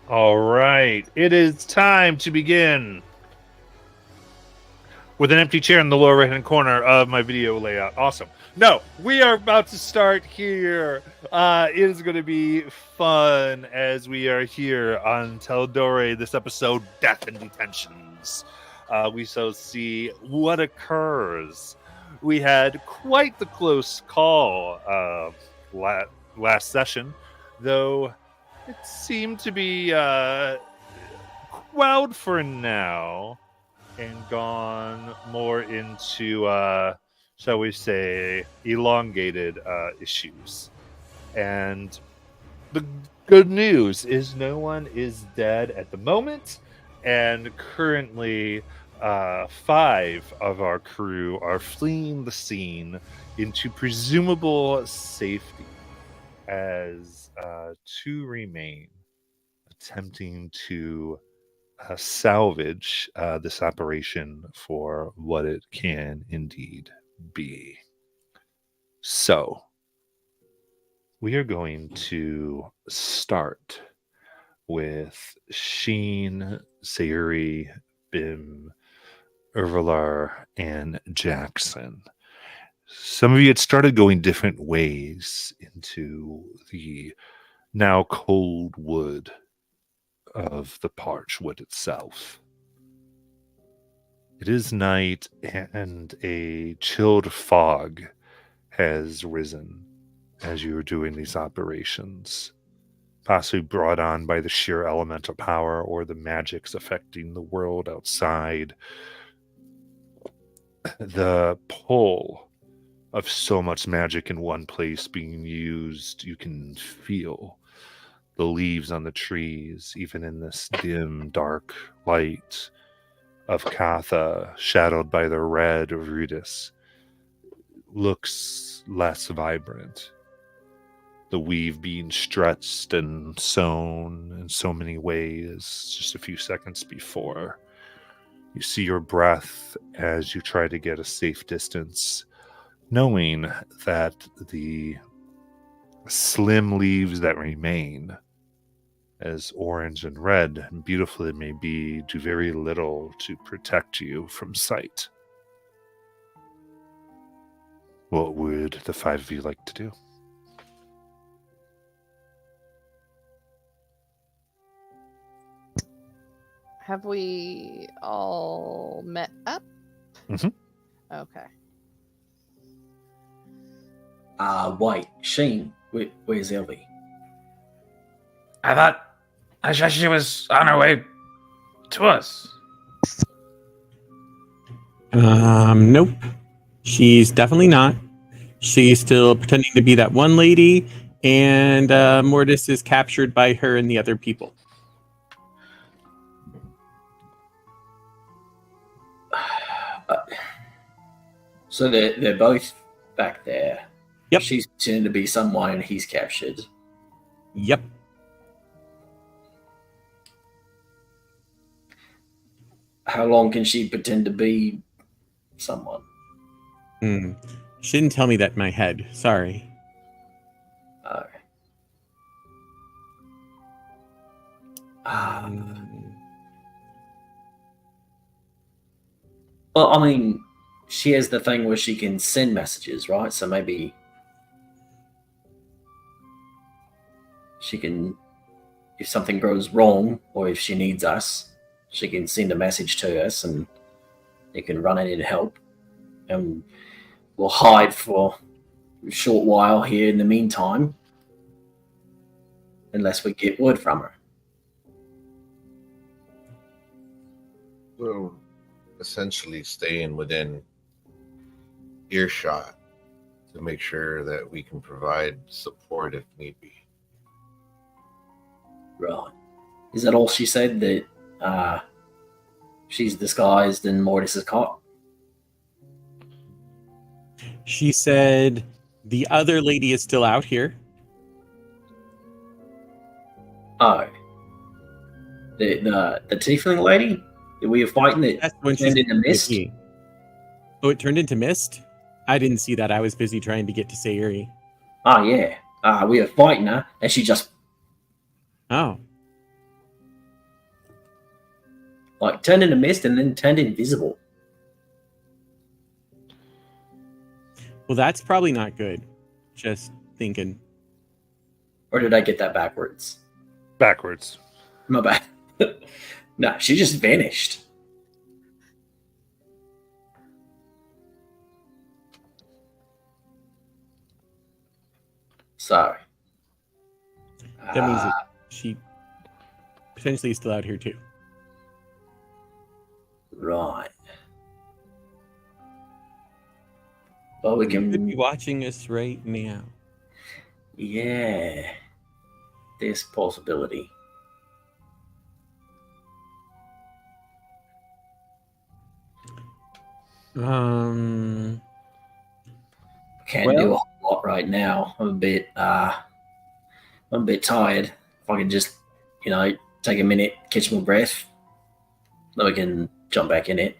All right, it is time to begin with an empty chair in the lower right-hand corner of my video layout. Awesome. No, we are about to start here. It is going to be fun as we are here on Teledore, this episode, Death and Detentions. We shall see what occurs. We had quite the close call last session, though it seemed to be quelled for now and gone more into, shall we say, elongated issues. And the good news is no one is dead at the moment, and currently 5 of our crew are fleeing the scene into presumable safety, as 2 remain attempting to salvage this operation for what it can indeed be. So, we are going to start with Sheen, Sayuri, Bim, Urvalar, and Jackson. Some of you had started going different ways into the now cold wood of the parch wood itself. It is night, and a chilled fog has risen as you are doing these operations, possibly brought on by the sheer elemental power or the magics affecting the world outside. The pull of so much magic in one place being used, you can feel the leaves on the trees, even in this dim, dark light of Katha, shadowed by the red of Rudis, looks less vibrant. The weave being stretched and sewn in so many ways just a few seconds before. You see your breath as you try to get a safe distance, knowing that the slim leaves that remain, as orange and red and beautiful it may be, do very little to protect you from sight. What would the 5 of you like to do? Have we all met up? Mhm. Okay. Wait, Sheen, where's Ellie? I thought she was on her way to us. Nope. She's definitely not. She's still pretending to be that one lady, and Mortis is captured by her and the other people. So they're both back there. Yep. She's pretending to be someone and he's captured. Yep. How long can she pretend to be someone? She didn't tell me that in my head. Sorry. Okay. Well, I mean, she has the thing where she can send messages, right? So maybe she can, if something goes wrong or if she needs us, she can send a message to us and they can run in and help. And we'll hide for a short while here in the meantime, unless we get word from her. So, essentially staying within earshot to make sure that we can provide support if need be. Right. Is that all she said? That she's disguised and Mortis is caught? She said the other lady is still out here. Oh. The tiefling lady that we were fighting that That's when turned she's into mist? Oh, it turned into mist? I didn't see that. I was busy trying to get to Sayuri. Oh, yeah. We were fighting her and she just... Oh. like turned into mist and then turned invisible. Well, that's probably not good. Just thinking. Or did I get that backwards? Backwards. My bad. No, she just vanished. So That means that she potentially is still out here too. right. Well, we She could be can. watching us right now. Yeah, there's a possibility. Um. Can't do a Well- whole lot right now. I'm a bit tired. If I could just, take a minute, catch my breath, then we can jump back in it.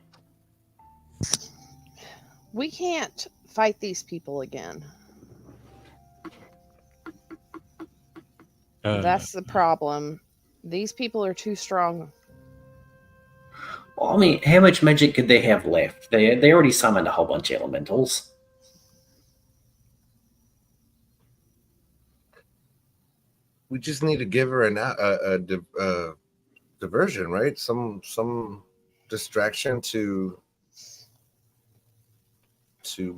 We can't fight these people again. That's the problem. These people are too strong. Well, I mean, how much magic could they have left? They already summoned a whole bunch of elementals. We just need to give her a diversion, right? Some distraction to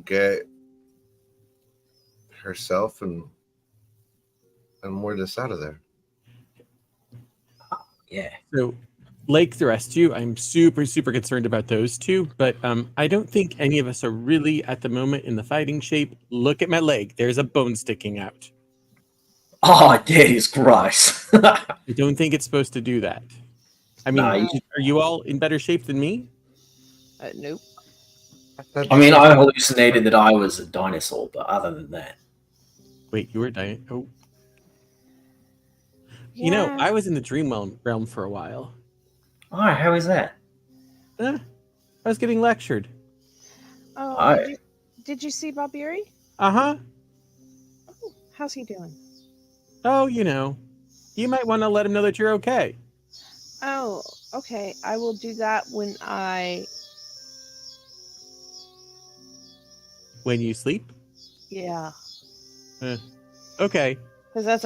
get herself and Mortis out of there. Yeah. So, like the rest of you, I'm super, super concerned about those two. But I don't think any of us are really at the moment in the fighting shape. Look at my leg. There's a bone sticking out. Oh, that is gross. I don't think it's supposed to do that. I mean, Nah, are you all in better shape than me? Nope. I mean, I hallucinated that I was a dinosaur, but other than that, Wait, you were dying. Oh, you know, Yeah. I was in the dream realm for a while. oh, how is that? I was getting lectured. Oh, I- did you see Bobiri? Uh-huh. Oh, how's he doing? Oh, you know, you might want to let him know that you're okay. Oh, okay. I will do that when When you sleep? yeah. Okay. Because that's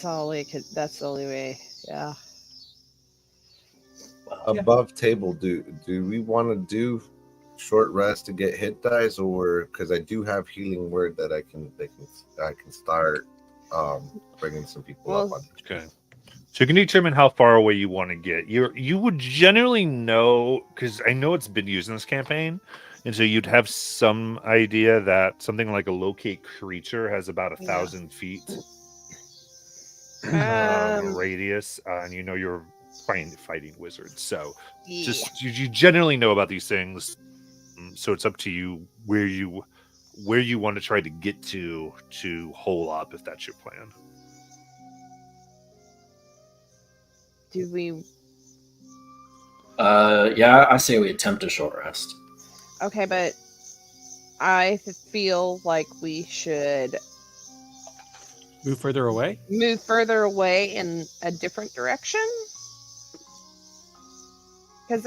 all we could. That's the only way. Yeah. Above table, do we want to do short rest to get hit dice, or because I do have healing word that I can start bringing some people up on. Okay. So you can determine how far away you want to get. You would generally know, because I know it's been used in this campaign, and so you'd have some idea that something like a locate creature has about 1,000 feet radius, and you know you're fighting wizards. So Yeah. just you generally know about these things. So it's up to you where you want to try to get to hole up, if that's your plan. Do we? Yeah, I say we attempt a short rest. Okay, but I feel like we should Move further away? move further away in a different direction. Because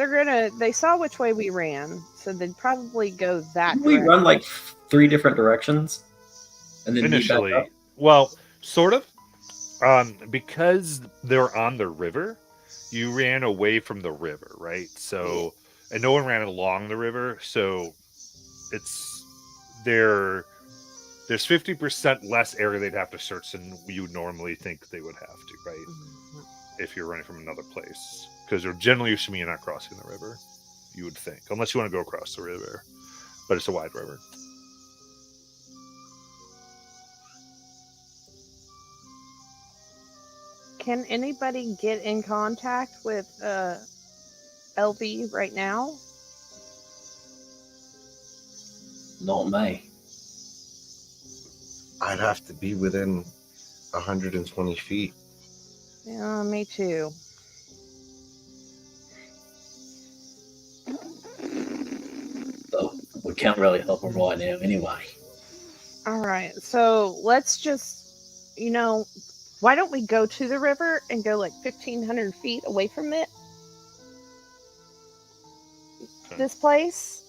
they saw which way we ran, so they'd probably go that Didn't we direction. run like 3 different directions? And then meet back Initially, up? well, sort of. Because they're on the river, you ran away from the river, right? So, and no one ran along the river, so there's 50% less area they'd have to search than you would normally think they would have to, right? Mhm. If you're running from another place, because they're generally assuming you're not crossing the river, you would think, unless you want to go across the river, but it's a wide river. Can anybody get in contact with LV right now? Not me. I'd have to be within 120 feet. Yeah, me too. But we can't really help her right now anyway. All right, so let's just, why don't we go to the river and go like 1,500 feet away from it? Okay. this place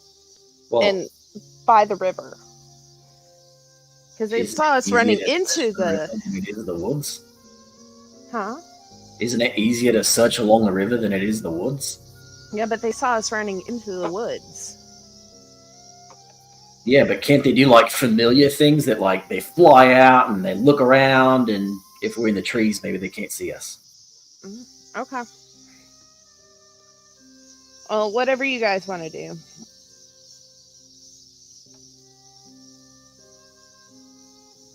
Well, and by the river. Because they isn't saw it us easier running to search into the river the. than it is the woods? Huh? Isn't it easier to search along the river than it is the woods? Yeah, but they saw us running into the woods. Yeah, but can't they do like familiar things that like they fly out and they look around, and if we're in the trees, maybe they can't see us? Okay. Well, whatever you guys want to do.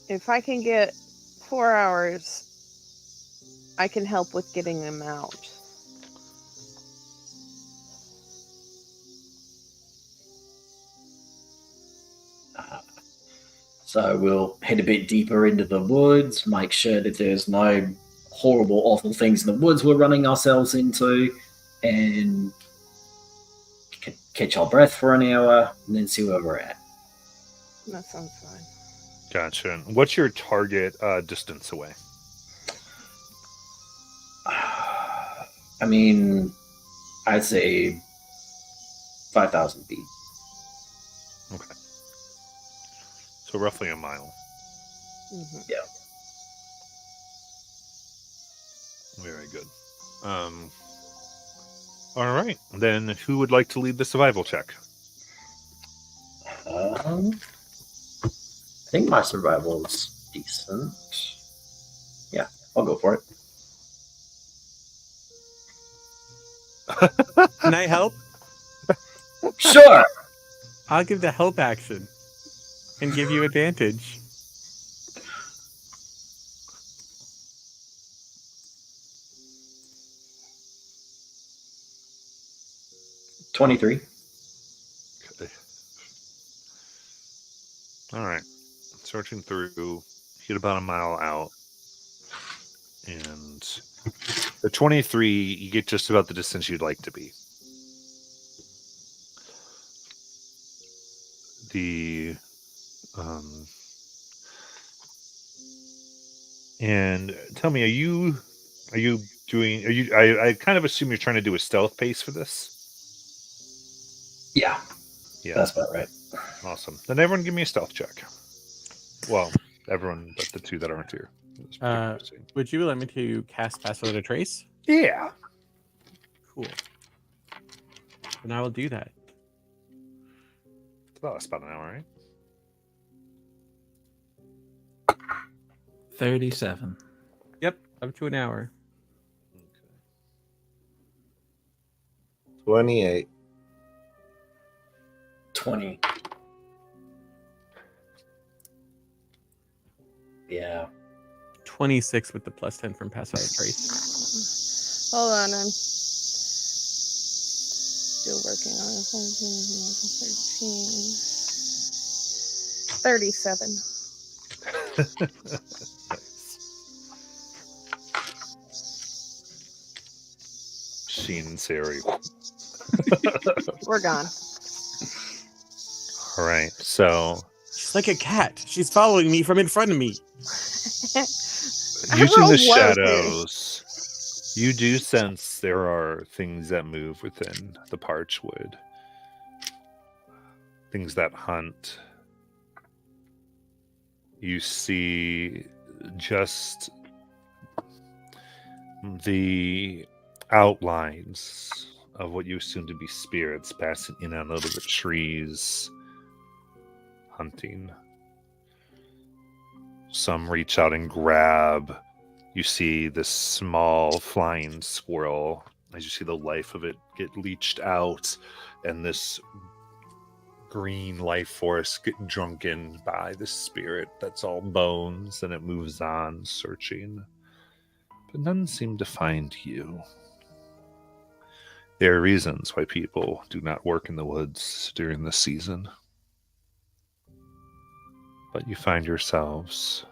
If I can get 4 hours, I can help with getting them out. So we'll head a bit deeper into the woods, make sure that there's no horrible, awful things in the woods we're running ourselves into, and catch our breath for an hour, and then see where we're at. That sounds fine. Gotcha. What's your target distance away? I mean, I'd say 5,000 feet. Okay. So roughly a mile. Mm-hmm. Yeah. Very good. All right. Then who would like to lead the survival check? I think my survival is decent. Yeah, I'll go for it. Can I help? Sure. I'll give the help action and give you advantage. $23. Okay. All right. Searching through, get about a mile out, and the 23, you get just about the distance you'd like to be. And tell me, are you doing? I kind of assume you're trying to do a stealth pace for this. Yeah, Yeah, that's about right. awesome. Then everyone, give me a stealth check. Well, everyone but the two that aren't here. This particular scene. Would you allow me to cast Pass Without a Trace? Yeah. Cool. And I will do that. That's about an hour, right? 37. Yep, up to an hour. 28. 20. Yeah. 26 with the plus 10 from Pass Without a Trace. Hold on, I'm still working on it. 14, 13. 37. Sheen and Sari. We're gone. All right. So She's like a cat. She's following me from in front of me. using rolled the low, shadows, you do sense there are things that move within the parchwood. Things that hunt. You see just the outlines of what you assume to be spirits passing in and out of the trees, hunting. Some reach out and grab. You see this small flying squirrel as you see the life of it get leached out, and this green life force get drunken by the spirit that's all bones, and it moves on searching, but none seem to find you. There are reasons why people do not work in the woods during this season, but you find yourselves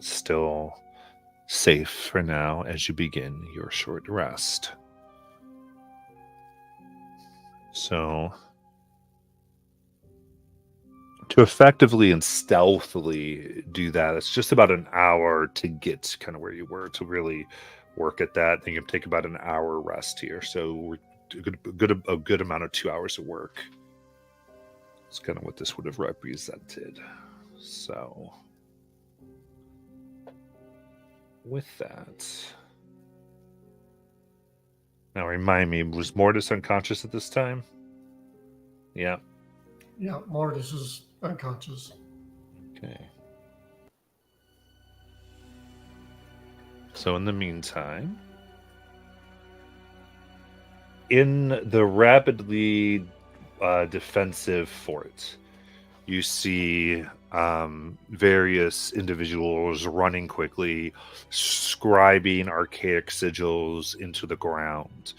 still safe for now as you begin your short rest. So, to effectively and stealthily do that, it's just about an hour to get kind of where you were to really work at that. I think it'll take about an hour rest here. So we're a good amount of 2 hours of work. It's kind of what this would have represented. So, with that, now remind me, was Mortis unconscious at this time? Yeah. Yeah, Mortis is unconscious. Okay. So in the meantime, in the rapidly defensive fort, you see various individuals running quickly, scribing archaic sigils into the ground.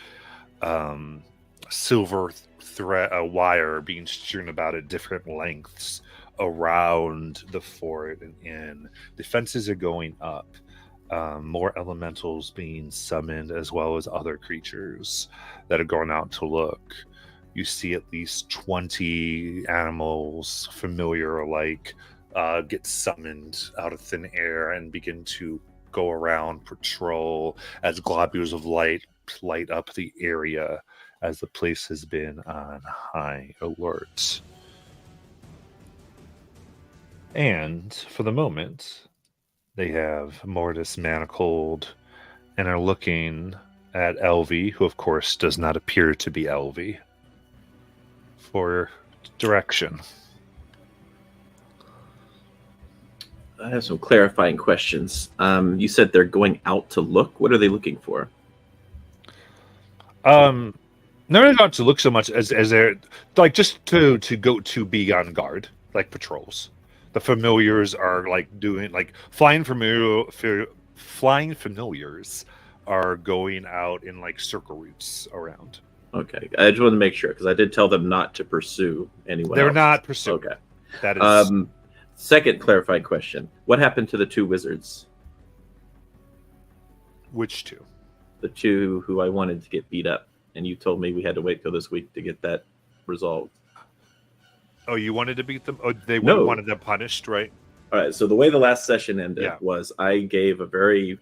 Silver wire being strewn about at different lengths around the fort and in. Defenses are going up. More elementals being summoned, as well as other creatures that are going out to look. You see at least 20 animals, familiar alike, get summoned out of thin air and begin to go around, patrol, as globules of light light up the area, as the place has been on high alert. And for the moment, they have Mortis manacled and are looking at Elvie, who of course does not appear to be Elvie, for direction. I have some clarifying questions. You said they're going out to look. What are they looking for? They're not out to look so much as they're like just to go to be on guard, like patrols. The familiars are like doing like flying familiars are going out in like circle routes around. Okay, I just wanted to make sure because I did tell them not to pursue anyone. They're else. not pursuing. Okay, that is. Second clarifying question: what happened to the two wizards? Which two? The two who I wanted to get beat up, and you told me we had to wait till this week to get that resolved. Oh, you wanted to beat them? Oh, they No. wanted them punished, right? All right. So the way the last session ended Yeah. was I gave a very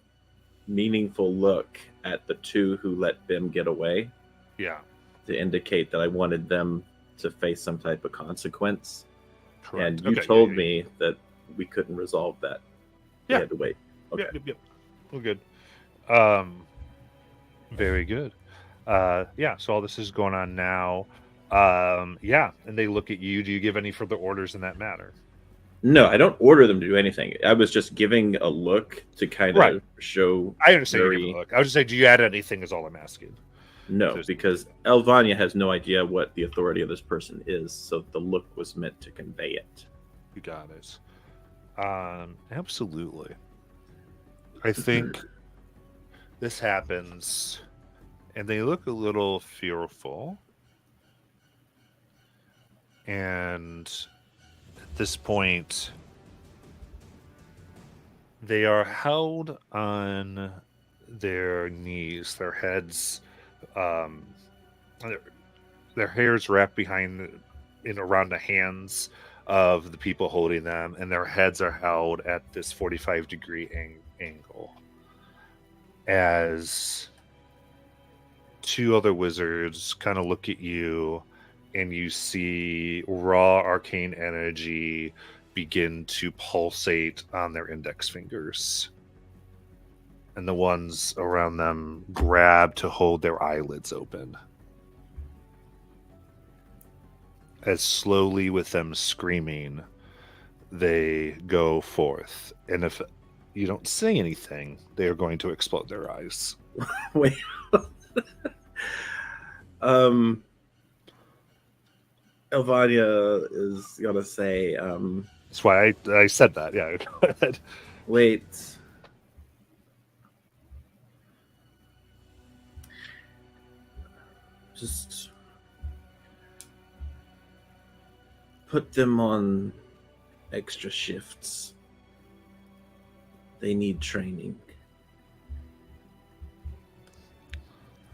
meaningful look at the two who let Bim get away Yeah. to indicate that I wanted them to face some type of consequence. Correct. And you Okay, told yeah. me that we couldn't resolve that. We Yeah. had to wait. Okay. Yep. We're good. Very good. Yeah, so all this is going on now. Yeah, and they look at you. Do you give any further orders in that matter? No, I don't order them to do anything. I was just giving a look to kind of Right. show. I understand you Very- give a look. I was just saying, do you add anything is all I'm asking. No, There's- because Elvania has no idea what the authority of this person is, so the look was meant to convey it. You got it. Absolutely. I think this happens, and they look a little fearful. And at this point, they are held on their knees, their heads, their hair's wrapped behind around the hands of the people holding them, and their heads are held at this 45-degree angle as two other wizards kind of look at you, and you see raw arcane energy begin to pulsate on their index fingers, and the ones around them grab to hold their eyelids open. As slowly, with them screaming, they go forth. And if you don't say anything, they are going to explode their eyes. Wait. Elvania is gonna say, That's why I said that. Yeah. Go ahead. wait. Just put them on extra shifts. They need training.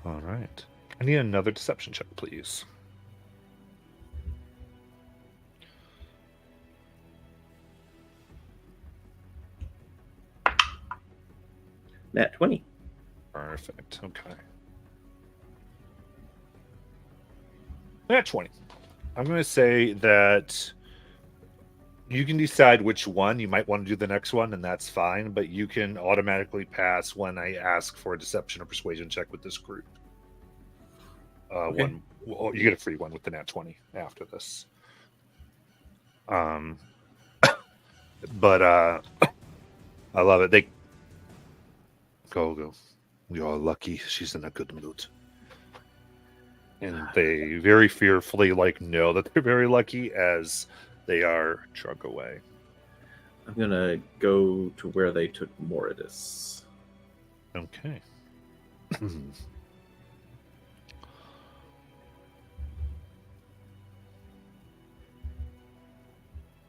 All right. I need another deception check, please. Nat 20. Perfect. Okay. Nat 20. I'm going to say that you can decide which one. You might want to do the next one, and that's fine, but you can automatically pass when I ask for a deception or persuasion check with this group. Okay. You get a free one with the nat 20 after this. But I love it. They go. We are lucky she's in a good mood. And they very fearfully know that they're very lucky as they are drug away. I'm gonna go to where they took Moridus. Okay.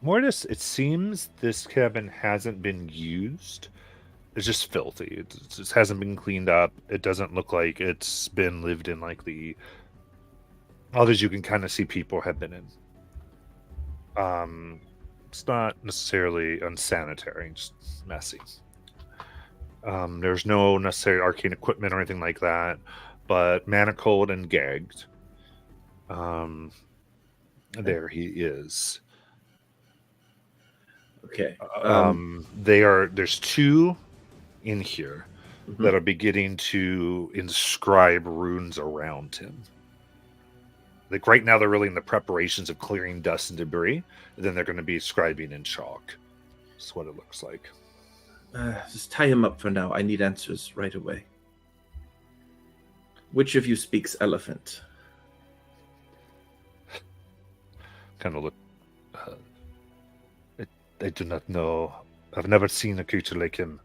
Mortis, it seems this cabin hasn't been used. It's just filthy. It just hasn't been cleaned up. It doesn't look like it's been lived in like the others you can kind of see people have been in. It's not necessarily unsanitary, just messy. There's no necessary arcane equipment or anything like that, but manacled and gagged. There he is. Okay. There's two in here that are beginning to inscribe runes around him. Like right now, they're really in the preparations of clearing dust and debris. And then they're going to be scribing in chalk. That's what it looks like. Just tie him up for now. I need answers right away. Which of you speaks elephant? Kind of look. I do not know. I've never seen a creature like him.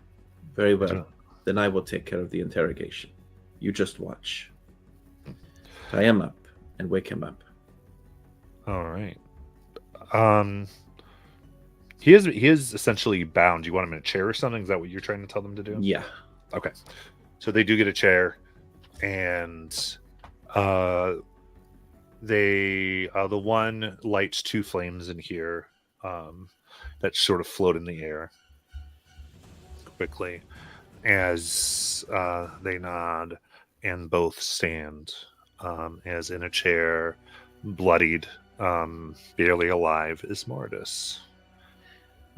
Very well. Then I will take care of the interrogation. You just watch. Tie him up and wake him up. All right. He is essentially bound. You want him in a chair or something? Is that what you're trying to tell them to do? Yeah. Okay. So they do get a chair, and the one lights two flames in here that sort of float in the air quickly as they nod and both stand as in a chair, bloodied, barely alive, is Mortis.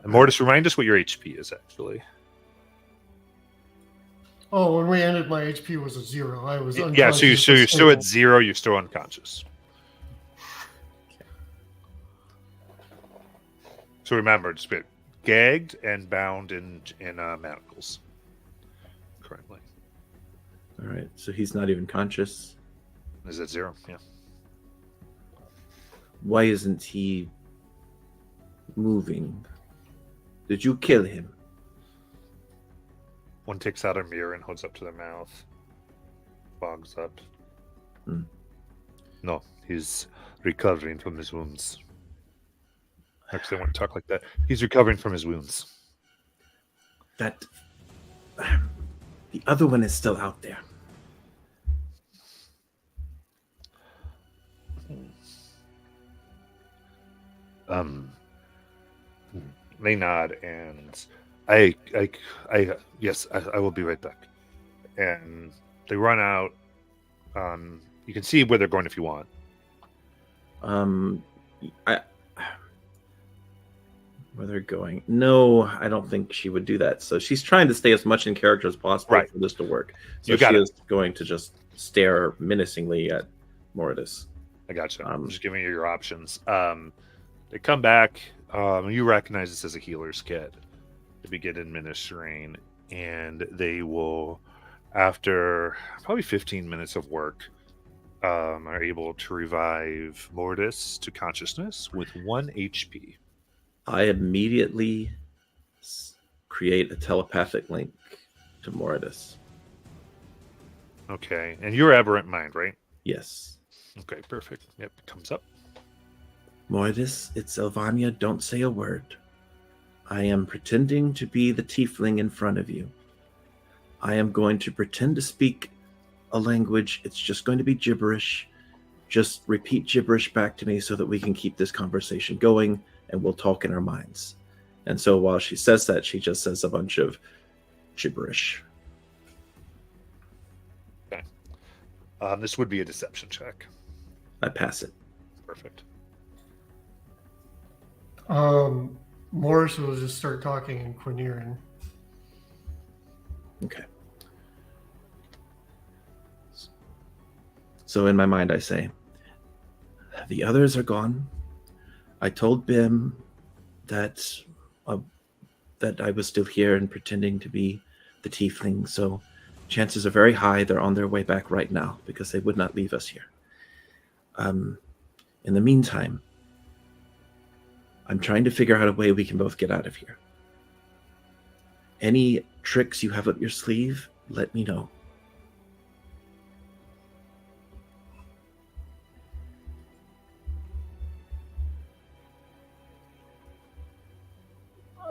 And Mortis, remind us what your HP is actually. Oh, when we ended, my HP was a 0. I was Yeah, so you're still at 0. You're still unconscious. So remember, it's been gagged and bound in manacles currently. All right. So he's not even conscious. Is at 0? Yeah. Why isn't he moving? Did you kill him? One takes out a mirror and holds up to their mouth. Fogs up. No, he's recovering from his wounds. Actually, I want to talk like that. He's recovering from his wounds. That the other one is still out there. They nod, and I yes, I will be right back. And they run out. You can see where they're going if you want. Where they're going? No, I don't think she would do that. So she's trying to stay as much in character as possible for this to work. So she is going to just stare menacingly at Moridus. I gotcha. I'm just giving you your options. They come back. You recognize this as a healer's kit to begin administering, and they will, after probably 15 minutes of work, are able to revive Moridus to consciousness with 1 HP. I immediately create a telepathic link to Moridus. Okay, and you're aberrant mind, right? Yes. Okay, perfect. Yep, comes up. Moridus, it's Elvania. Don't say a word. I am pretending to be the tiefling in front of you. I am going to pretend to speak a language. It's just going to be gibberish. Just repeat gibberish back to me so that we can keep this conversation going, and we'll talk in our minds. And so while she says that, she just says a bunch of gibberish. Okay. This would be a deception check. I pass it. Perfect. Morris will just start talking in Quiniran. Okay. So in my mind, I say, the others are gone. I told Bim that that I was still here and pretending to be the tiefling, so chances are very high they're on their way back right now because they would not leave us here. In the meantime, I'm trying to figure out a way we can both get out of here. Any tricks you have up your sleeve, let me know.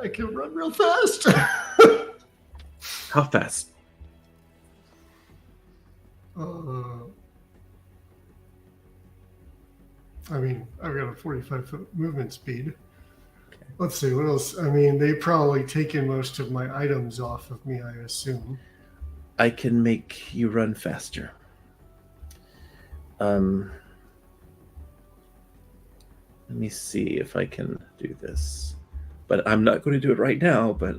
I can run real fast. How fast? I mean, I've got a 45-foot movement speed. Let's see, what else? I mean, they've probably taken most of my items off of me, I assume. I can make you run faster. Let me see if I can do this. But I'm not going to do it right now, but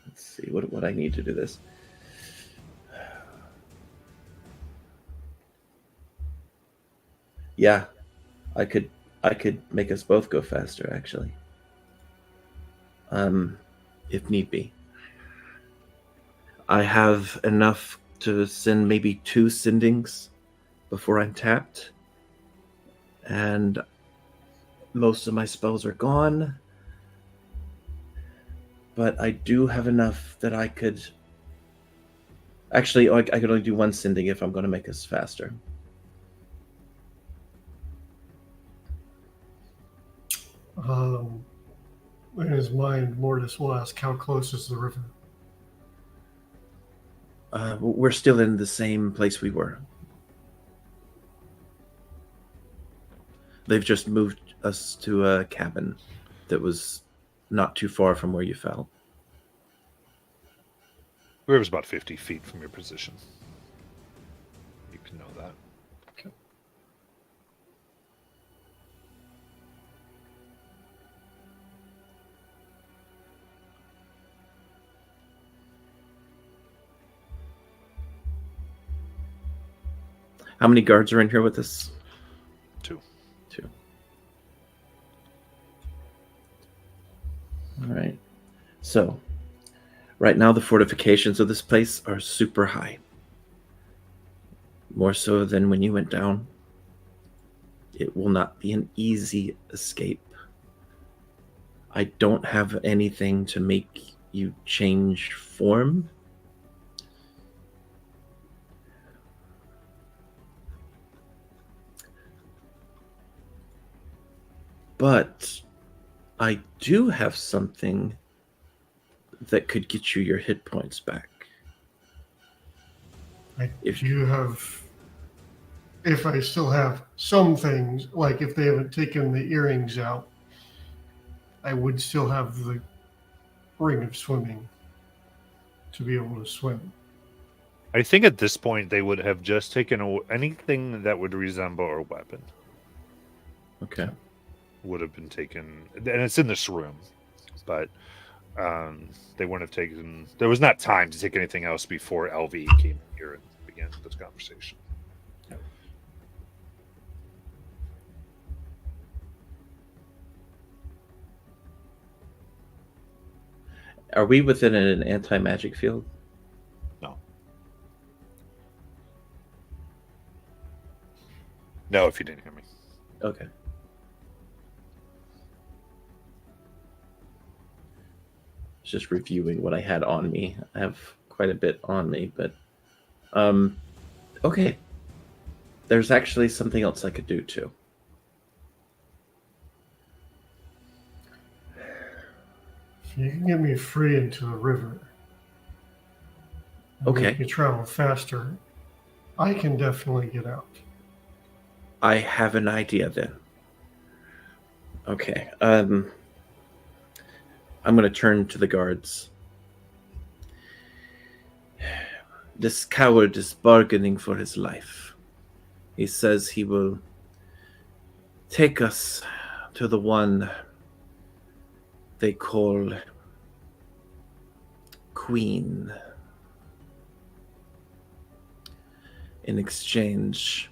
let's see what I need to do this. Yeah, I could make us both go faster, actually. If need be. I have enough to send maybe 2 sendings before I'm tapped. And most of my spells are gone. But I do have enough that I could... Actually, I could only do 1 sending if I'm going to make us faster. In his mind, Mortis will ask, how close is the river? We're still in the same place we were. They've just moved us to a cabin that was not too far from where you fell. The river's about 50 feet from your position. You can know that. Okay. How many guards are in here with us? 2. 2. All right. So, right now the fortifications of this place are super high. More so than when you went down. It will not be an easy escape. I don't have anything to make you change form. But I do have something that could get you your hit points back. If I still have some things, like if they haven't taken the earrings out, I would still have the ring of swimming to be able to swim. I think at this point they would have just taken anything that would resemble a weapon. Okay. Would have been taken, and it's in this room, but they wouldn't have taken. There was not time to take anything else before LV came here and began this conversation. Are we within an anti-magic field? No, if you didn't hear me. Okay. Just reviewing what I had on me. I have quite a bit on me, but okay. There's actually something else I could do too. If you can get me free into the river, and Okay. make me travel faster, I can definitely get out. I have an idea then. Okay. I'm going to turn to the guards. This coward is bargaining for his life. He says he will take us to the one they call Queen in exchange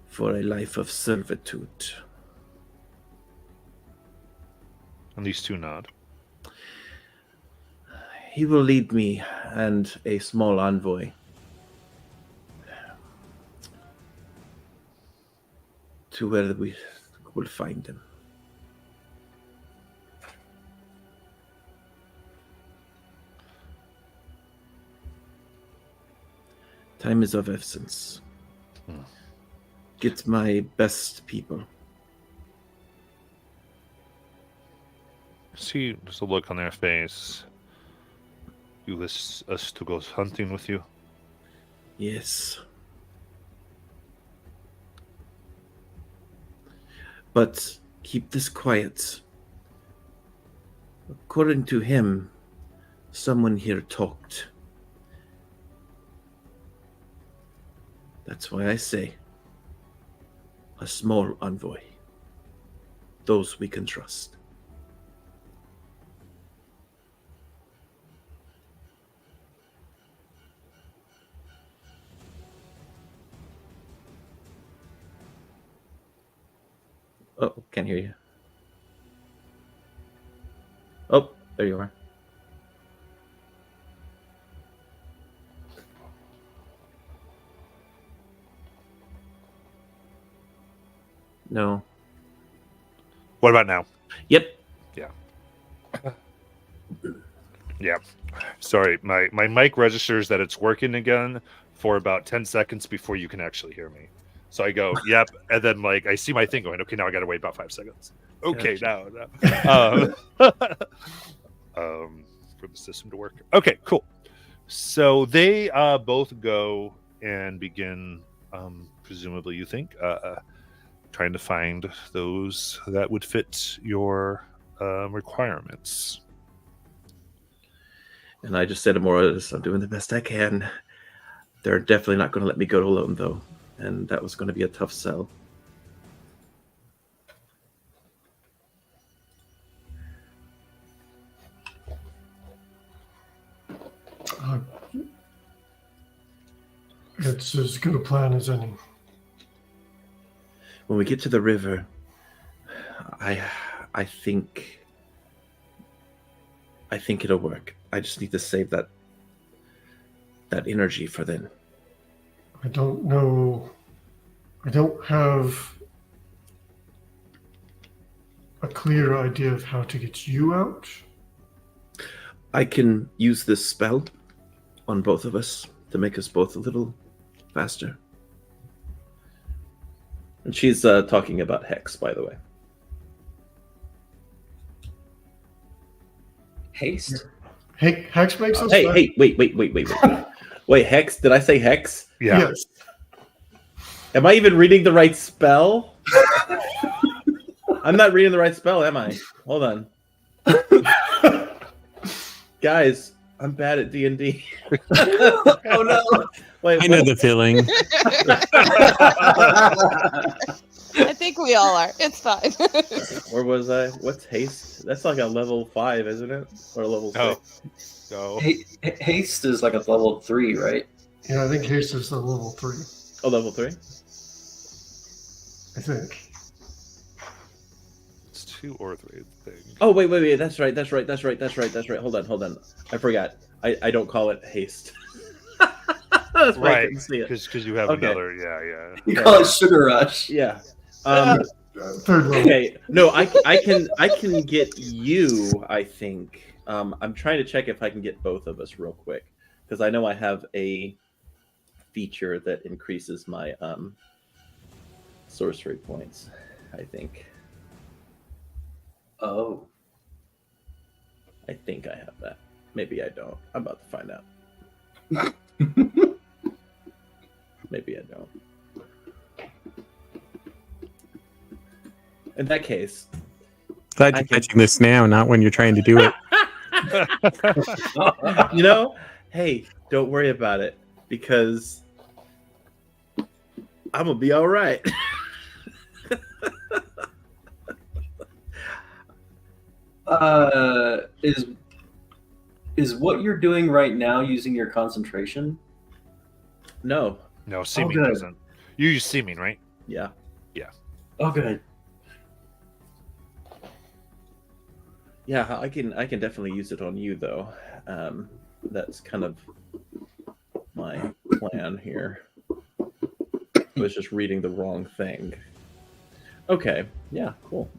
for a life of servitude. And these two nod. He will lead me and a small envoy to where we will find him. Time is of essence. Get my best people. See, there's a look on their face. You wish us to go hunting with you? Yes. But keep this quiet. According to him, someone here talked. That's why I say a small envoy. Those we can trust. Oh, can't hear you. Oh, there you are. No. What about now? Yep. Yeah. Sorry, my mic registers that it's working again for about 10 seconds before you can actually hear me. So I go, yep, and then like I see my thing going, okay, now I gotta wait about 5 seconds. Okay, Gotcha. now. For the system to work. Okay, cool. So they both go and begin, presumably you think, trying to find those that would fit your requirements. And I just said to Morris, I'm doing the best I can. They're definitely not going to let me go alone, though. And that was going to be a tough sell. It's as good a plan as any. When we get to the river, I think it'll work. I just need to save that energy for then. I don't know. I don't have a clear idea of how to get you out. I can use this spell on both of us to make us both a little faster. And she's talking about Hex, by the way. Haste? Hey, Hex makes us. Hey, wait. Wait, Hex? Did I say Hex? Yeah. Yes. Am I even reading the right spell? I'm not reading the right spell, am I? Hold on. Guys, I'm bad at D&D. Oh no! Wait, I know the feeling. I think we all are. It's fine. Where was I? What's haste? That's like a level 5, isn't it? Or a level 6? No. Haste is like a level 3, right? Yeah, I think haste is the level 3. Oh, level 3? I think. It's 2 or 3 thing. Oh, wait. That's right. Hold on. I forgot. I don't call it haste. That's why I Right, couldn't see it. because you have Okay. another, yeah. You call it Sugar Rush. Yeah. Third level. Okay. No, I can get you, I think. I'm trying to check if I can get both of us real quick. Because I know I have a feature that increases my sorcery points, I think. Oh. I think I have that. Maybe I don't. I'm about to find out. Maybe I don't. In that case, Glad I you're can- catching this now, not when you're trying to do it. you know, hey, don't worry about it because I'm gonna be all right. Is what you're doing right now using your concentration? No. No, seeming good. doesn't. You use seeming, right? Yeah. Oh, good. Yeah, I can definitely use it on you though. That's kind of my plan here. I was just reading the wrong thing. Okay. Yeah, cool.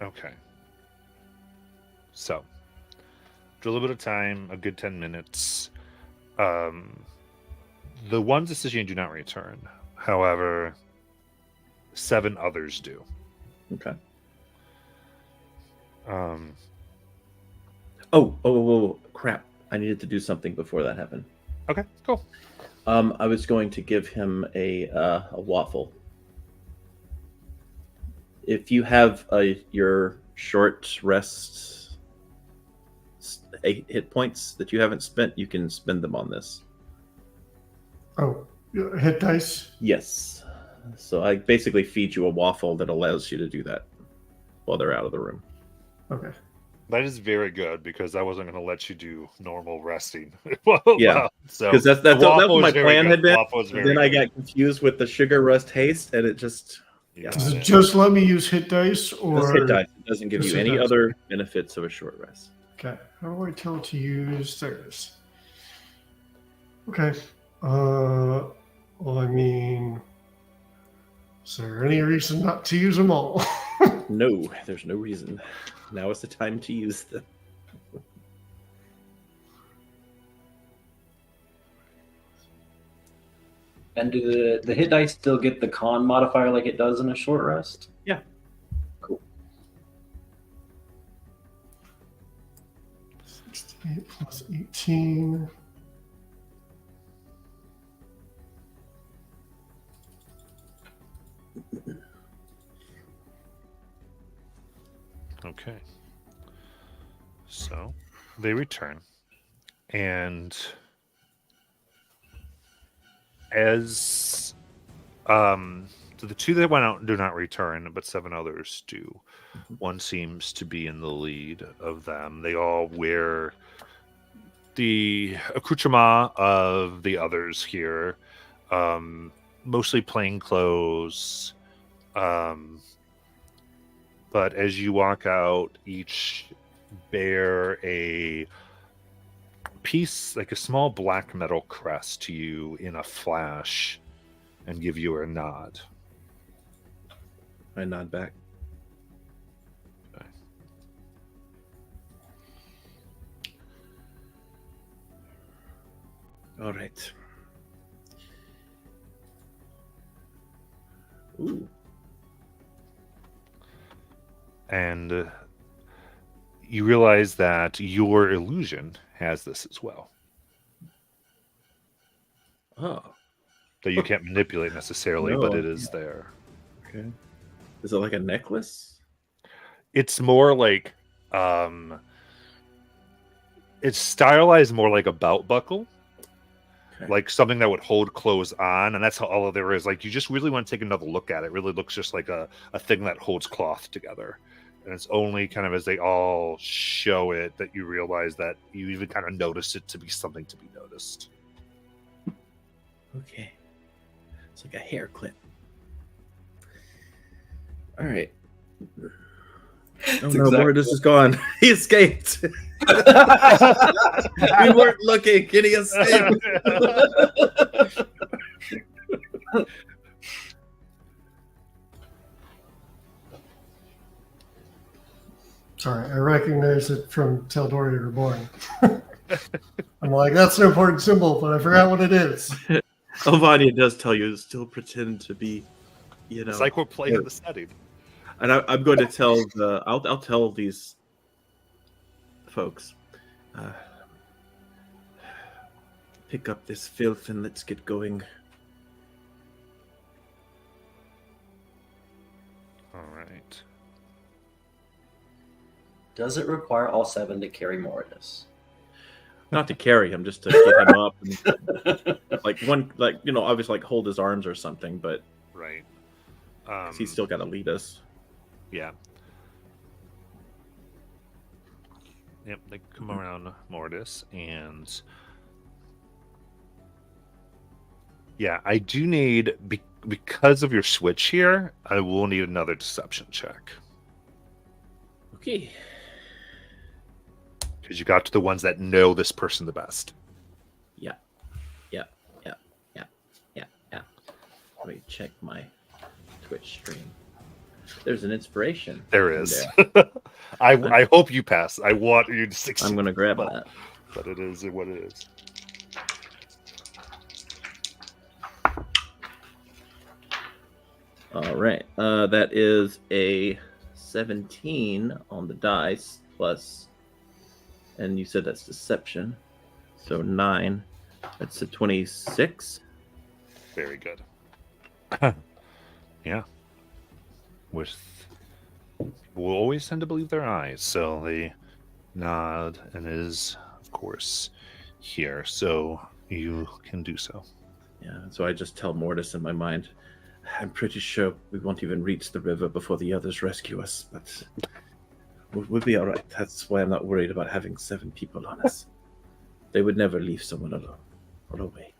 Okay. So, after a little bit of time, a good 10 minutes, the ones decision do not return. However, 7 others do. Okay. Um, Crap. I needed to do something before that happened. okay, cool. I was going to give him a waffle. If you have your short rest 8 hit points that you haven't spent, you can spend them on this. Oh, hit dice. Yes. So I basically feed you a waffle that allows you to do that while they're out of the room. Okay. That is very good because I wasn't going to let you do normal resting. Yeah. So Because that's the what waffle my is very plan good. had been. Waffle is very Then I good. got confused with the sugar rust haste, and it just You got Does it it. just let me use hit dice or just hit dice. It doesn't give Just you hit any dice. other benefits of a short rest. Okay. How do I tell to use theirs? Okay. Well, I mean, is there any reason not to use them all? No, there's no reason. Now is the time to use them. And do the hit dice still get the con modifier like it does in a short rest? Yeah. Cool. 68 plus 18. Okay. So they return. And as so the 2 that went out do not return, but 7 others do. One seems to be in the lead of them. They all wear the accoutrement of the others here. Mostly plain clothes. But as you walk out, each bear a piece, like a small black metal crest to you in a flash and give you a nod. I nod back. Okay. All right. Ooh. And you realize that your illusion has this as well. Oh. That you can't manipulate necessarily, but No, it is there. Okay. Is it like a necklace? It's more like it's stylized more like a belt buckle. Okay. Like something that would hold clothes on, and that's how all of there is. Like you just really want to take another look at it. It really looks just like a thing that holds cloth together. And it's only kind of as they all show it that you realize that you even kind of notice it to be something to be noticed. Okay. It's like a hair clip. All right. Oh no, exactly- Mordus is gone. He escaped. We weren't looking. Can he escape? Sorry, I recognize it from Teldoria Reborn. I'm like, that's an important symbol, but I forgot what it is. Elvania does tell you to still pretend to be, you know. It's like we're playing the setting. And I'm going to tell I'll tell these folks, pick up this filth and let's get going. All right. Does it require all 7 to carry Mordus? Not to carry him, just to get him up and obviously hold his arms or something, but Right. 'cause he's still got to lead us. Yeah. Yep, they come around Mortis, and yeah, I do need because of your switch here. I will need another deception check Okay. because you got to the ones that know this person the best. Yeah. Let me check my Twitch stream. There's an inspiration. There in is. there. I hope you pass. I want you to succeed. I'm going to grab but, that. but it is what it is. All right. That is a 17 on the dice plus, and you said that's deception, so 9. That's a 26. Very good. Yeah. We'll always tend to believe their eyes, so they nod and is, of course, here. So you can do so. Yeah. So I just tell Mortis in my mind, I'm pretty sure we won't even reach the river before the others rescue us, but we'll be all right. That's why I'm not worried about having 7 people on us. They would never leave someone alone or away.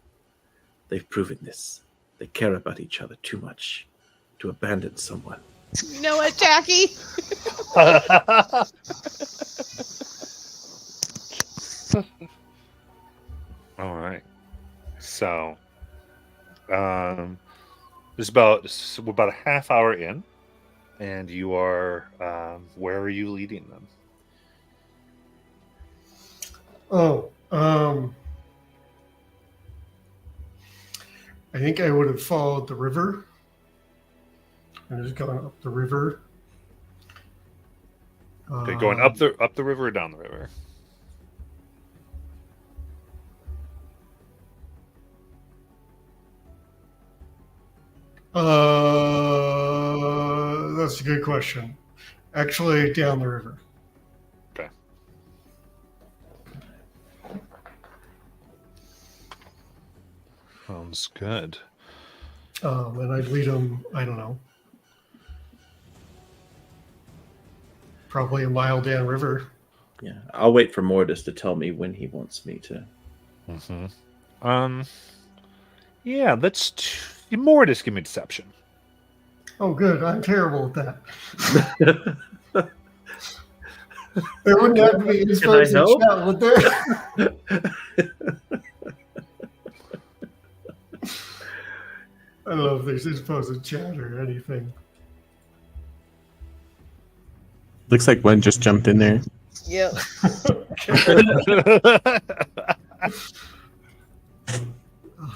They've proven this. They care about each other too much to abandon someone. You know what, Jackie? All right. So, we're about a half hour in, and you are. Where are you leading them? I think I would have followed the river and just gone up the river. Okay, going up the river or down the river? That's a good question. Actually, down the river. Okay. Sounds good. And I'd lead them, I don't know, probably a mile downriver. Yeah, I'll wait for Mortis to tell me when he wants me to. Mm-hmm. Yeah, let's Mortis give me deception. Oh, good. I'm terrible at that. There wouldn't have to be any Can I folks in help? chat, would there? I don't know if there's supposed to chat or anything. Looks like one just jumped in there. Yep.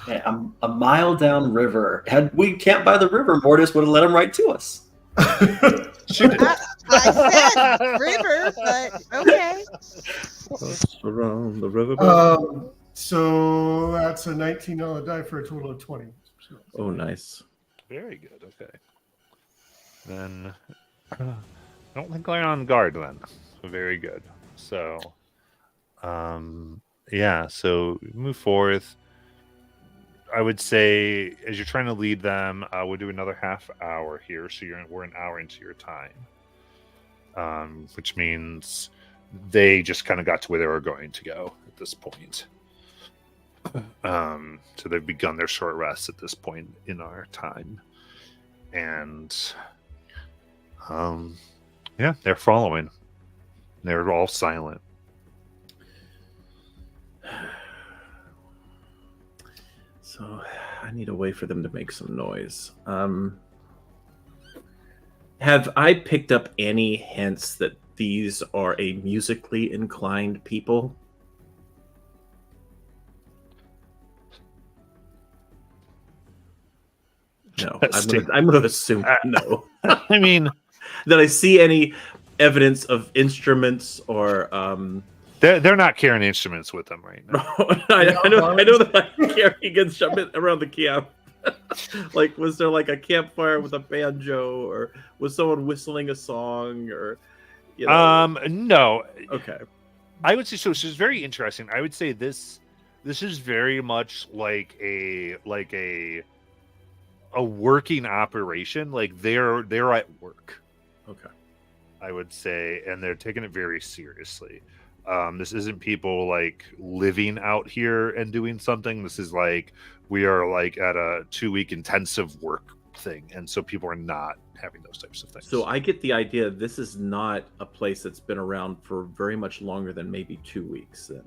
Yeah, I'm a mile down river. Had we camped by the river, Mortis would have let him right to us. Shoot it. I said river, but okay. Around the river. So that's a 19 on the die for a total of 20. So. Oh, nice. Very good. Okay. Then I don't think they're on guard then. So very good. So, yeah. So move forth. I would say as you're trying to lead them, we'll do another half hour here. So we're an hour into your time, which means they just kind of got to where they were going to go at this point. So they've begun their short rest at this point in our time, and yeah, they're following. They're all silent. So I need a way for them to make some noise. Have I picked up any hints that these are a musically inclined people? No, I'm going to assume no. I mean, Did I see any evidence of instruments or? they're not carrying instruments with them right now. I know that I'm carrying instruments around the camp. Like, was there like a campfire with a banjo, or was someone whistling a song, or? You know? No. Okay. I would say so. This is very interesting. I would say this is very much like a working operation. Like they're at work. Okay. I would say, and they're taking it very seriously. This isn't people like living out here and doing something. This is like we are like at a 2-week intensive work thing, and so people are not having those types of things. So I get the idea this is not a place that's been around for very much longer than maybe 2 weeks. Then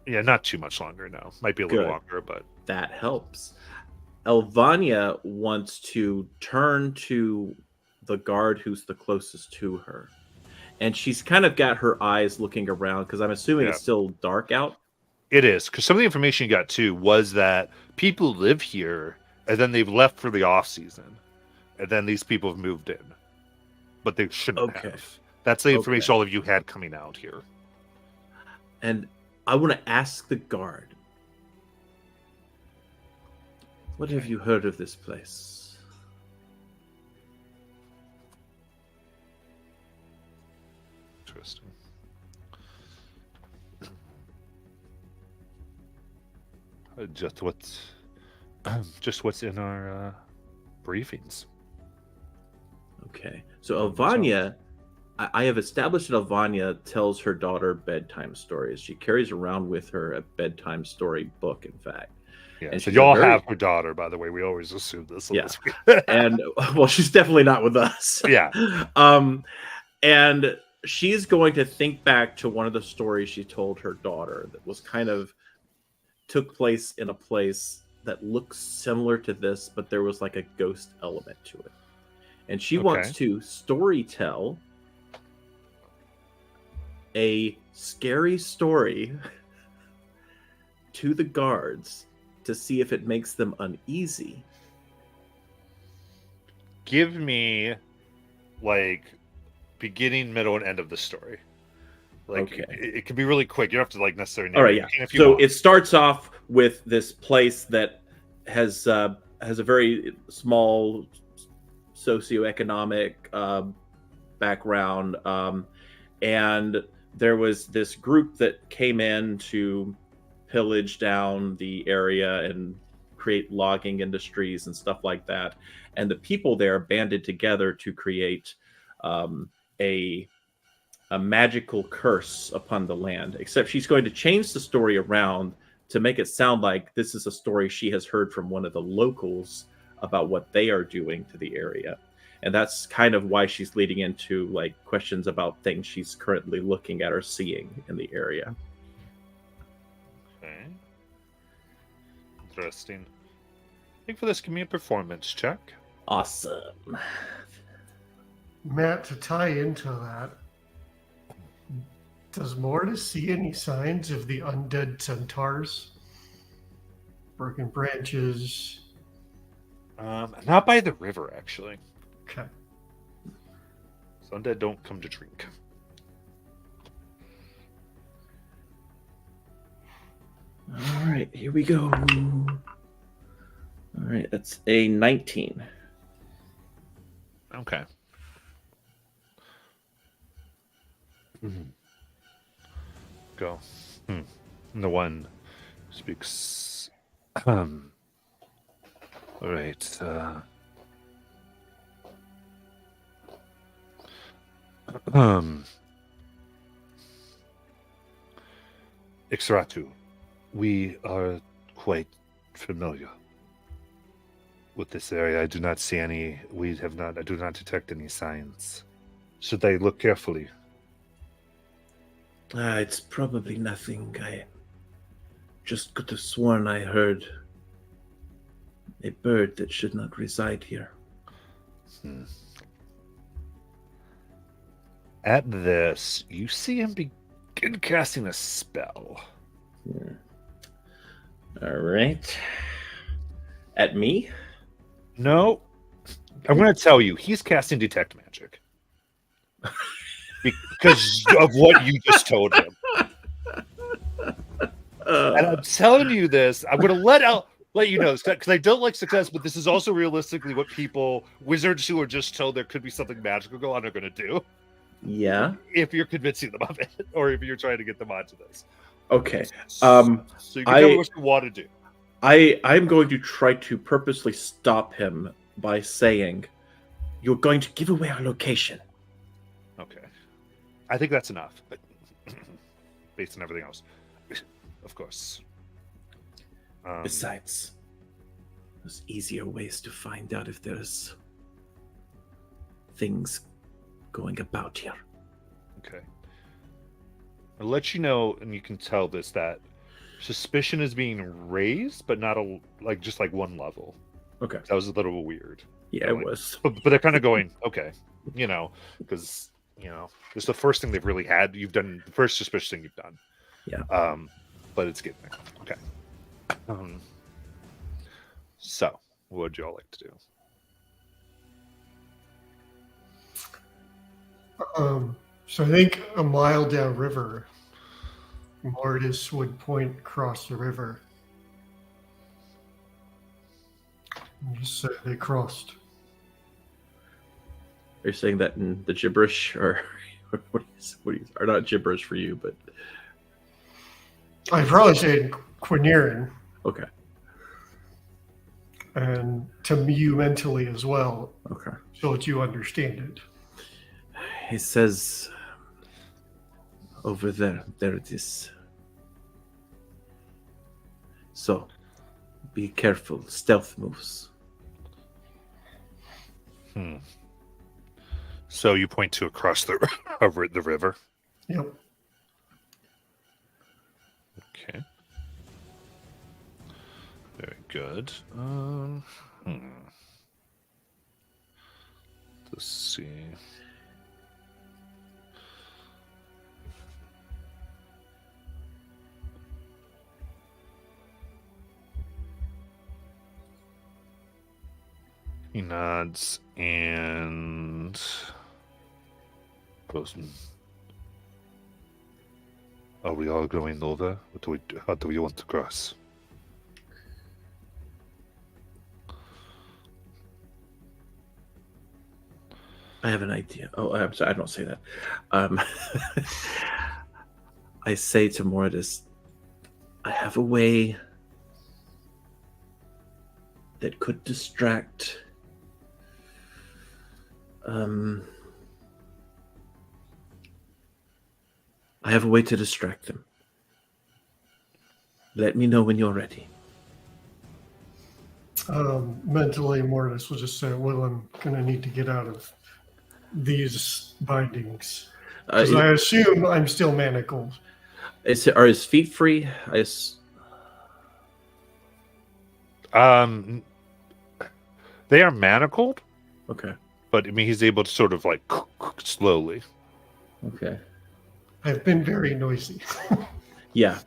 yeah, not too much longer. No, might be a little Good. longer, but that helps. Elvania wants to turn to the guard who's the closest to her. And she's kind of got her eyes looking around because I'm assuming it's still dark out. It is, because some of the information you got too was that people live here and then they've left for the off season, and then these people have moved in, but they shouldn't have. That's the information all of you had coming out here. And I want to ask the guard, what have you heard of this place? Interesting. Just what's in our briefings. Okay, so Elvania, I have established that Elvania tells her daughter bedtime stories. She carries around with her a bedtime story book, in fact. Yeah, and so y'all have her daughter, by the way. We always assume this. Yeah, and well, she's definitely not with us. Yeah. And she's going to think back to one of the stories she told her daughter that was kind of took place in a place that looks similar to this, but there was like a ghost element to it. And she wants to storytell a scary story to the guards to see if it makes them uneasy. Give me like beginning, middle, and end of the story. Like it can be really quick. You don't have to like necessarily name all right, it. yeah. So it starts off with this place that has a very small socioeconomic background, and there was this group that came in to pillage down the area and create logging industries and stuff like that. And the people there banded together to create a magical curse upon the land. Except she's going to change the story around to make it sound like this is a story she has heard from one of the locals about what they are doing to the area. And that's kind of why she's leading into like questions about things she's currently looking at or seeing in the area. Okay. Interesting. I think for this, give me a performance check. Awesome. Matt, to tie into that, does Mortis see any signs of the undead centaurs? Broken branches? Not by the river, actually. Okay. So undead don't come to drink. All right, here we go. All right, that's a 19. Okay. Go. The one speaks. All right. Ixratu, we are quite familiar with this area. I do not see any. I do not detect any signs. Should I look carefully? It's probably nothing. I just could have sworn I heard a bird that should not reside here. At this, you see him begin casting a spell. All right. At me? No. I'm going to tell you, he's casting Detect Magic. Because of what you just told him. And I'm telling you this, I'm going to let you know this, because I don't like success, but this is also realistically what wizards who are just told there could be something magical going on are going to do. Yeah. If you're convincing them of it, or if you're trying to get them onto this. Okay. So you can tell me what you want to do. I'm going to try to purposely stop him by saying, "You're going to give away our location." Okay. I think that's enough, but based on everything else, of course. Besides, there's easier ways to find out if there's things going about here. Okay. I'll let you know, and you can tell this, that suspicion is being raised, but not just one level. Okay. That was a little weird. Yeah, it was. But they're kind of going, okay, because it's the first thing they've really had. You've done the first suspicious thing you've done. Yeah. But it's getting there. Okay. So, what would you all like to do? So I think a mile downriver, Mortis would point across the river. And just say they crossed. Are you saying that in the gibberish, or or not gibberish for you, but I'd probably say in Quiniran. Okay. And to you mentally as well. Okay. So that you understand it. He says, over there it is. So, be careful, stealth moves. So you point to across the over the river. Yep. Okay. Very good. Let's see. He nods and goes, "Are we all going over? How do we want to cross?" I have an idea. Oh, I'm sorry, I don't say that. I say to Mortis, I have a way that could distract I have a way to distract them. Let me know when you're ready. Mentally, Mortis will just say, well, I'm going to need to get out of these bindings. Because I assume I'm still manacled. Are his feet free? They are manacled. Okay. But I mean, he's able to sort of like slowly. Okay. I've been very noisy. Yeah.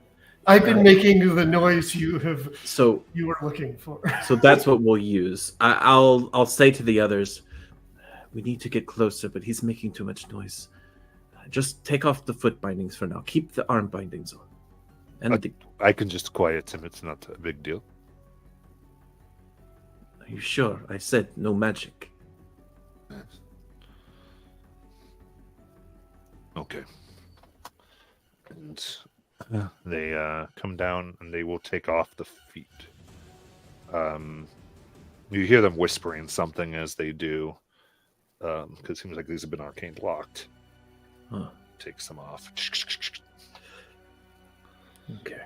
I've been making the noise you were looking for. So that's what we'll use. I'll say to the others, we need to get closer, but he's making too much noise. Just take off the foot bindings for now. Keep the arm bindings on. And I can just quiet him. It's not a big deal. Are you sure? I said no magic. Okay. And they come down and they will take off the feet. You hear them whispering something as they do, because it seems like these have been arcane locked. Huh. Takes them off. Okay.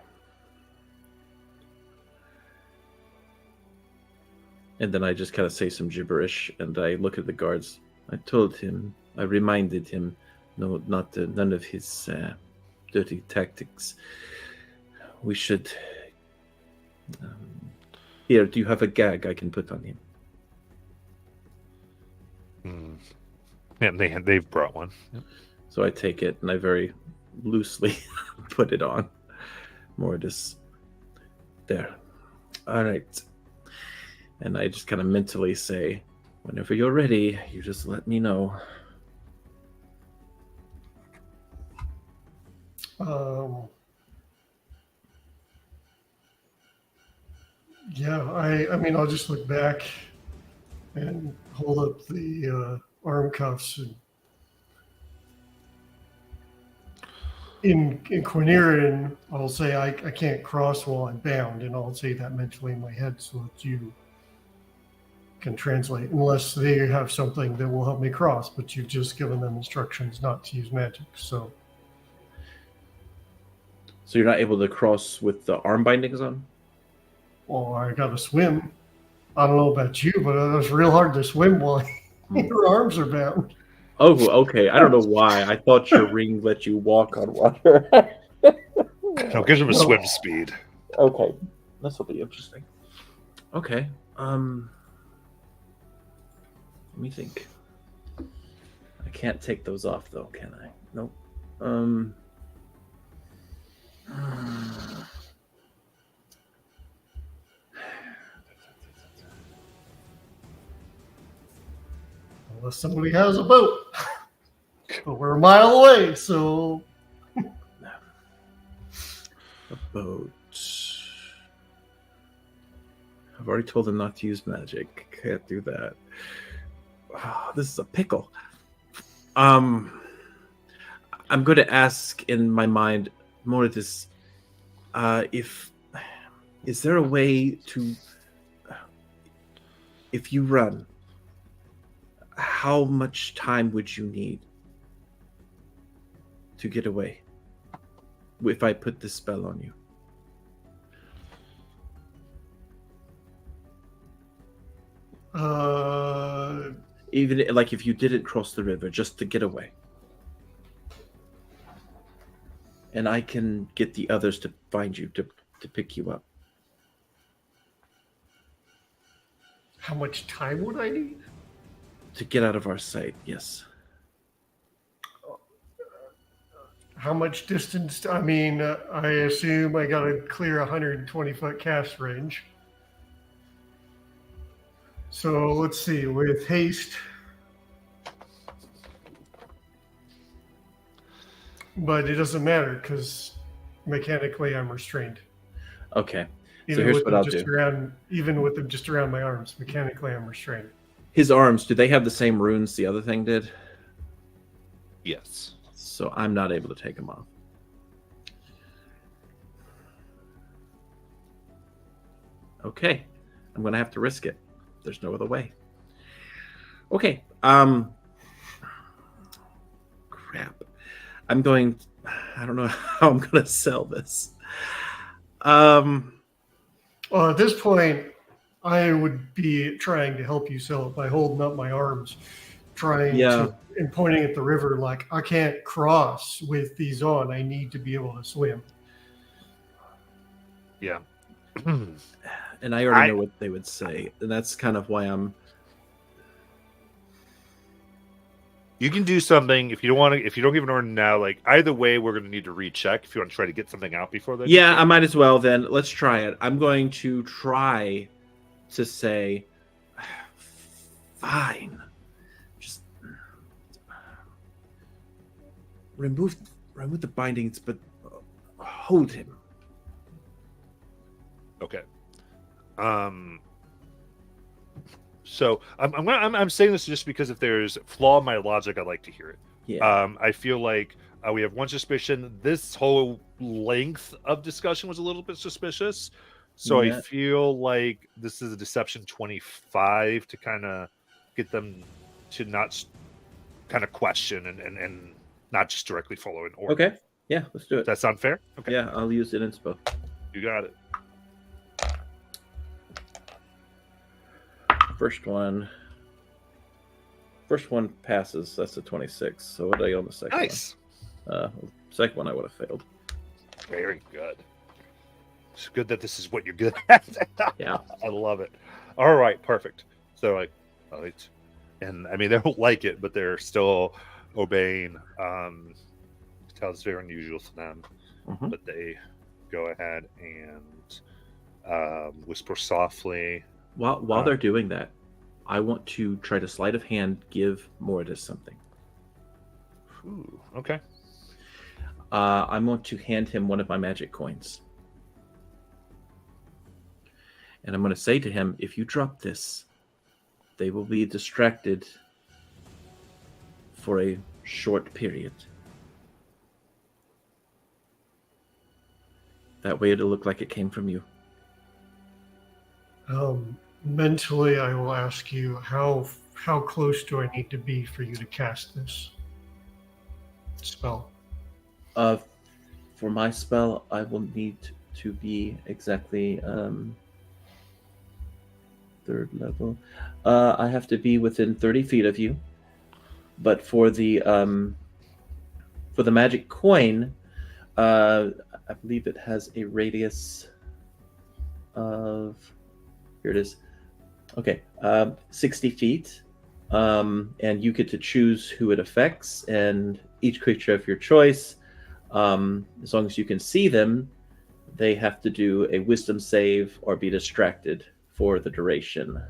And then I just kind of say some gibberish, and I look at the guards. I reminded him, no, none of his dirty tactics. We should. Here, do you have a gag I can put on him? Yeah, they've brought one. Yep. So I take it and I very loosely put it on. Mortis. There. All right. And I just kind of mentally say, whenever you're ready, you just let me know. Yeah, I mean, I'll just look back and hold up the arm cuffs and in Quiniran, I'll say I can't cross while I'm bound, and I'll say that mentally in my head so that you can translate, unless they have something that will help me cross, but you've just given them instructions not to use magic. So you're not able to cross with the arm bindings on? well, I gotta swim. I don't know about you, but it's real hard to swim while your arms are bound. Oh, okay. I don't know why. I thought your ring let you walk on water. No, gives him a swim speed. Okay. This will be interesting. Okay. Let me think. I can't take those off though, can I? Nope. Unless somebody has a boat. But we're a mile away, so A boat. I've already told them not to use magic. Can't do that. Oh, this is a pickle. I'm going to ask in my mind more of this. Is there a way to, if you run, how much time would you need to get away if I put this spell on you? Even like if you didn't cross the river, just to get away. And I can get the others to find you, to pick you up. how much time would I need? To get out of our sight, yes. How much distance? I mean, I assume I got to clear 120 foot cast range. So let's see, with haste. But it doesn't matter because mechanically I'm restrained. Okay. Even here's with what them I'll just do. around, even with them just around my arms, mechanically I'm restrained. His arms, do they have the same runes the other thing did? Yes. So I'm not able to take them off. Okay. I'm going to have to risk it. There's no other way. Okay. Crap. I don't know how I'm going to sell this. Well, at this point, I would be trying to help you sell it by holding up my arms, and pointing at the river like, I can't cross with these on. I need to be able to swim. Yeah. And I already know what they would say. And that's kind of why I'm... You can do something if you don't want to. If you don't give an order now, like either way, we're going to need to recheck if you want to try to get something out before then. Yeah, I might as well then. Let's try it. I'm going to try to say, fine. Just remove the bindings, but hold him. Okay. So I'm saying this just because if there's flaw in my logic, I'd like to hear it. Yeah. I feel like we have one suspicion. This whole length of discussion was a little bit suspicious. So Yeah. I feel like this is a deception 25 to kind of get them to not kind of question and not just directly follow an order. Okay. Yeah, let's do it. Does that sound fair? Okay. Yeah, I'll use it in inspo. You got it. First one passes. That's a 26. So what did I get on the second Nice. one? Second one I would have failed. Very good. It's good that this is what you're good at. Yeah. I love it. All right, perfect. So and I mean they don't like it, but they're still obeying. It's very unusual for them, but they go ahead and whisper softly. While they're doing that, I want to try to sleight of hand give Mordis something. Ooh, okay. I'm going to hand him one of my magic coins. And I'm going to say to him, if you drop this, they will be distracted for a short period. That way it'll look like it came from you. Mentally, I will ask you how close do I need to be for you to cast this spell? For my spell, I will need to be exactly third level. I have to be within 30 feet of you. But for the magic coin, I believe it has a radius of, here it is. Okay, 60 feet. And you get to choose who it affects, and each creature of your choice, as long as you can see them, they have to do a wisdom save or be distracted for the duration.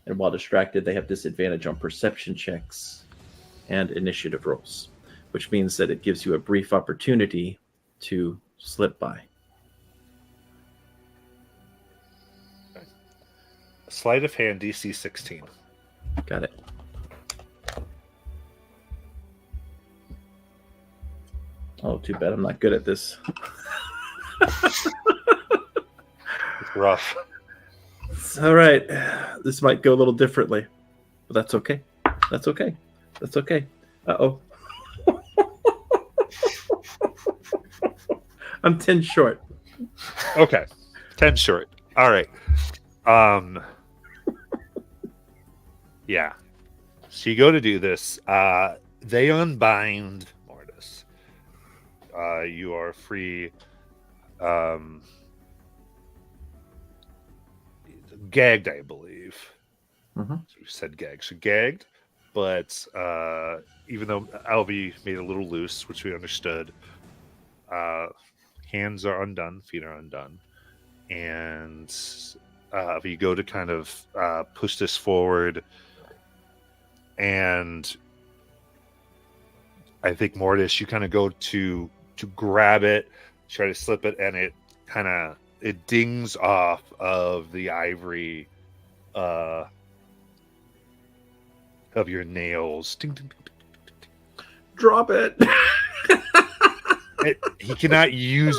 And while distracted, they have disadvantage on perception checks and initiative rolls, which means that it gives you a brief opportunity to slip by. Sleight of hand, DC 16. Got it. Oh, too bad I'm not good at this. It's rough. All right. This might go a little differently, but that's okay. That's okay. That's okay. Uh-oh. I'm 10 short. Okay. 10 short. All right. Yeah. So you go to do this. They unbind Mortis. You are free. Gagged, I believe. Mm-hmm. So we said gagged. So gagged, but even though Alvi made it a little loose, which we understood, hands are undone, feet are undone, and if you go to kind of push this forward, and I think Mortis, you kind of go to grab it, try to slip it, and it dings off of the ivory of your nails. Ding, ding, ding, ding, ding. Drop it. He cannot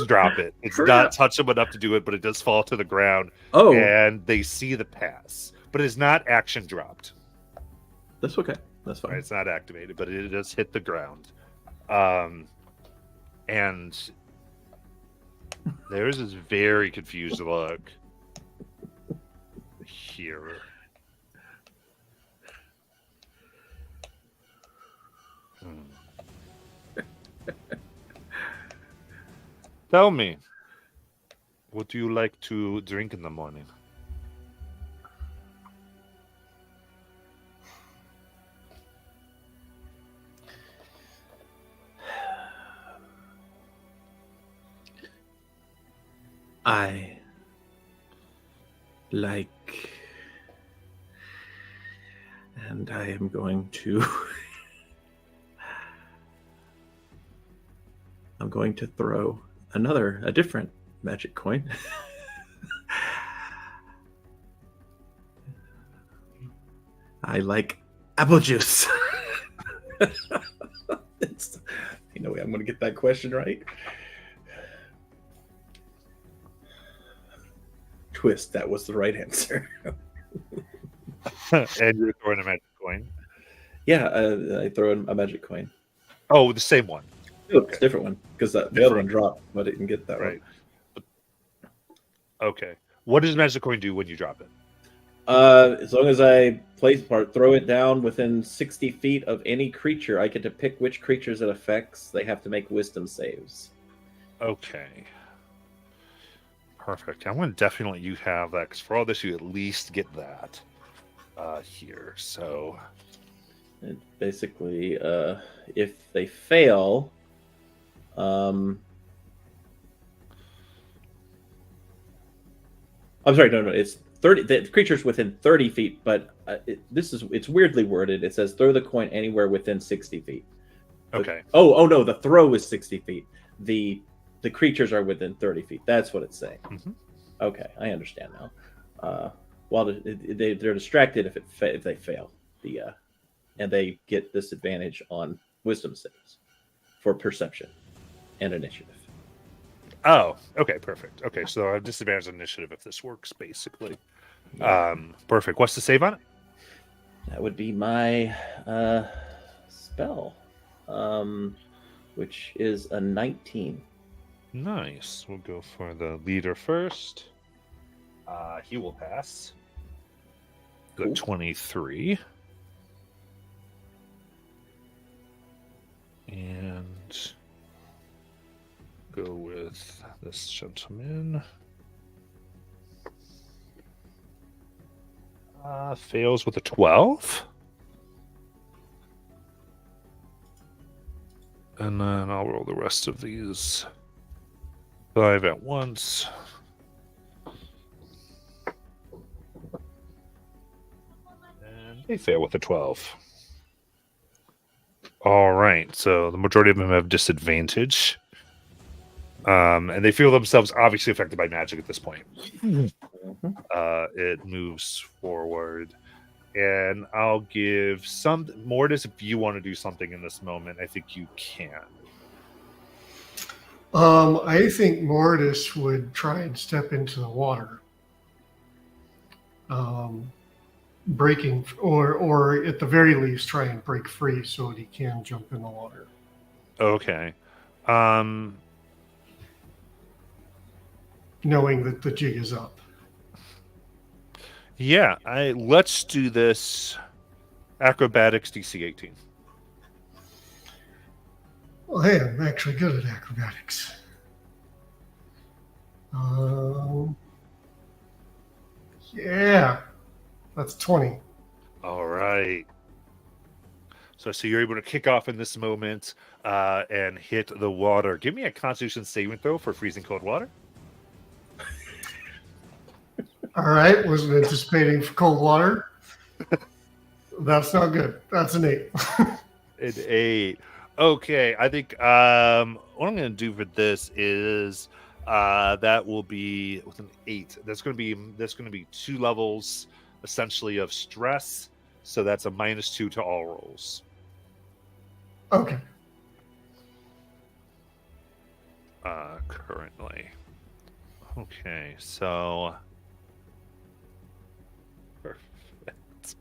drop it. It's not touch him enough to do it, but it does fall to the ground. Oh. And they see the pass. But it is not action dropped. That's okay. That's fine. Right, it's not activated, but it does hit the ground. And there's this very confused look here. Tell me, what do you like to drink in the morning? I like, and I am going to I'm going to throw a different magic coin. I like apple juice. I'm going to get that question right. Twist, that was the right answer. And you're throwing a magic coin? Yeah, I throw in a magic coin. Oh, the same one. Oh, it's a different one, because the other one dropped, but I didn't get that right. one. Okay. What does magic coin do when you drop it? As long as I throw it down within 60 feet of any creature, I get to pick which creatures it affects. They have to make wisdom saves. Okay. Perfect. I'm going to definitely let you have that, because for all this, you at least get that here. So, and basically, if they fail, I'm sorry, no, it's 30. The creature's within 30 feet, but it's weirdly worded. It says throw the coin anywhere within 60 feet. Okay. Oh no, the throw is 60 feet. The creatures are within 30 feet. That's what it's saying. Mm-hmm. Okay, I understand now. While they're distracted if they fail, and they get disadvantage on wisdom saves for perception and initiative. Oh, okay, perfect. Okay, so I have disadvantage on initiative if this works, basically. Perfect. What's the save on it? That would be my spell, which is a 19. Nice. We'll go for the leader first. He will pass. Got Cool. 23. And go with this gentleman. Fails with a 12. And then I'll roll the rest of these 5 at once. And they fail with a 12. All right, so the majority of them have disadvantage. And they feel themselves obviously affected by magic at this point. It moves forward. And I'll give some Mortis, if you want to do something in this moment, I think you can. I think Mortis would try and step into the water. Breaking, or at the very least, try and break free so that he can jump in the water. Okay. Knowing that the jig is up. Yeah, let's do this. Acrobatics DC 18. Well, hey, I'm actually good at acrobatics. Yeah, that's 20. All right. So you're able to kick off in this moment and hit the water. Give me a Constitution saving throw for freezing cold water. All right, wasn't anticipating for cold water. That's not good. That's an 8. An 8. Okay, I think what I'm going to do for this is that will be with an 8. That's going to be 2 levels essentially of stress. So that's a -2 to all rolls. Okay. Currently. Okay, so perfect.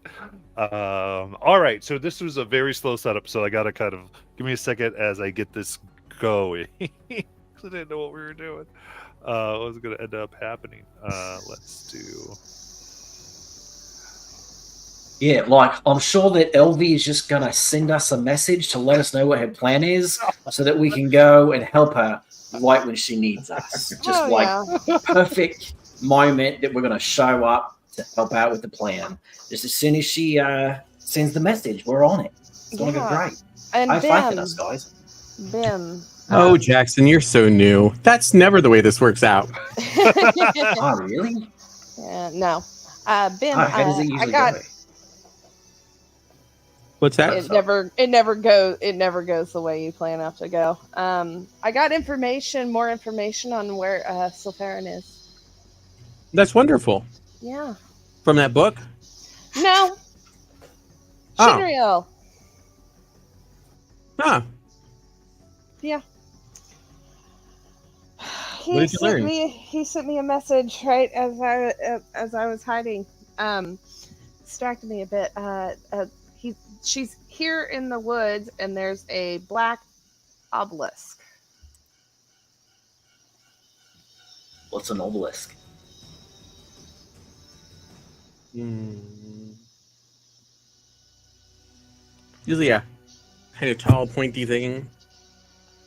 All right, so this was a very slow setup, so I gotta kind of give me a second as I get this going. I didn't know what we were doing. What was gonna end up happening? Let's do. Yeah, like I'm sure that LV is just gonna send us a message to let us know what her plan is, so that we can go and help her right when she needs us. Just perfect moment that we're gonna show up to help out with the plan. Just as soon as she sends the message, we're on it. It's gonna go great. And I have faith in us, guys. Bim. Oh, Jackson, you're so new. That's never the way this works out. Oh, really? No. Bim, How does it usually go? What's that? It never goes the way you plan it to go. I got more information on where Sylpharin is. That's wonderful. Yeah. From that book? No. Oh. Shinriel. Huh. Yeah. What did you learn? He sent me a message right as I was hiding. Distracted me a bit. She's here in the woods, and there's a black obelisk. What's an obelisk? Usually a kind of tall, pointy thing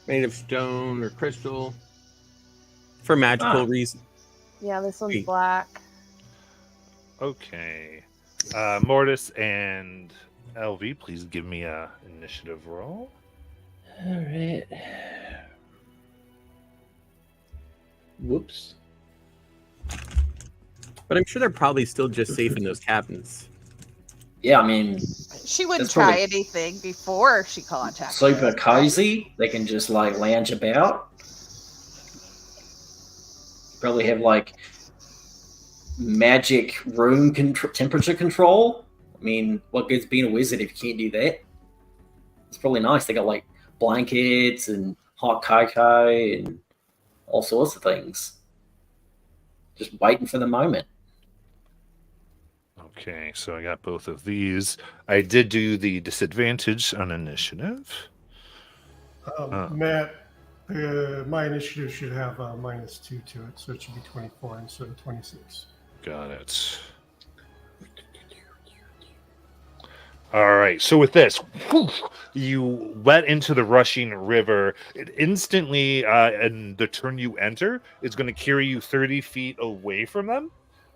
made of stone or crystal for magical reasons. Yeah, this one's black. Okay. Mortis and LV, please give me a initiative roll. All right. Whoops. But I'm sure they're probably still just safe in those cabins. Yeah, I mean, She wouldn't try anything before she contacted super us. cozy. They can just like lounge about. Probably have like magic room temperature control. I mean, what good's being a wizard if you can't do that? It's probably nice. They got like blankets and hot cocoa and all sorts of things. Just waiting for the moment. Okay, so I got both of these. I did do the disadvantage on initiative. Matt, my initiative should have a -2 to it, so it should be 24 instead of 26. Got it. All right, so with this, you went into the rushing river. It instantly, and the turn you enter is going to carry you 30 feet away from them.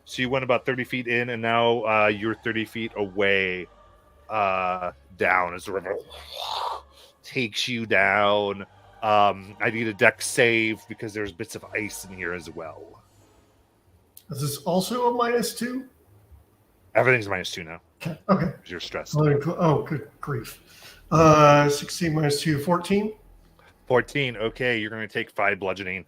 So you went about 30 feet in, and now you're 30 feet away down as the river takes you down. I need a dex save because there's bits of ice in here as well. Is this also a -2? Everything's -2 now. Okay. Because you're stressed. Oh, good grief. 16 -2, 14. 14. Okay, you're going to take 5 bludgeoning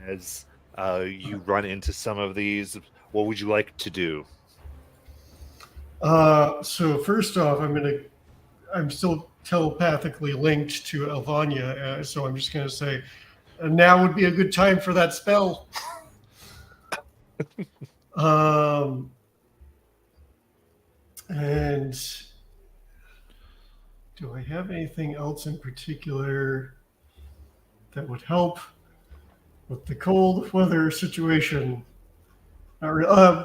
as you run into some of these. What would you like to do? So first off, I'm still telepathically linked to Elvania, so I'm just going to say, now would be a good time for that spell. And do I have anything else in particular that would help with the cold weather situation?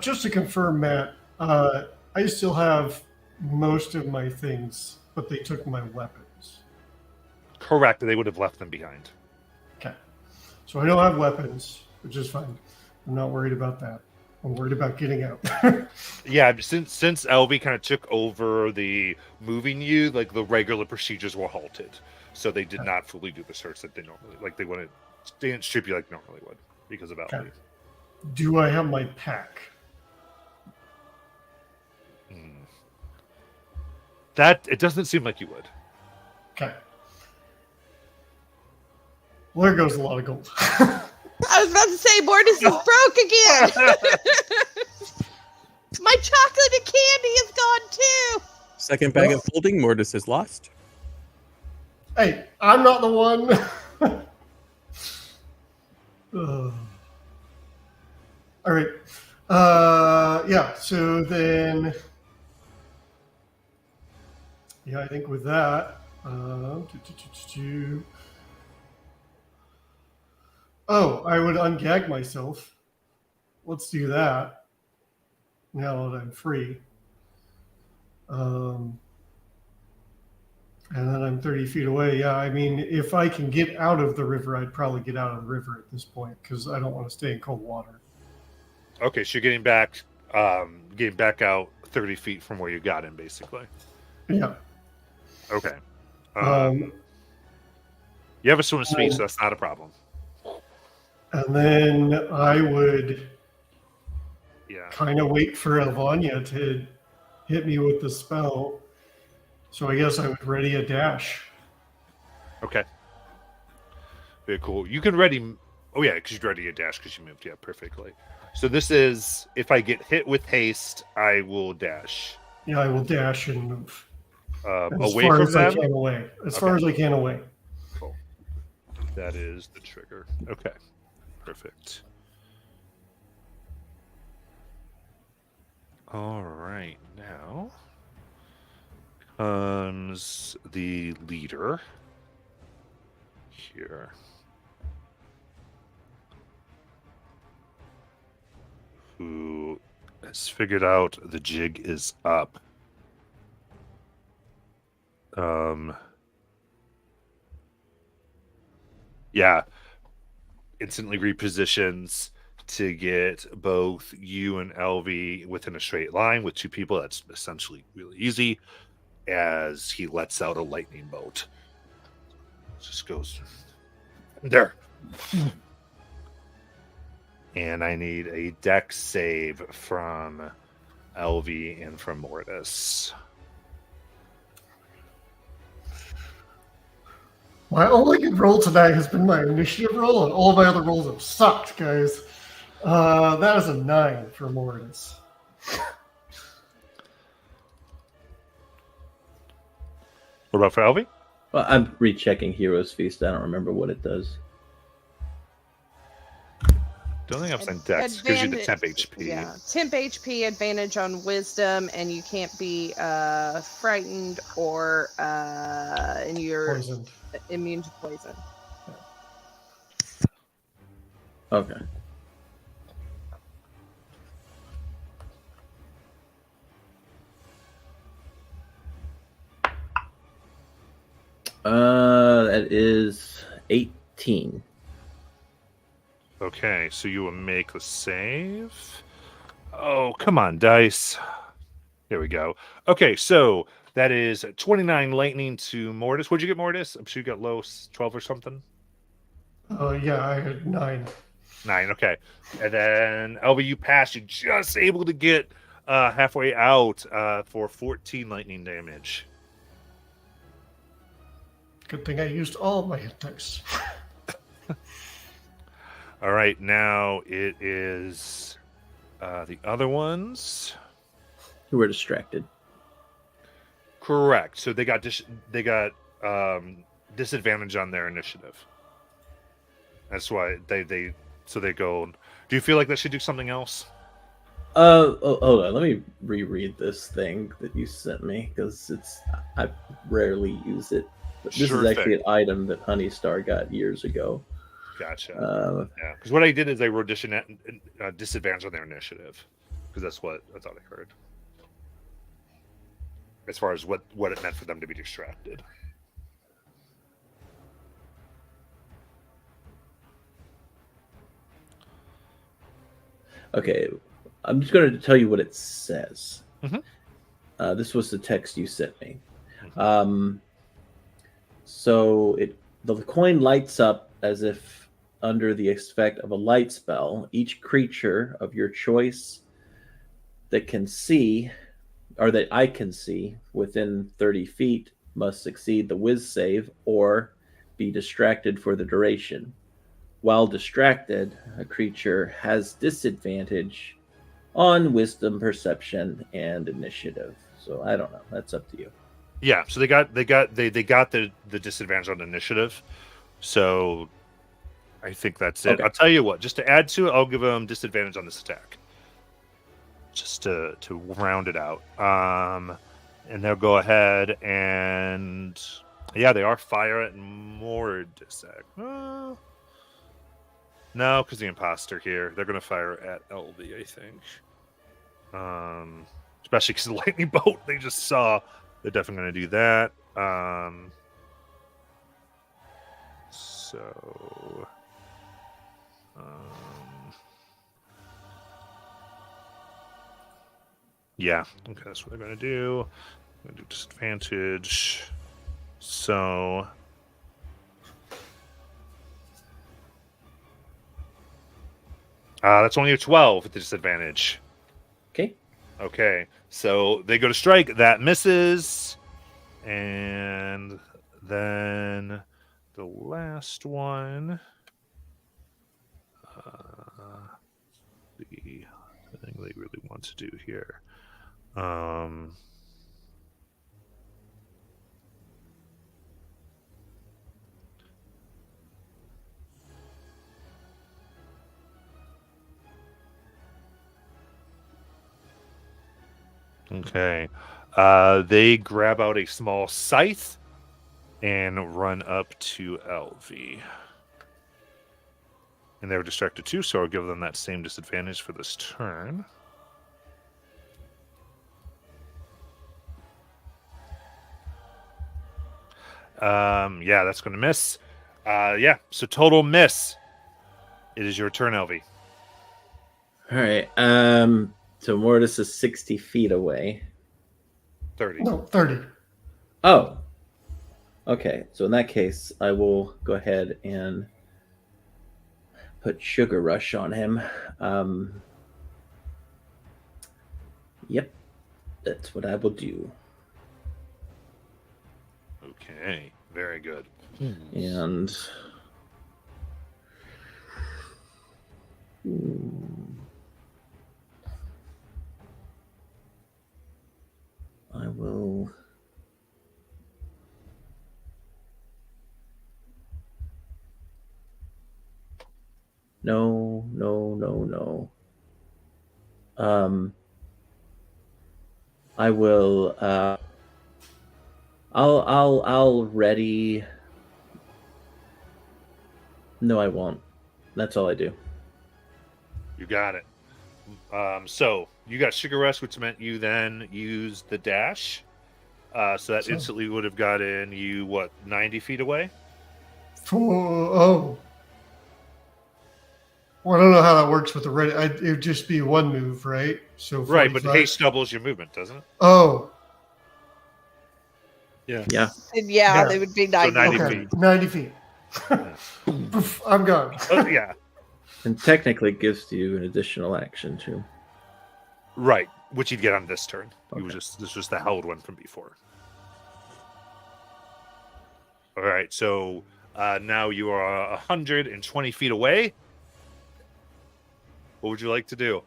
Just to confirm, Matt, I still have most of my things, but they took my weapons. Correct. They would have left them behind. Okay. So I don't have weapons, which is fine. I'm not worried about that. I'm worried about getting out. Yeah, since LV kind of took over the moving you, like the regular procedures were halted. So they did not fully do the search that they normally they didn't strip you like normally would because of LV. Okay. Do I have my pack? That it doesn't seem like you would. Okay. Well, there goes a lot of gold. I was about to say, Mortis is broke again. My chocolate and candy is gone too. Second bag of holding, Mortis is lost. Hey, I'm not the one. All right. Yeah, so then... Yeah, I think with that... Oh, I would ungag myself. Let's do that. Now that I'm free. And then I'm 30 feet away. Yeah, I mean, if I can get out of the river, I'd probably get out of the river at this point because I don't want to stay in cold water. Okay, so you're getting back out 30 feet from where you got in, basically. Yeah. Okay. You have a swim speed, so that's not a problem. And then I would kind of wait for Elvania to hit me with the spell. So I guess I would ready a dash. Okay. Very cool. You can ready... Oh, yeah, because you'd ready a dash because you moved. Yeah, perfectly. So this is... If I get hit with haste, I will dash. Yeah, I will dash and move. Away from them? As far as I can away. Cool. That is the trigger. Okay. Perfect. All right. Now comes the leader here. Who has figured out the jig is up. Yeah. Instantly repositions to get both you and LV within a straight line with 2 people. That's essentially really easy as he lets out a lightning bolt. Just goes there. And I need a dex save from LV and from Mortis. My only good roll tonight has been my initiative roll, and all of my other rolls have sucked, guys. That is a 9 for Mortis. What about for LV? Well, I'm rechecking Heroes Feast. I don't remember what it does. Don't think I've seen Dex. Gives you the temp HP. Yeah, temp HP, advantage on wisdom, and you can't be frightened or and you're Poisoned. immune to poison. Okay. That is 18. Okay, so you will make the save. Oh, come on, dice. There we go. Okay, so that is 29 lightning to Mortis. What'd you get, Mortis? I'm sure you got low 12 or something. Yeah, I had 9. 9, okay. And then, Elva, you passed. You're just able to get halfway out for 14 lightning damage. Good thing I used all of my hit dice. All right, now it is the other ones. Who were distracted. Correct. So they got disadvantage on their initiative. That's why they go. Do you feel like they should do something else? Hold on. Let me reread this thing that you sent me because I rarely use it. But this Sure is actually thing. an item that Honeystar got years ago. Gotcha. Yeah, because what I did is I wrote disadvantage on their initiative because that's what I thought I heard. As far as what it meant for them to be distracted. Okay, I'm just going to tell you what it says. Mhm. This was the text you sent me. Mhm. So the coin lights up as if under the effect of a light spell. Each creature of your choice that can see, or that I can see, within 30 feet must succeed the whiz save or be distracted for the duration. While distracted, a creature has disadvantage on wisdom, perception, and initiative. So I don't know. That's up to you. Yeah, so they got the disadvantage on initiative. So I think that's it. Okay. I'll tell you what, just to add to it, I'll give them disadvantage on this attack. Just to round it out. And they'll go ahead and yeah, they are fire at Mordis. No, because the imposter here. They're gonna fire at LV, I think. Especially because the lightning bolt they just saw. They're definitely gonna do that. So yeah, okay, that's what they're gonna do. I'm gonna do disadvantage. So that's only a 12 at the disadvantage. Okay. Okay, so they go to strike. That misses. And then the last one. The thing they really want to do here. Okay. They grab out a small scythe and run up to LV. And they were distracted too, so I'll give them that same disadvantage for this turn. Yeah, that's going to miss. Yeah, so total miss. It is your turn, LV. All right. So Mortis is 60 feet away. 30. No, 30. Oh. Okay. So in that case, I will go ahead and put Sugar Rush on him. Yep. That's what I will do. Okay, very good. And I will No, no, no, no. I will. I'll ready. No, I won't. That's all I do. You got it. So you got sugar rush, which meant you then use the dash. So that instantly would have gotten you, what, 90 feet away? Well, I don't know how that works with the ready. It would just be one move, right? So Right, but 45. haste doubles your movement, doesn't it? Oh, Yeah. Yeah. And yeah, Yeah. they would be So 90. 90 okay, feet. 90 feet. I'm gone. Yeah. And technically it gives you an additional action too. Right, which you'd get on this turn. Okay. This was the held one from before. All right, so now you are 120 feet away. What would you like to do?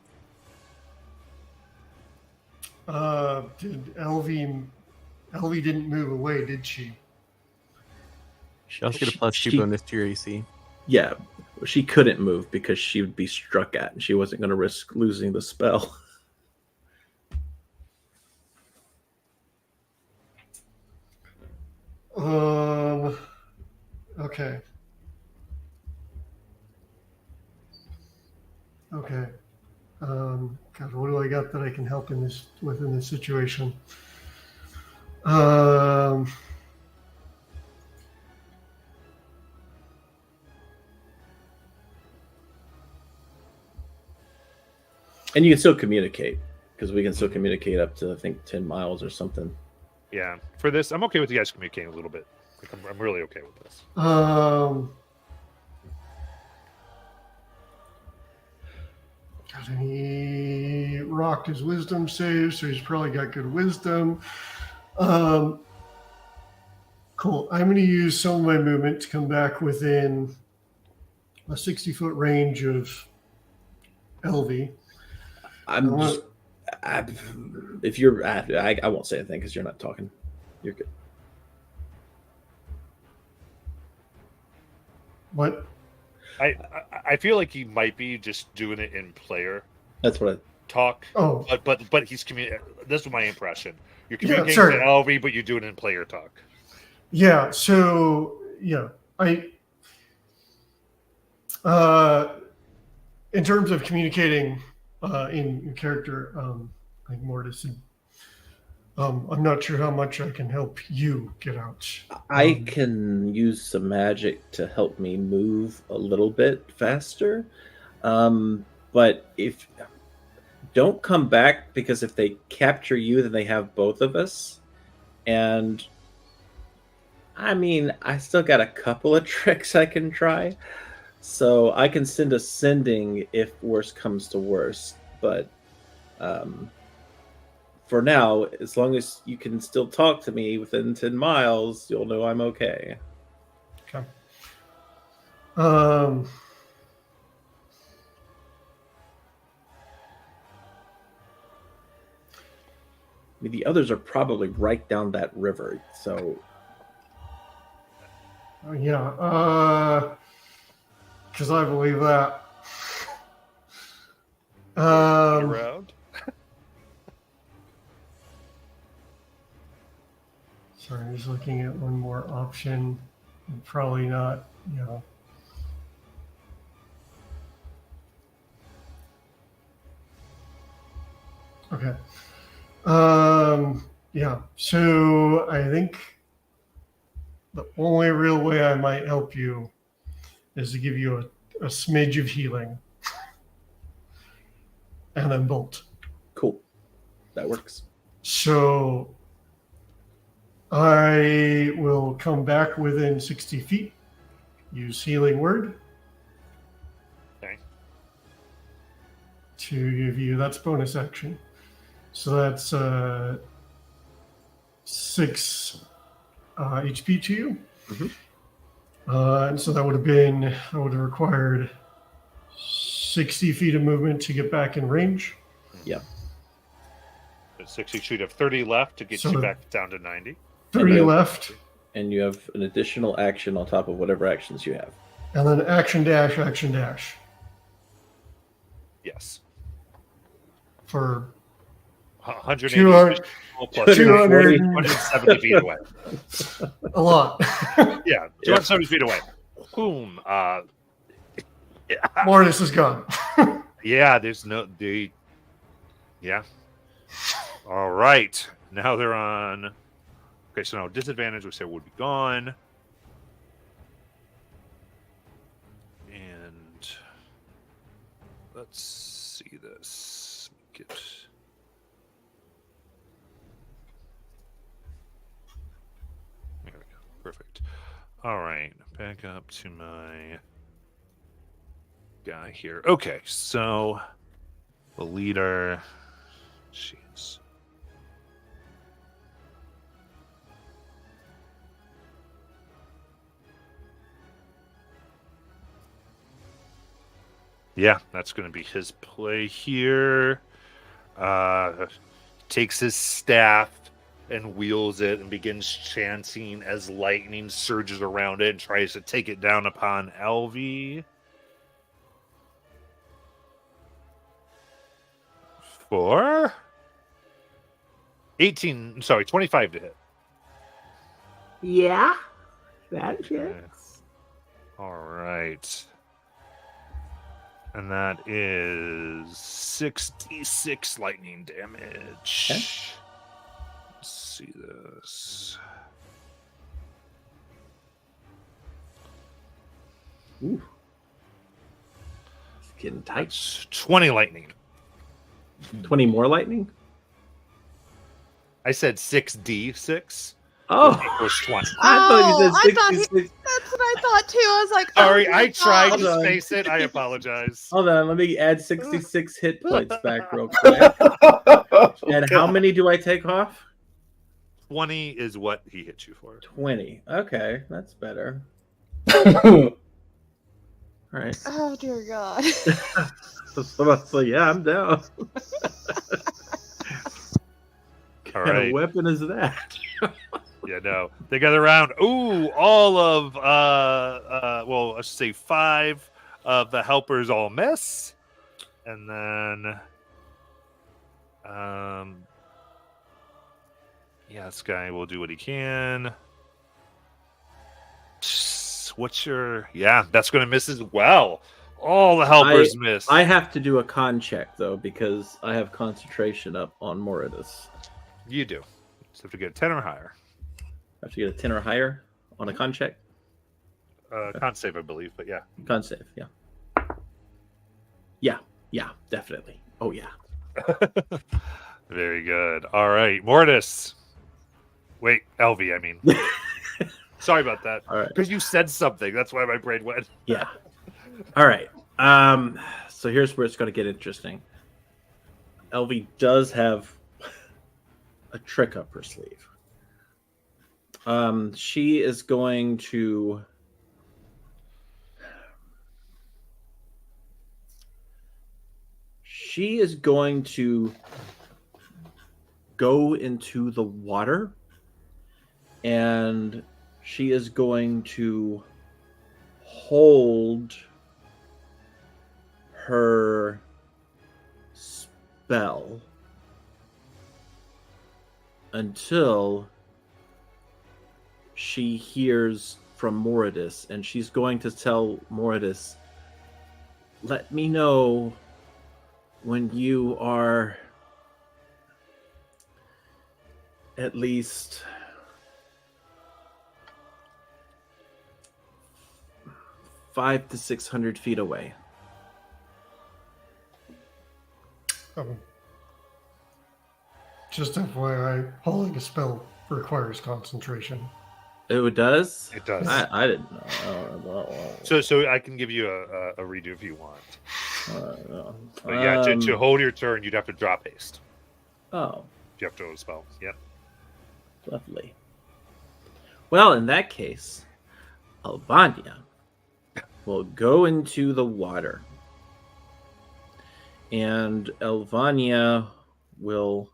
Did Elvie didn't move away, did she? She also get a +2 She- bonus to your AC. Yeah, she couldn't move because she would be struck at, and she wasn't going to risk losing the spell. Okay. Okay. God, what do I got that I can help within this situation? And you can still communicate, because we can still communicate up to, I think, 10 miles or something. Yeah, for this, I'm okay with you guys communicating a little bit. Like, I'm really okay with this. God, and he rocked his wisdom save, so he's probably got good wisdom. Cool. I'm going to use some of my movement to come back within a 60-foot range of Elvie. If you're, I won't say anything because you're not talking. You're good. What? I feel like he might be just doing it in player That's what talk. Oh, But he's this is my impression. You're Yeah, communicating sorry. to LV, but you do it in player talk. yeah. So, yeah, in terms of communicating in character, like Mortis, I'm not sure how much I can help you get out. I can use some magic to help me move a little bit faster. But if don't come back, because if they capture you, then they have both of us. And I mean, I still got a couple of tricks I can try. So I can send a sending if worse comes to worse. But for now, as long as you can still talk to me within 10 miles, you'll know I'm okay. Okay. I mean, the others are probably right down that river. So Yeah. Because I believe that. Around. Sorry, I'm just looking at one more option. Probably not, Okay. Yeah. So I think the only real way I might help you is to give you a smidge of healing. And then bolt. cool. That works. So I will come back within 60 feet, use healing word Okay. to give you, that's bonus action. So that's 6 HP to you. And so that would have required 60 feet of movement to get back in range. Yeah. At 60 shoot have 30 left to get So- you back down to 90. 30 And, left. And you have an additional action on top of whatever actions you have. And then action dash, action dash. Yes. For 180 200 plus 200 270 feet away. a lot. Yeah, 270 feet away. Boom. Mortis is gone. Yeah, there's no yeah. All right. Now they're on. Okay, so now disadvantage, which would be gone. And let's see this. Get there we go. Perfect. All right, back up to my guy here. Okay, so the leader. Jeez. Yeah, that's going to be his play here. Takes his staff and wields it and begins chanting as lightning surges around it and tries to take it down upon Elvie. For 25 to hit. Yeah, that hits. All right. And that is 66 lightning damage. Okay. Let's see this. Ooh. It's getting tight. That's 20 lightning. 20 more lightning? I said 6d6. Oh, Equals 20. I thought you I said thought 66. That's what I thought too. I was like, Sorry, oh, I tried Hold to on. space it. I apologize. Hold on, let me add 66 hit points back real quick. And how many do I take off? 20 is what he hit you for. 20. Okay, that's better. All right. Oh dear God. So yeah, I'm down. What All kind right. of weapon is that? Yeah, no. They gather around. Ooh, all of well, let's say 5 of the helpers all miss. And then yeah, this guy will do what he can. What's your that's gonna miss as well. All the helpers miss. I have to do a con check though because I have concentration up on Moridus. You do. Just have to get a 10 or higher. I have to get a 10 or higher on a con check. Con save, I believe, but yeah. Con save, yeah. Yeah, definitely. Oh yeah. Very good. All right, Mortis. Wait, Elvie, I mean. Sorry about that. All right. Because you said something. That's why my brain went. Yeah. All right. So here's where it's going to get interesting. Elvie does have a trick up her sleeve. She is going to go into the water, and she is going to hold her spell until she hears from Moridus, and she's going to tell Moridus, let me know when you are at least 500 to 600 feet away. Just FYI, holding a spell requires concentration. It does? It does. I didn't know. So I can give you a redo if you want. But yeah, to hold your turn, you'd have to drop haste. Oh. You have to hold a spell. Yep. Lovely. Well, in that case, Albania will go into the water. And Elvania will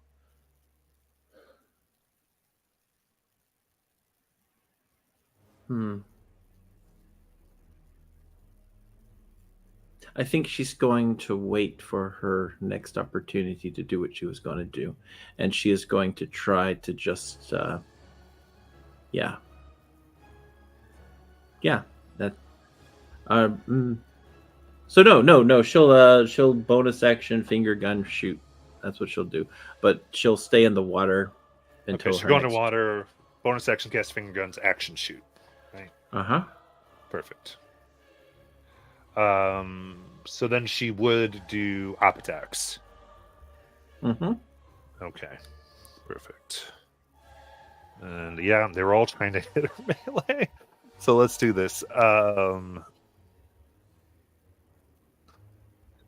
I think she's going to wait for her next opportunity to do what she was going to do, and she is going to try to just, yeah, that. So no. She'll bonus action finger gun shoot. That's what she'll do, but she'll stay in the water until Okay, so her go into next. water, bonus action, cast finger guns, action shoot. Right. Perfect. So then she would do op attacks. Okay. Perfect. And yeah, they were all trying to hit her melee. So let's do this.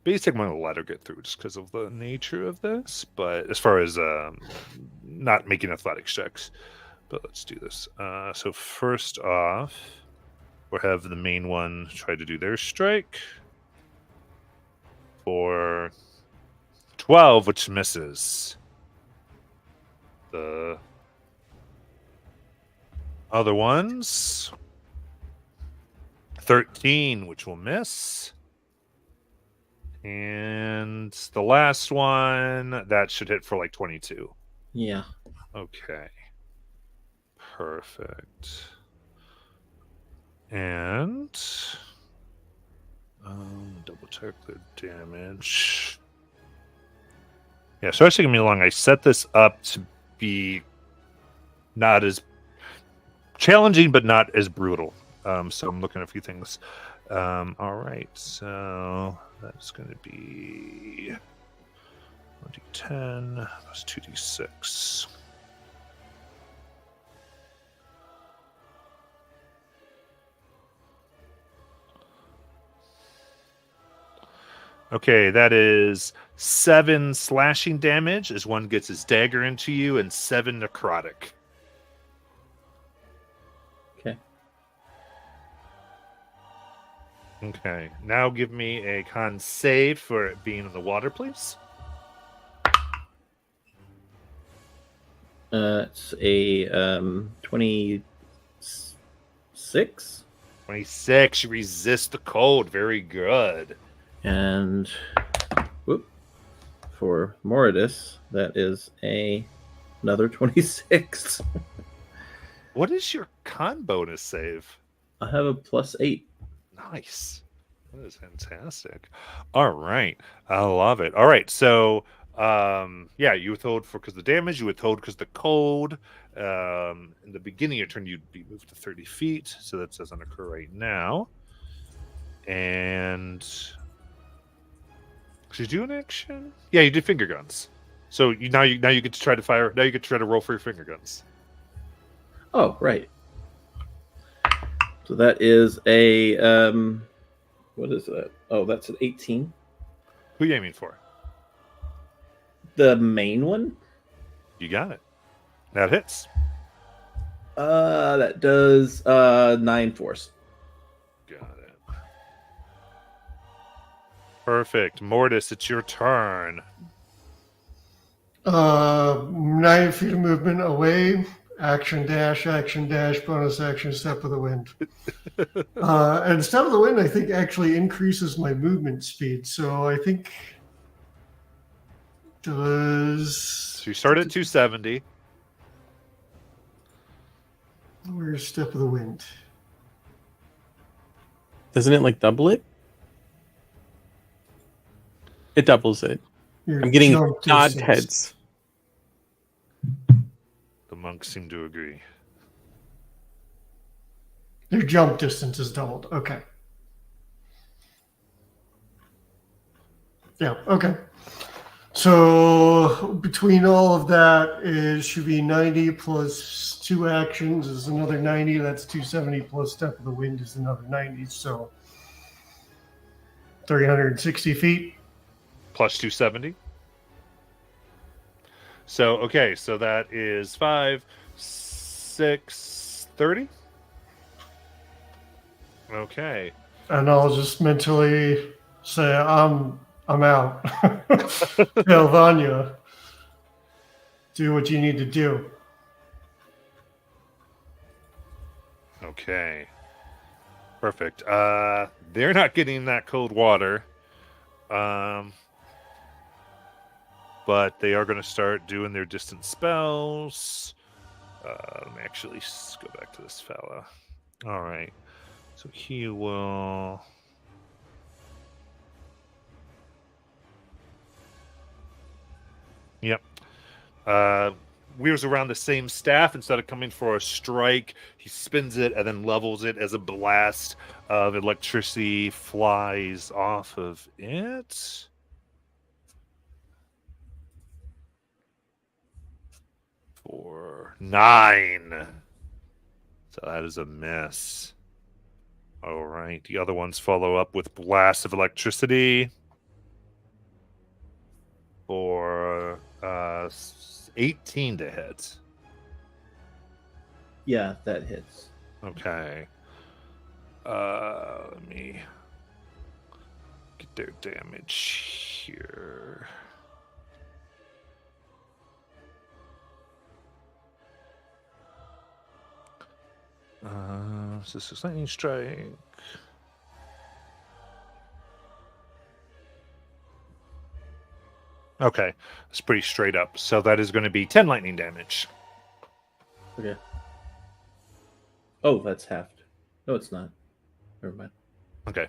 Basic, I'm going to let her get through just because of the nature of this. But as far as not making athletics checks, but let's do this. So first off, we'll have the main one try to do their strike for 12, which misses. The other ones, 13, which will miss. And the last one, that should hit for like 22. Yeah. Okay. Perfect. And double check the damage. Yeah, so it's taking me long. I set this up to be not as challenging, but not as brutal. So I'm looking at a few things. All right, so that's going to be 1d10 plus 2d6. Okay, that is 7 slashing damage as one gets his dagger into you, and 7 necrotic. Okay, now give me a con save for it being in the water, please. It's a 26. 26. You resist the cold. Very good. And for Moridus, that is another 26. What is your con bonus save? I have a +8. Nice. That is fantastic. All right. I love it. All right. So, yeah, you withhold because the damage, you withhold because the cold. In the beginning of your turn, you'd be moved to 30 feet. So that doesn't occur right now. And did you do an action? Yeah, you did finger guns. So now you get to try to fire. Now you get to try to roll for your finger guns. Oh, right. So that is a what is that? Oh, that's an 18. Who are you aiming for? The main one? You got it. That hits. That does 9 force. Got it. Perfect. Mortis, it's your turn. 9 feet of movement away. Action dash, bonus action, step of the wind. And step of the wind, I think, actually increases my movement speed. So I think does. So you start at 270. Where's step of the wind? Doesn't it like double it? It doubles it. Your I'm getting jump nod distance. heads. The monks seem to agree. Your jump distance is doubled. Okay. Yeah, okay. So between all of that, it should be 90 plus 2 actions is another 90. That's 270 plus step of the wind is another 90. So 360 feet. Plus 270. So, okay, so that is 5, 6, 30. Okay. And I'll just mentally say, I'm out. Tell Vanya, do what you need to do. Okay. Perfect. They're not getting that cold water. But they are going to start doing their distant spells. Let me actually go back to this fella. All right. So he will... Yep. Wheels around the same staff. Instead of coming for a strike, he spins it and then levels it as a blast of electricity flies off of it. For 9. So that is a miss. All right. The other ones follow up with blasts of electricity for 18 to hit. Yeah, that hits. Okay. Let me get their damage here. So this is lightning strike. Okay, it's pretty straight up. So that is going to be 10 lightning damage. Okay. Oh, that's halved. No, it's not. Never mind. Okay.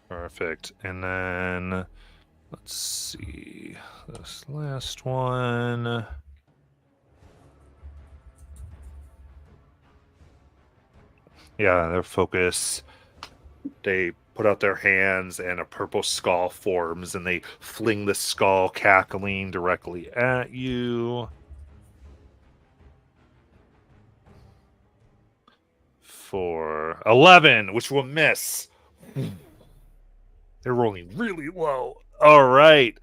Perfect. And then let's see this last one. Yeah, their focus. They put out their hands and a purple skull forms and they fling the skull cackling directly at you. For 11, which will miss. They're rolling really low. All right.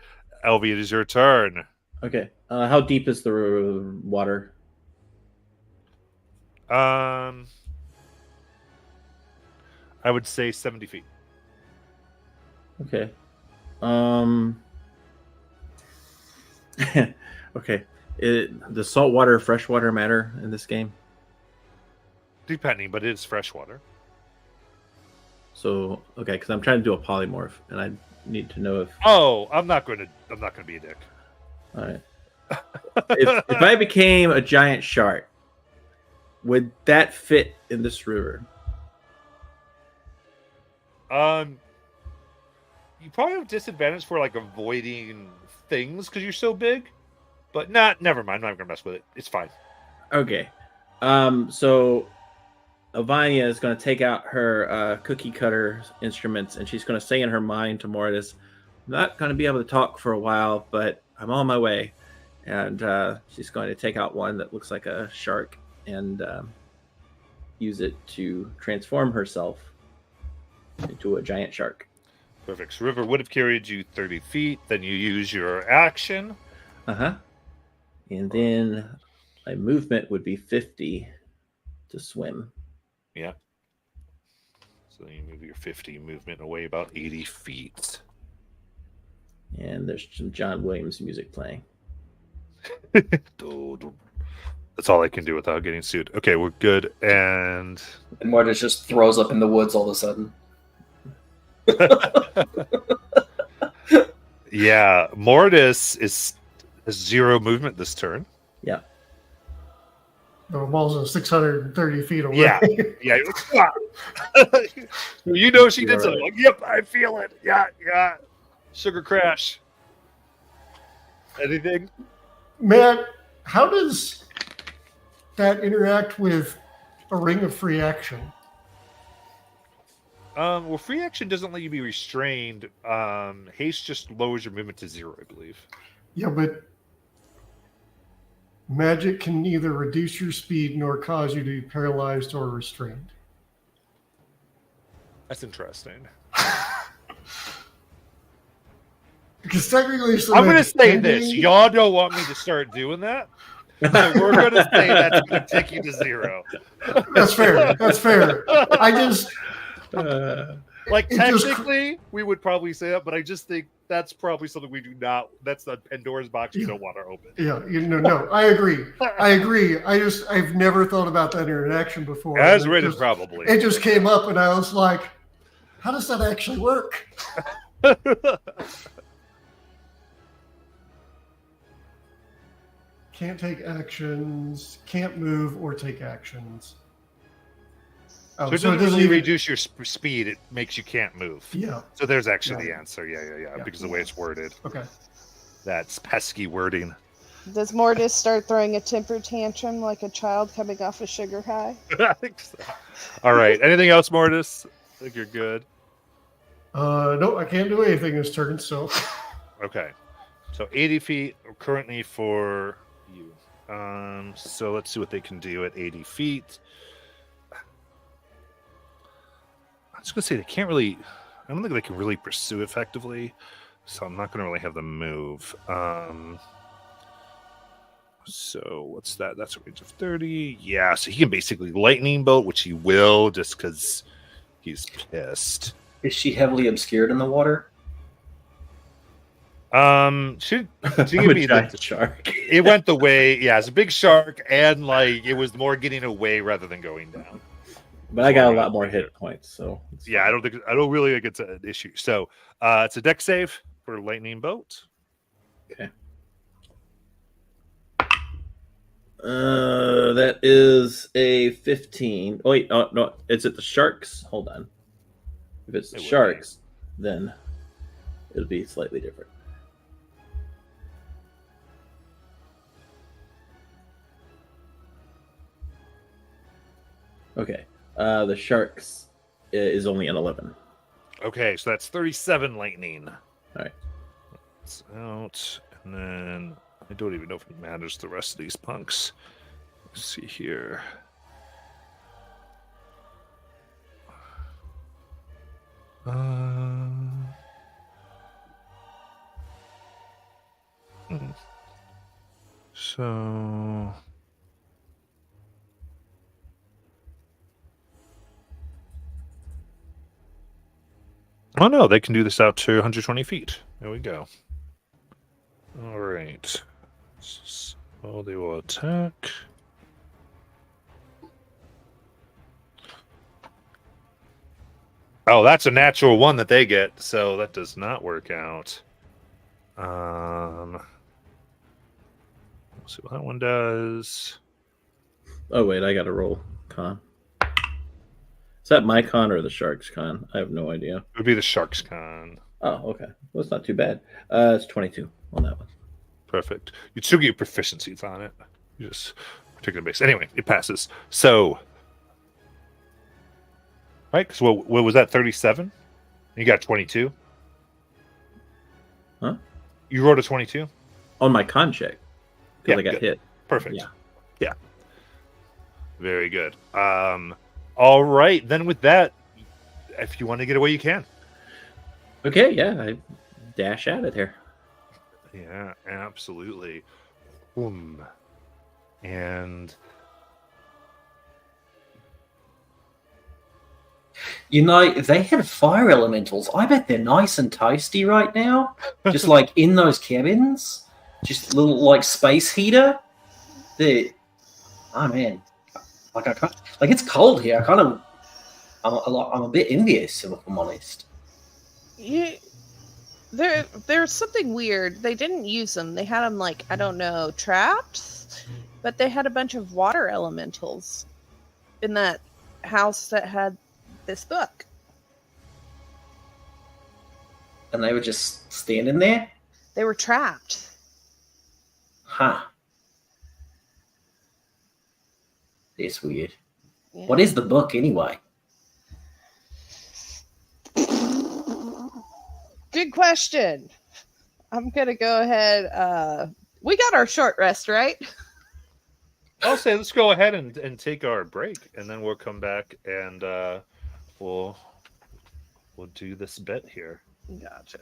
Elvie, it is your turn. Okay. How deep is the water? I would say 70 feet. Okay. Okay. Does salt water or fresh water matter in this game? Depending, but it is fresh water. So, okay, because I'm trying to do a polymorph, and I need to know if... Oh, I'm not going to be a dick. All right. if I became a giant shark, would that fit in this river? You probably have disadvantage for like avoiding things because you're so big, but never mind. I'm not gonna mess with it. It's fine. Okay. So Avania is going to take out her cookie cutter instruments, and she's going to say in her mind to Mortis, "I'm not going to be able to talk for a while, but I'm on my way." And she's going to take out one that looks like a shark and use it to transform herself into a giant shark. Perfect. So River would have carried you 30 feet. Then you use your action. Uh-huh. And then my movement would be 50 to swim. Yeah. So you move your 50 movement away about 80 feet. And there's some John Williams music playing. That's all I can do without getting sued. Okay, we're good. And Mortis just throws up in the woods all of a sudden. yeah, Mortis has 0 movement this turn. Yeah. The walls are 630 feet away. Yeah. Yeah. You know she did something. Like, yep, I feel it. Yeah, yeah. Sugar crash. Anything? Matt, how does that interact with a ring of free action? Well, free action doesn't let you be restrained. Haste just lowers your movement to 0, I believe. Yeah, but magic can neither reduce your speed nor cause you to be paralyzed or restrained. That's interesting. Because technically, I'm going to say this. Y'all don't want me to start doing that. So we're going to say that's going to take you to 0. That's fair. That's fair. I just... like, technically, we would probably say that, but I just think that's probably something we do not... That's the Pandora's box we don't want to open. Yeah, no, I agree. I've never thought about that interaction before. As written, probably. It just came up, and I was like, how does that actually work? Can't take actions, can't move or take actions. Oh, So it doesn't really reduce your speed. It makes you can't move. Yeah. So there's actually Got the it. answer. Yeah. Yeah. Because of the way it's worded. Okay. That's pesky wording. Does Mortis start throwing a temper tantrum like a child coming off a sugar high? I think so. All right. Anything else, Mortis? I think you're good. No, I can't do anything this turn, so. Okay. So 80 feet currently for you. So let's see what they can do at 80 feet. I was going to say they can't really. I don't think they can really pursue effectively. So I'm not going to really have them move. So what's that? That's a range of 30. Yeah, so he can basically lightning bolt, which he will just because he's pissed. Is she heavily obscured in the water? She I'm give a me giant shark. It went the way, yeah, it's a big shark, and like it was more getting away rather than going down. But I got a lot more hit points, so yeah, I don't really think it's an issue. So it's a deck save for lightning bolt. Okay. That is a 15. Oh, wait, no, it's at the sharks. Hold on. If it's the sharks, then it'll be slightly different. Okay. The sharks is only an 11. Okay, so that's 37 lightning. All right. It's out, and then I don't even know if it matters the rest of these punks. Let's see here. So oh no, they can do this out to 120 feet. There we go. All right. So they will attack. Oh, that's a natural one that they get, so that does not work out. Let's see what that one does. Oh wait, I got to roll con. Is that my con or the sharks con? I have no idea. It would be the sharks con. Oh, okay. Well, it's not too bad. It's 22 on that one. Perfect. You'd still get your proficiencies on it. You just particular base. Anyway, it passes. So, right? So what was that? 37. You got 22. Huh? You rolled a 22 on my con check because yeah, I got hit. Perfect. Yeah. Very good. All right. Then with that, if you want to get away, you can. Okay. Yeah. I dash out of here. Yeah, absolutely. And you know, if they had fire elementals, I bet they're nice and toasty right now. Just like in those cabins, just little like space heater. Oh man, like I can't, like it's cold here. I'm a bit envious, if I'm honest. There's something weird. They didn't use them. They had them like, I don't know, trapped, but they had a bunch of water elementals in that house that had this book. And they were just standing there? They were trapped. Huh. That's weird. Yeah. What is the book anyway? Good question. I'm gonna go ahead. We got our short rest, right? I'll say let's go ahead and take our break, and then we'll come back and we'll do this bit here. Gotcha.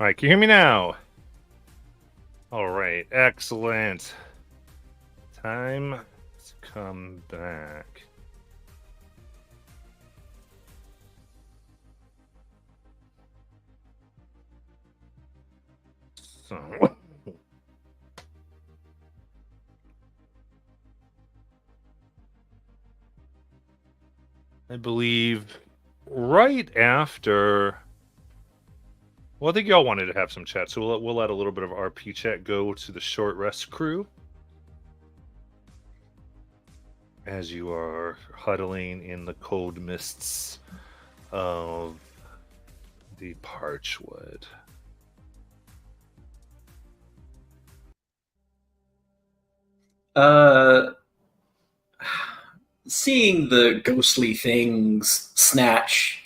All right, can you hear me now? All right, excellent. Time to come back. So, I believe right after. Well, I think y'all wanted to have some chat, so we'll let a little bit of RP chat go to the short rest crew as you are huddling in the cold mists of the Parchwood. Seeing the ghostly things snatch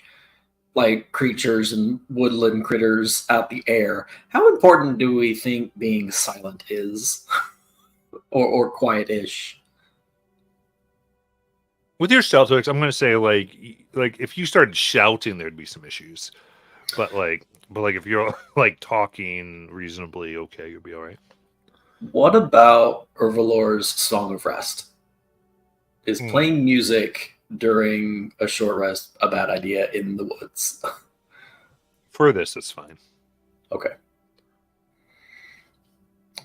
like creatures and woodland critters out the air, how important do we think being silent is? or quiet-ish? With your stealth checks, I'm going to say like if you started shouting, there'd be some issues. But if you're like talking reasonably, okay, you'll be all right. What about Urvalor's Song of Rest? Is playing music during a short rest a bad idea in the woods? For this, it's fine. Okay.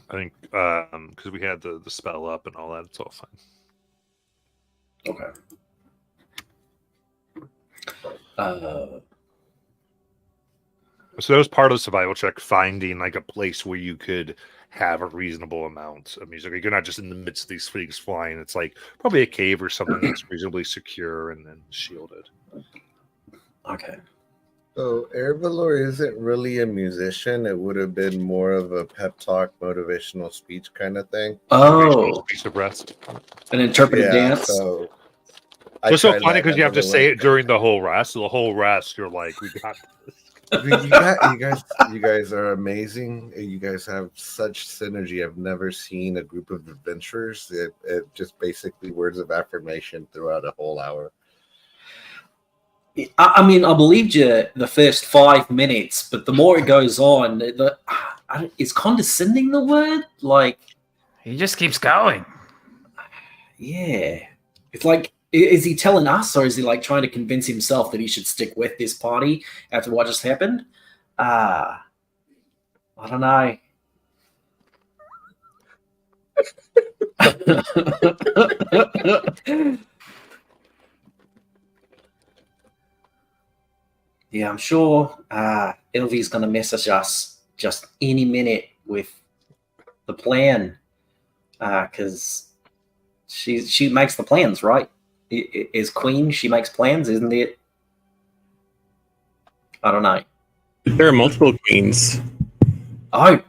I think because we had the spell up and all that, it's all fine. Okay. So that was part of the survival check, finding like a place where you could have a reasonable amount of music. Like, you're not just in the midst of these things flying. It's like probably a cave or something that's reasonably secure and shielded. Okay. So Ervalor isn't really a musician. It would have been more of a pep talk, motivational speech kind of thing. Oh, Speech of rest. an interpretive dance. So It's so funny because you have to say it during the whole rest. So the whole rest, you're like, we got this. you guys are amazing. You guys have such synergy. I've never seen a group of adventurers. It just basically words of affirmation throughout a whole hour. I mean, I believed you the first 5 minutes, but the more it goes on, is condescending the word? Like, He just keeps going. yeah. It's like, is he telling us, or is he like trying to convince himself that he should stick with this party after what just happened? I don't know. Yeah, I'm sure Ilvi's going to message us just any minute with the plan, because she makes the plans, right? Is Queen, she makes plans, isn't it? I don't know. There are multiple queens. Oh,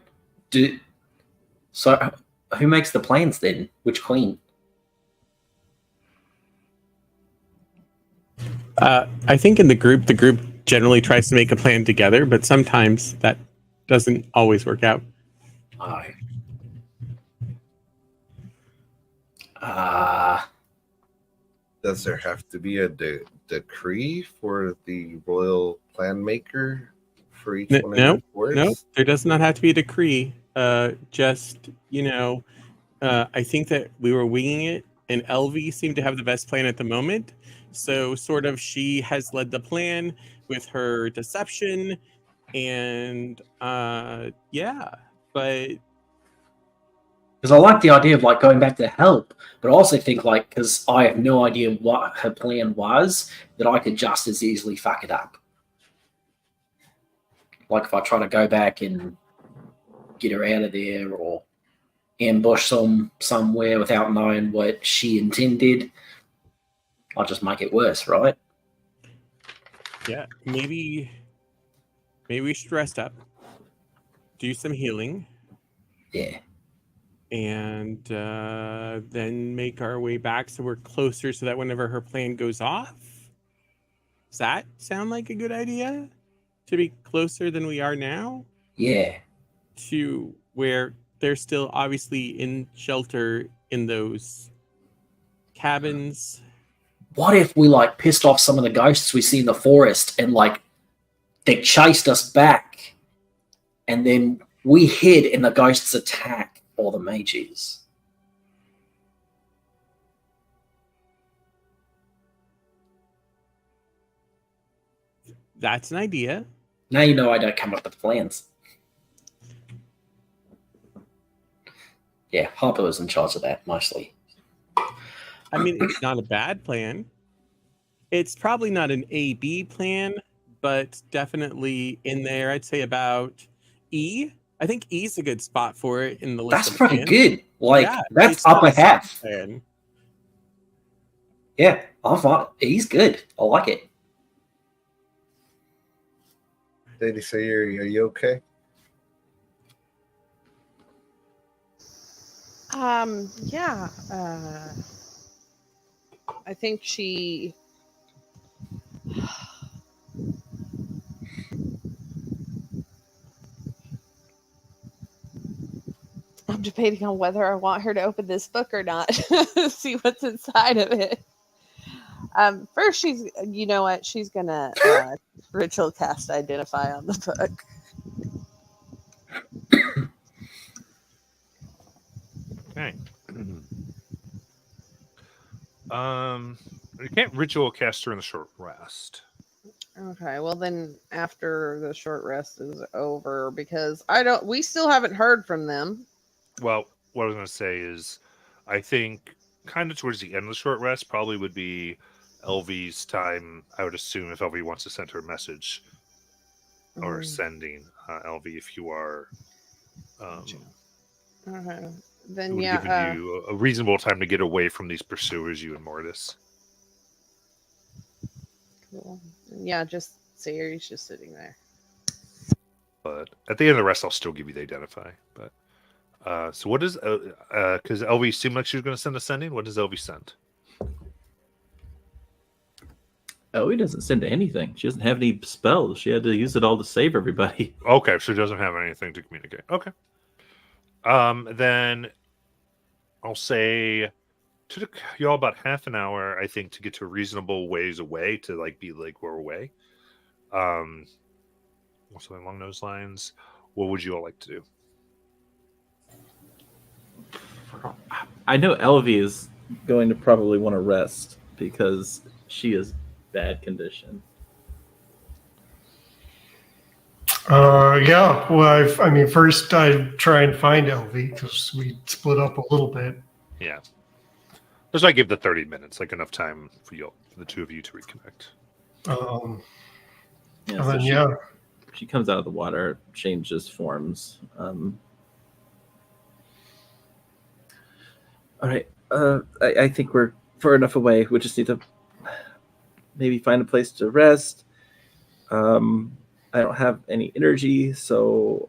so who makes the plans then? Which queen? I think in the group generally tries to make a plan together, but sometimes that doesn't always work out. Does there have to be a decree for the royal plan maker for each one of these words? No, there does not have to be a decree. I think that we were winging it, and Elvie seemed to have the best plan at the moment. So sort of she has led the plan with her deception, and but because I like the idea of like going back to help, but I also think like, because I have no idea what her plan was, that I could just as easily fuck it up. Like if I try to go back and get her out of there, or ambush somewhere without knowing what she intended, I'll just make it worse, right? Yeah, maybe we should rest up, do some healing. Yeah. And then make our way back so we're closer, so that whenever her plan goes off. Does that sound like a good idea? To be closer than we are now? Yeah. To where they're still obviously in shelter in those cabins. What if we like pissed off some of the ghosts we see in the forest, and like they chased us back, and then we hid and the ghosts attack all the mages. That's an idea. Now you know I don't come up with plans. Yeah, Harper was in charge of that mostly. I mean, it's not a bad plan. It's probably not an A-B plan, but definitely in there. I'd say about E. I think E's a good spot for it in the list. That's pretty good. Like, Yeah, that's it's not upper a sad half. plan. Yeah, I'm fine. He's good. I like it. Did he say, are you okay? Yeah. I think she. I'm debating on whether I want her to open this book or not. See what's inside of it. First, you know what? She's gonna ritual cast identify on the book. Okay. You can't ritual cast during the short rest. Okay, well then after the short rest is over, because we still haven't heard from them. Well, what I was going to say is, I think kind of towards the end of the short rest probably would be LV's time. I would assume if LV wants to send her a message, or sending LV if you are. Okay, It then would yeah. given you a reasonable time to get away from these pursuers, you and Mortis. Cool. Yeah, just Sayori's just sitting there. But at the end of the rest, I'll still give you the identify. But so what is because LV seemed like she was going to send a sending. What does LV send? Ellie doesn't send anything. She doesn't have any spells. She had to use it all to save everybody. Okay, so she doesn't have anything to communicate. Okay. Then I'll say took y'all about half an hour, I think, to get to a reasonable ways away to be we're away. Something along those lines. What would you all like to do? I know Elvie is going to probably want to rest because she is bad condition. Yeah. Well, I mean, first I try and find LV because we split up a little bit. Yeah. So I give the 30 minutes, enough time for the two of you to reconnect. Yeah, and so then, she comes out of the water, changes forms. All right. I think we're far enough away. We just need to maybe find a place to rest. I don't have any energy, so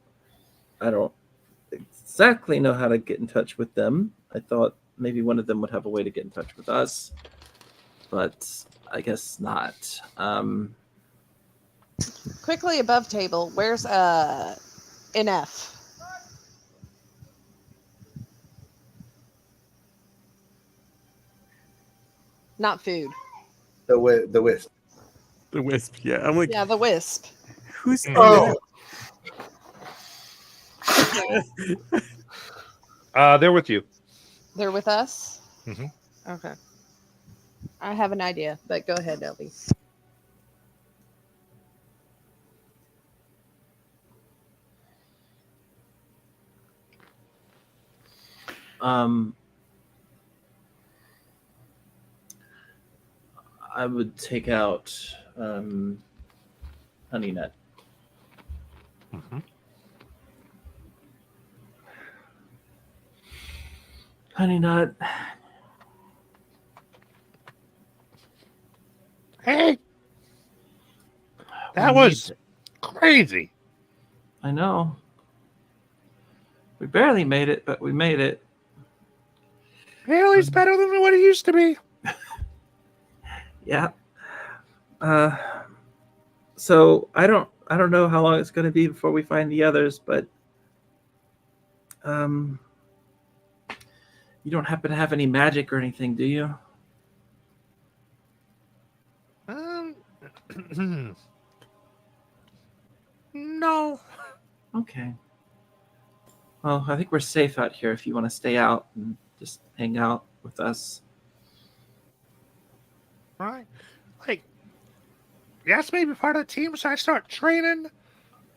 I don't exactly know how to get in touch with them. I thought maybe one of them would have a way to get in touch with us, but I guess not. Quickly above table, where's NF? Not food. The wisp. The wisp. Yeah, I'm like, Yeah, the wisp. who's? Oh, They're with you. They're with us? Mhm. Okay. I have an idea, but go ahead, Elby. I would take out Honey Nut. Mm-hmm. Honey Nut. Hey, that was crazy. I know. We barely made it, but we made it. Haley's better than what it used to be. Yeah. So I don't know how long it's going to be before we find the others, but you don't happen to have any magic or anything, do you? No, Okay. Well, I think we're safe out here if you want to stay out and just hang out with us. Right. Like, yes, maybe part of the team, so I start training.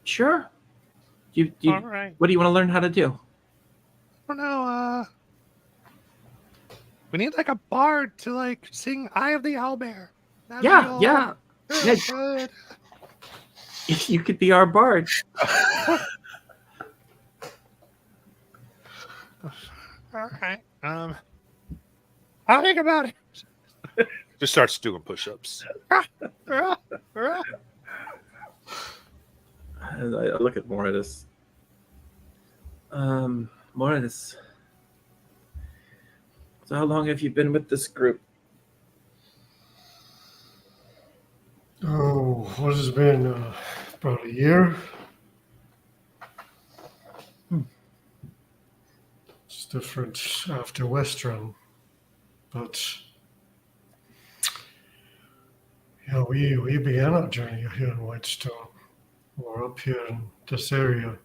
Sure. All right. What do you want to learn how to do? I don't know, we need like a bard to like sing "Eye of the Owlbear." That'd be all Yeah. really good. You could be our bard. All right. I'll think about it. Just starts doing push-ups. I look at Moritus. Moritus. So how long have you been with this group? Oh, what has it been? About a year? It's different after Western. But yeah, we began our journey here in Whitestone. We're up here in this area.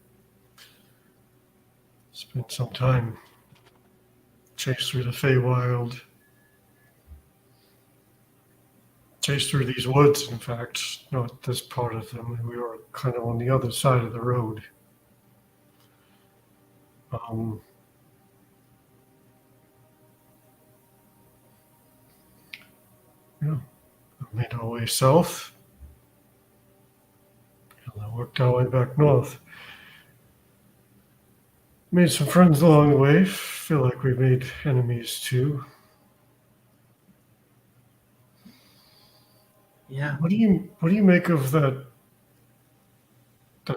Spent some time. Chased through the Feywild. Chased through these woods, in fact, not this part of them. We were kind of on the other side of the road. Yeah, we made our way south, and I worked our way back north. Made some friends along the way. Feel like we made enemies too. Yeah. What do you make of that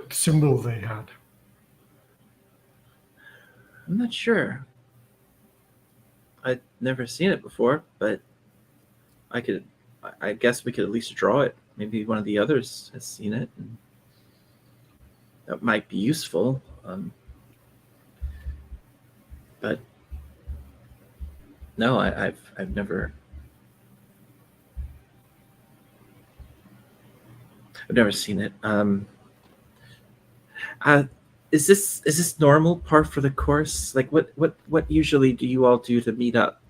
symbol they had? I'm not sure. I'd never seen it before, but I guess we could at least draw it. Maybe one of the others has seen it, and that might be useful. But no, I've never seen it. Is this normal part for the course? Like, what usually do you all do to meet up?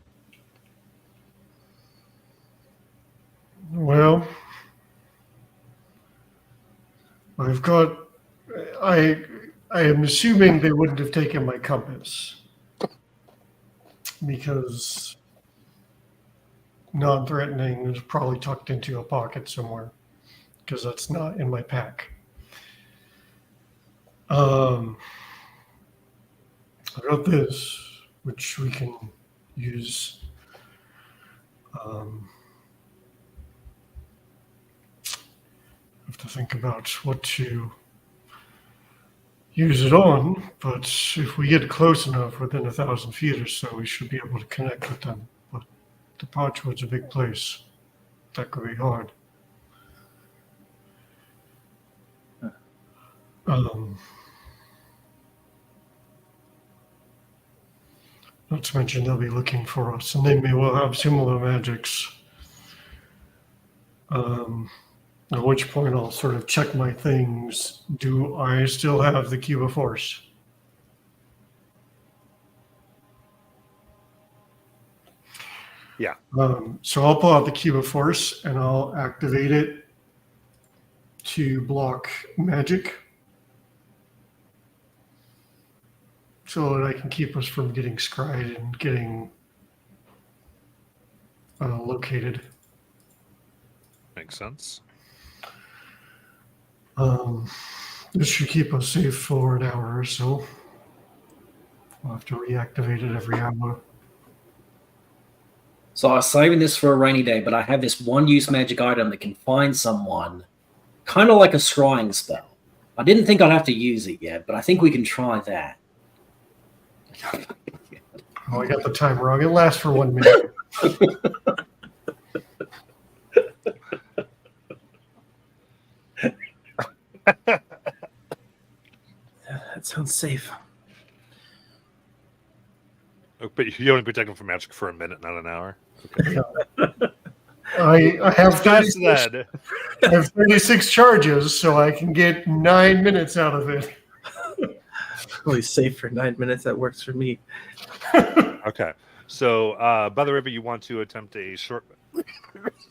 Well, I've got. I am assuming they wouldn't have taken my compass because non-threatening is probably tucked into a pocket somewhere because that's not in my pack. I got this, which we can use. Have to think about what to use it on, but if we get close enough, within 1,000 feet or so, we should be able to connect with them. But the Parchwood's a big place. That could be hard. Not to mention they'll be looking for us, and they may well have similar magics. At which point I'll sort of check my things. Do I still have the Cube of Force? Yeah. So I'll pull out the Cube of Force and I'll activate it to block magic so that I can keep us from getting scryed and getting located. Makes sense. This should keep us safe for an hour or so. We'll have to reactivate it every hour. So I was saving this for a rainy day, but I have this one-use magic item that can find someone, kind of like a scrying spell. I didn't think I'd have to use it yet, but I think we can try that. Oh, I got the time wrong. It lasts for 1 minute. That sounds safe. Oh, but you only protect them from magic for a minute, not an hour. Okay. I have That's 36, I have 36 charges, so I can get 9 minutes out of it. Probably safe for 9 minutes. That works for me. Okay. So by the river, you want to attempt a short.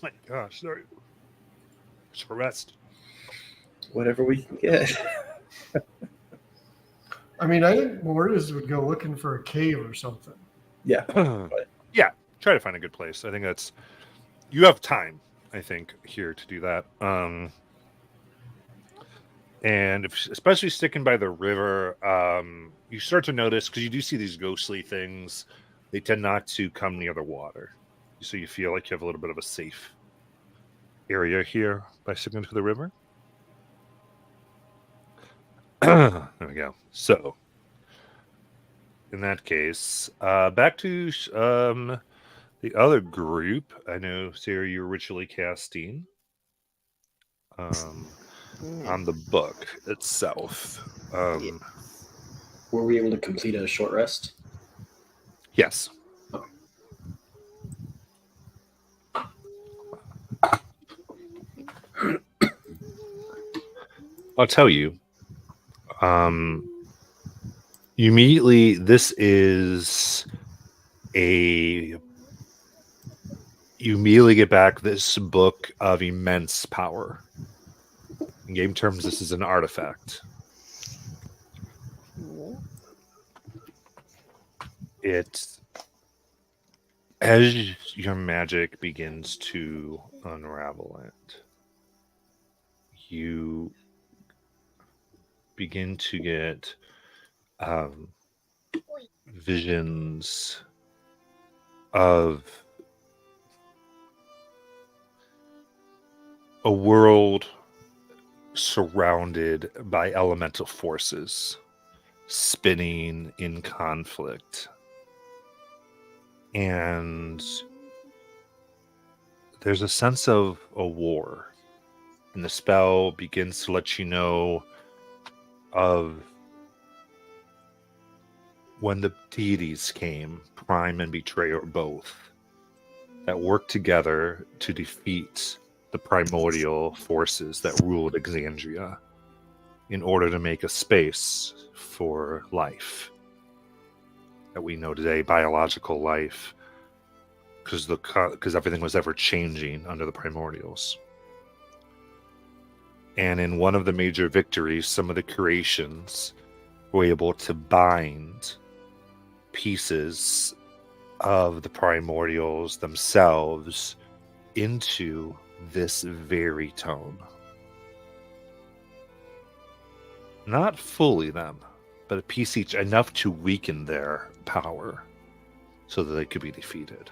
My gosh, sorry. Short rest. Whatever we can get. I mean, I think Mortis would go looking for a cave or something. Yeah. Yeah. Try to find a good place. I think that's. You have time, I think, here to do that. And especially sticking by the river, you start to notice, because you do see these ghostly things, they tend not to come near the water. So you feel like you have a little bit of a safe area here by sticking to the river. There we go. So, in that case, back to the other group. I know, Sarah, you were originally casting on the book itself. Were we able to complete a short rest? Yes. Okay. I'll tell you. Immediately, this is you immediately get back this book of immense power. In game terms, this is an artifact. It, as your magic begins to unravel it, you begin to get visions of a world surrounded by elemental forces spinning in conflict. And there's a sense of a war. And the spell begins to let you know of when the deities came, Prime and Betrayer both, that worked together to defeat the primordial forces that ruled Exandria in order to make a space for life that we know today, biological life, because everything was ever changing under the primordials. And in one of the major victories, some of the creations were able to bind pieces of the primordials themselves into this very tome. Not fully them, but a piece each, enough to weaken their power so that they could be defeated.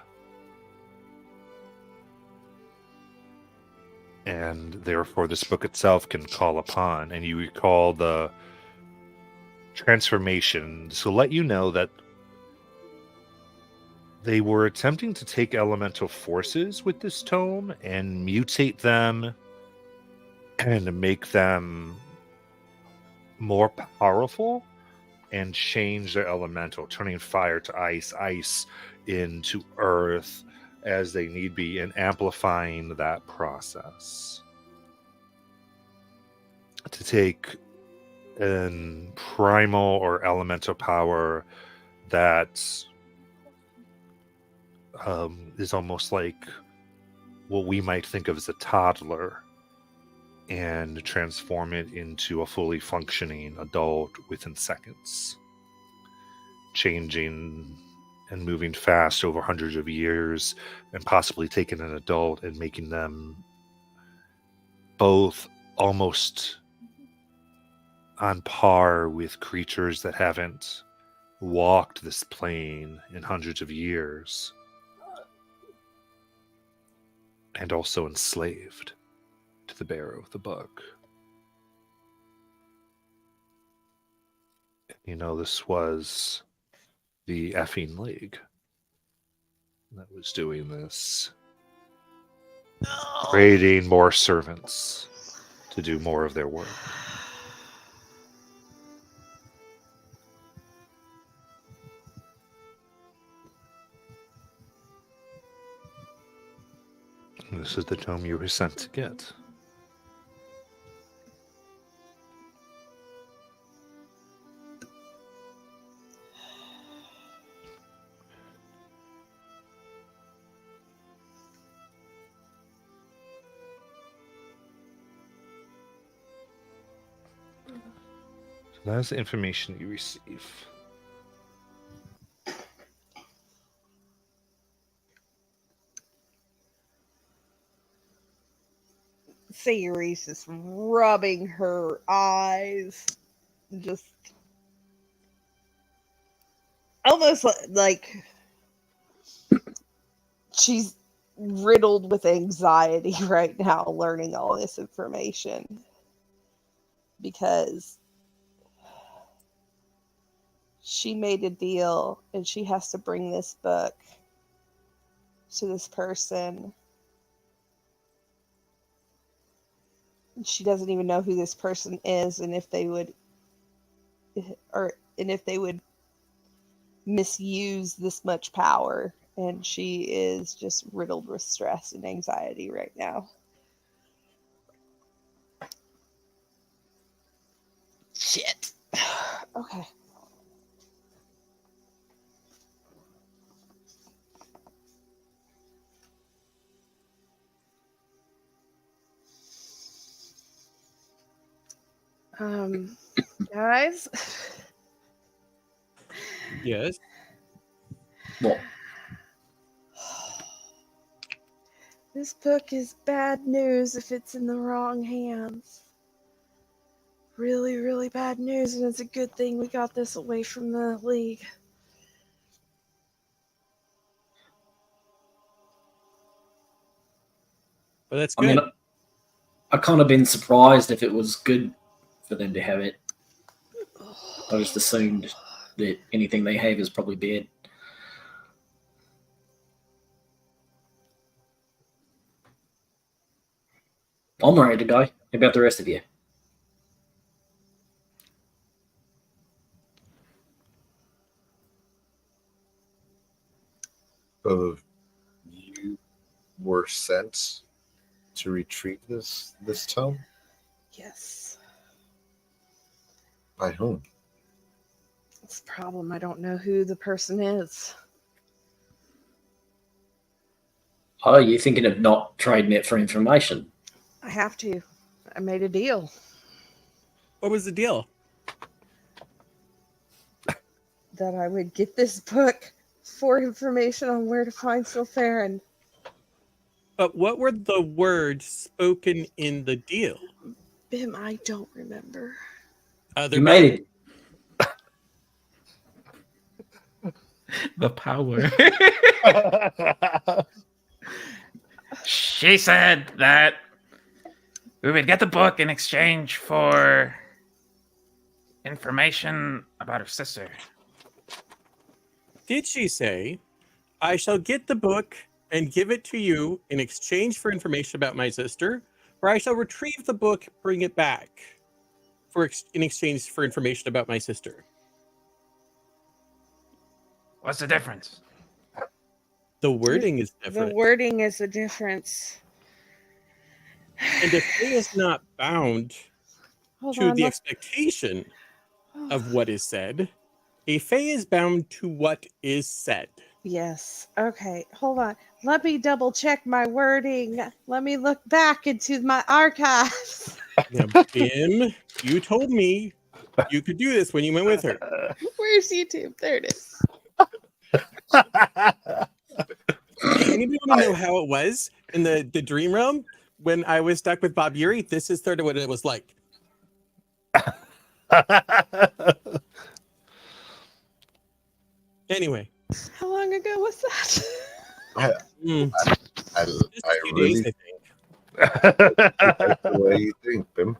And therefore this book itself can call upon, and you recall the transformation to let you know that they were attempting to take elemental forces with this tome and mutate them and make them more powerful and change their elemental, turning fire to ice, ice into earth as they need be, and amplifying that process. To take an primal or elemental power that is almost like what we might think of as a toddler, and transform it into a fully functioning adult within seconds, changing and moving fast over hundreds of years, and possibly taking an adult and making them both almost on par with creatures that haven't walked this plane in hundreds of years, and also enslaved to the bearer of the book. You know, this was the effing League that was doing this, creating more servants to do more of their work. And this is the tome you were sent to get. That is the information you receive. Sayuri's just rubbing her eyes, just almost like she's riddled with anxiety right now learning all this information, because she made a deal and she has to bring this book to this person. She doesn't even know who this person is, and if they would misuse this much power, and she is just riddled with stress and anxiety right now. Shit. Okay. Guys, Yes. What? this book is bad news if it's in the wrong hands. Really, really bad news, and it's a good thing we got this away from the League. Well, that's I good. mean, I kind of been surprised if it was good for them to have it. I just assumed that anything they have is probably bad. I'm ready to go. How about the rest of you? So you were sent to retrieve this tome? Yes. By whom? That's the problem. I don't know who the person is. Oh, you're thinking of not trading it for information? I have to. I made a deal. What was the deal? That I would get this book for information on where to find Sylpharin. But what were the words spoken in the deal? Bim, I don't remember. Other You made it. The power. She said that we would get the book in exchange for information about her sister. Did she say, I shall get the book and give it to you in exchange for information about my sister, or I shall retrieve the book, bring it back in exchange for information about my sister? What's the difference? The wording is different. The wording is the difference. And the thing is not bound Hold to on. the expectation of what is said. A fae is bound to what is said. Yes. Okay. Hold on. Let me double check my wording. Let me look back into my archives. Now, Bim, you told me you could do this when you went with her. Where's YouTube? There it is. Hey, anybody want to know how it was in the dream realm when I was stuck with Bob Yuri? This is sort of what it was like. Anyway. How long ago was that? I Just a few really days, I think. like the way you think, Bim.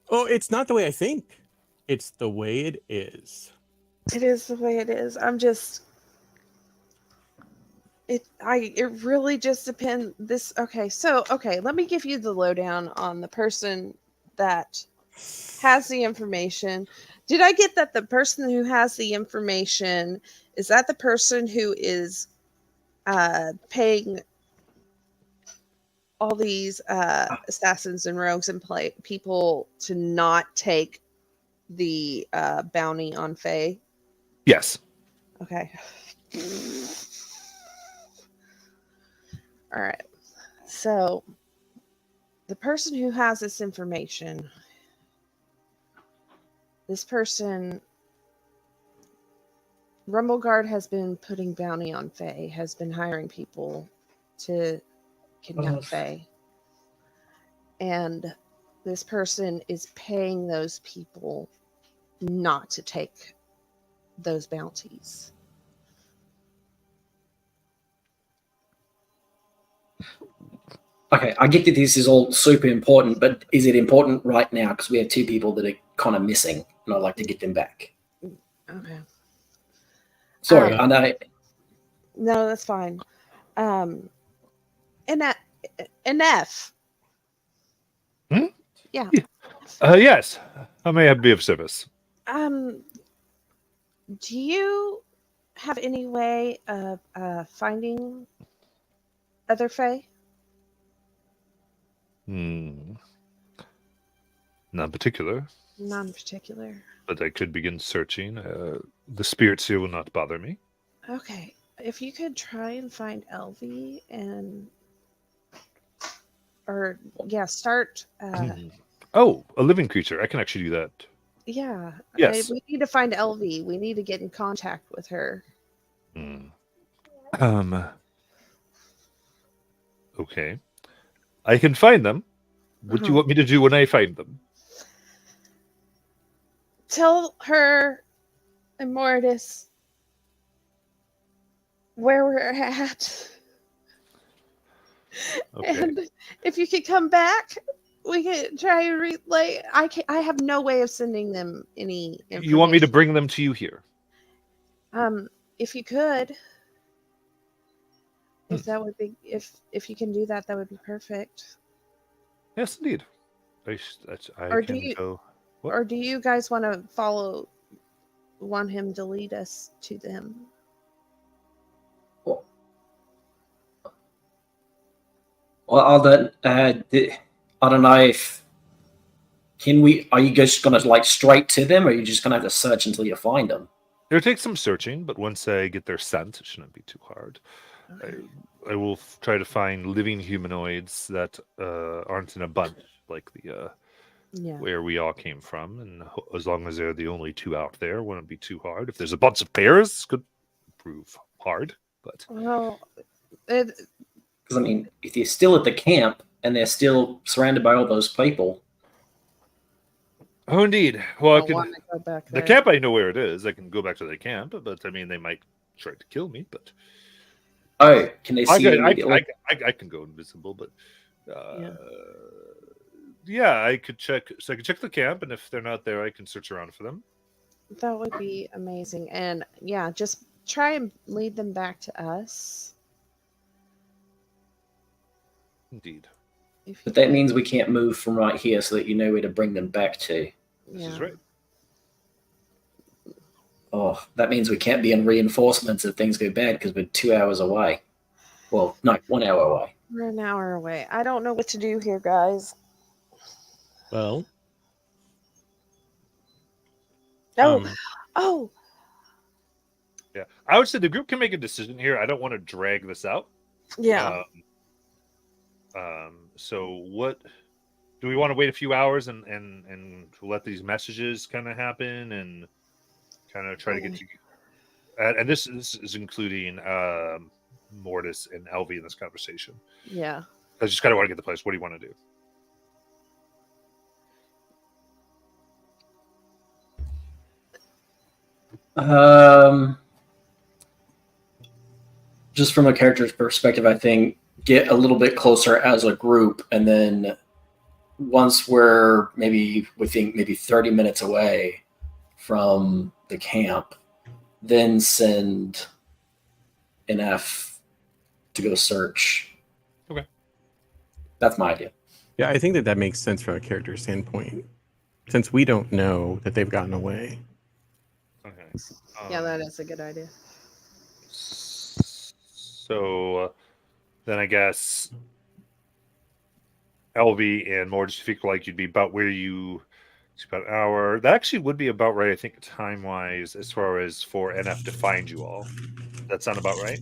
Oh, it's not the way I think. It's the way it is. It is the way it is. I'm just it really just depends. Okay, let me give you the lowdown on the person that has the information. Did I get that the person who has the information, is that the person who is paying all these assassins and rogues and people to not take the bounty on Faye? Yes. Okay. All right. So the person who has this information This person, Rumbleguard, has been putting bounty on Fae, has been hiring people to kidnap Fae. And this person is paying those people not to take those bounties. Okay, I get that this is all super important, but is it important right now? Because we have 2 people that are kind of missing, and I'd like to get them back. Okay. Sorry, I know. No, that's fine. Enough. Hmm? Yeah. Yes. How may I be of service? Do you have any way of finding other Fae? None particular. None particular. But I could begin searching. The spirits here will not bother me. Okay. If you could try and find Elvie and start Oh, a living creature. I can actually do that. yeah. Yes. We need to find Elvie. We need to get in contact with her. Okay. I can find them. What do you want me to do when I find them? Tell her and Mortis where we're at. Okay. And if you could come back, we can try and relay. I have no way of sending them any information. You want me to bring them to you here? If you could. If that would be if you can do that, that would be perfect. Yes, indeed. Or do you guys want to want him to lead us to them? Well, I don't know if are you just gonna like straight to them, or are you just gonna have to search until you find them? It'll take some searching, but once I get their scent, it shouldn't be too hard. Okay. I will try to find living humanoids that aren't in a bunch like the where we all came from, and as long as they're the only 2 out there, it wouldn't be too hard. If there's a bunch of pairs, it could prove hard. But well, because I mean, if they're still at the camp and they're still surrounded by all those people. Oh, indeed. Well, go back the there. camp, I know where it is. I can go back to the camp, but I mean, they might try to kill me. But can they see you immediately? I can go invisible, but yeah, I could check. So I could check the camp, and if they're not there, I can search around for them. That would be amazing. And yeah, just try and lead them back to us. Indeed. But that means we can't move from right here, so that you know where to bring them back to. This is right. Oh, that means we can't be in reinforcements if things go bad because we're 2 hours away. Well, no, 1 hour away. We're an hour away. I don't know what to do here, guys. Well. Oh. Yeah, I would say the group can make a decision here. I don't want to drag this out. Yeah. So what do we want to wait a few hours and let these messages kind of happen and kind of try to get you? And this is including Mortis and Elvie in this conversation. Yeah. I just kind of want to get the place. What do you want to do? Just from a character's perspective, I think get a little bit closer as a group, and then once we're maybe 30 minutes away from the camp, then send an F to go search. Okay. That's my idea. Yeah, I think that makes sense from a character standpoint, since we don't know that they've gotten away. Okay. Yeah, that is a good idea. So then I guess Elvie and Mortis, if you feel like you'd be about where it's about an hour. That actually would be about right, I think, time-wise, as far as for NF to find you all. Does that sound about right?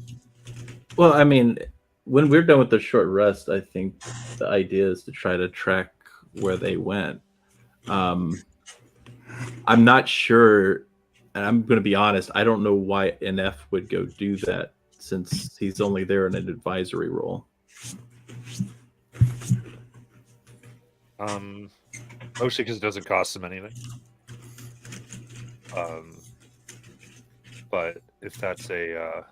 Well, I mean, when we're done with the short rest, I think the idea is to try to track where they went. I'm not sure, and I'm going to be honest. I don't know why NF would go do that since he's only there in an advisory role. Mostly because it doesn't cost him anything. But if that's a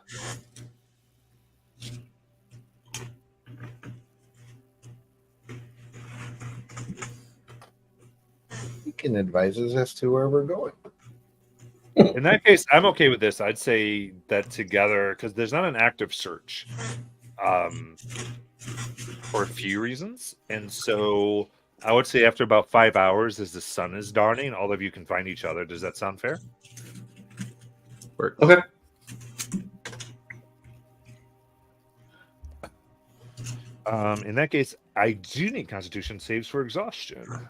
He can advise us as to where we're going. in that case, I'm okay with this. I'd say that together, because there's not an active search, for a few reasons, and so I would say after about 5 hours, as the sun is dawning, all of you can find each other. Does that sound fair? Works. Okay. In that case, I do need Constitution saves for exhaustion.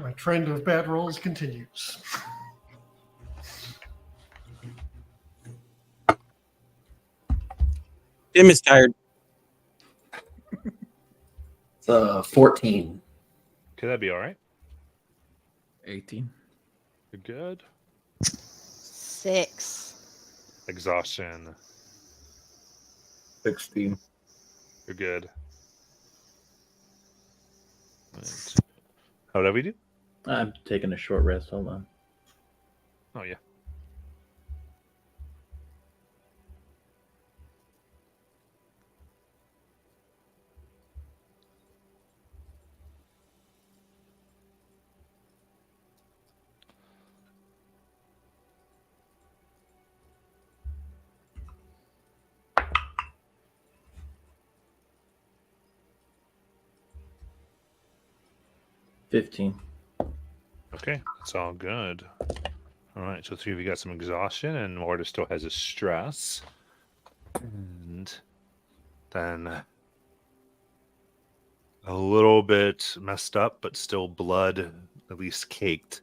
My trend of bad rolls continues. Tim is tired. It's 14. Could that be all right? 18. You're good. 6. Exhaustion. 16. You're good. Right. How did we do? I'm taking a short rest. Hold on. Oh yeah. $15. Okay, that's all good. All right, so 3 of you got some exhaustion, and Morta still has a stress. And then a little bit messed up, but still blood, at least caked.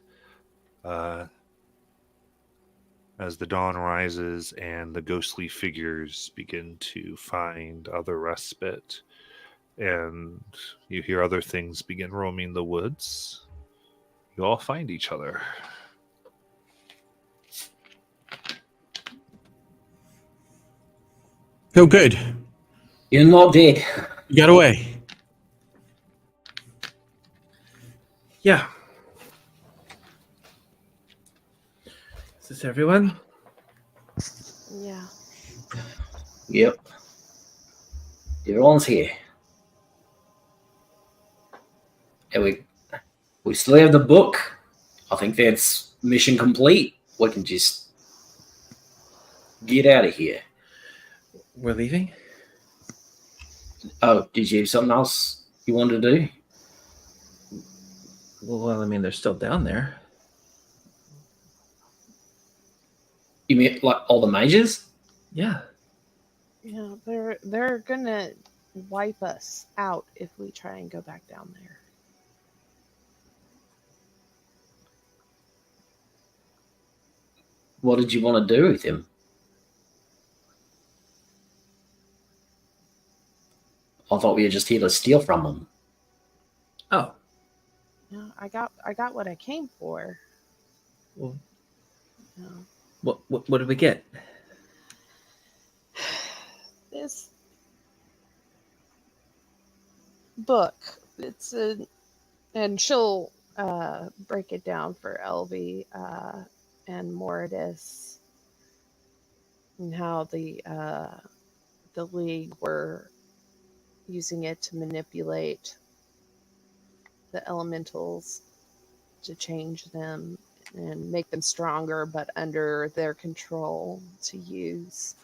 As the dawn rises and the ghostly figures begin to find other respite, and you hear other things begin roaming the woods, you all find each other. Oh, good. You're not dead. You got away. Yeah. Is this everyone? Yeah. Yep. Everyone's here. And we still have the book. I think that's mission complete. We can just get out of here. We're leaving? Oh, did you have something else you wanted to do? Well, I mean, they're still down there. You mean like all the mages? Yeah. Yeah, they're gonna wipe us out if we try and go back down there. What did you want to do with him? I thought we were just here to steal from him. Oh. Yeah, I got what I came for. Well, Yeah. what did we get? This book, and she'll break it down for Elvie and Mortis, and how the League were using it to manipulate the elementals to change them and make them stronger, but under their control to use.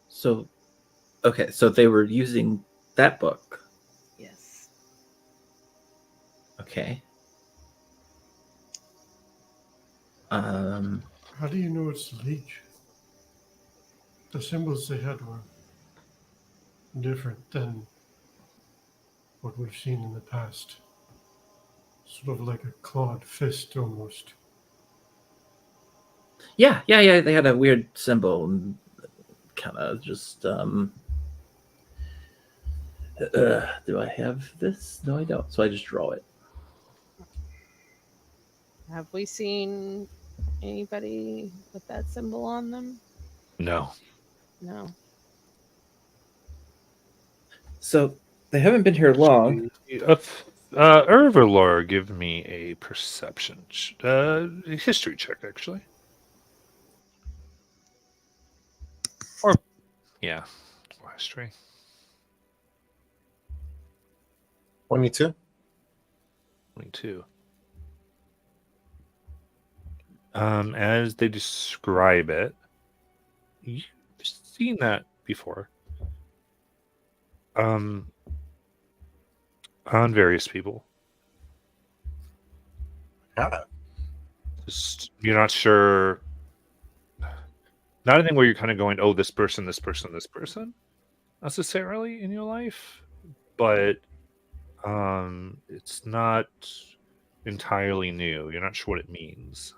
So, okay, so they were using that book. Yes. Okay. How do you know it's the League? The symbols they had were different than what we've seen in the past. Sort of like a clawed fist almost. Yeah. They had a weird symbol and kind of just. Do I have this? No, I don't. So I just draw it. Have we seen anybody with that symbol on them? No. No. So they haven't been here long. Ervalor, give me a perception, a history check, actually. Or, yeah, history. 22. 22. As they describe it, you've seen that before. On various people. Yeah. Just, you're not sure. Not anything where you're kind of going, oh, this person, necessarily in your life, but it's not entirely new. You're not sure what it means.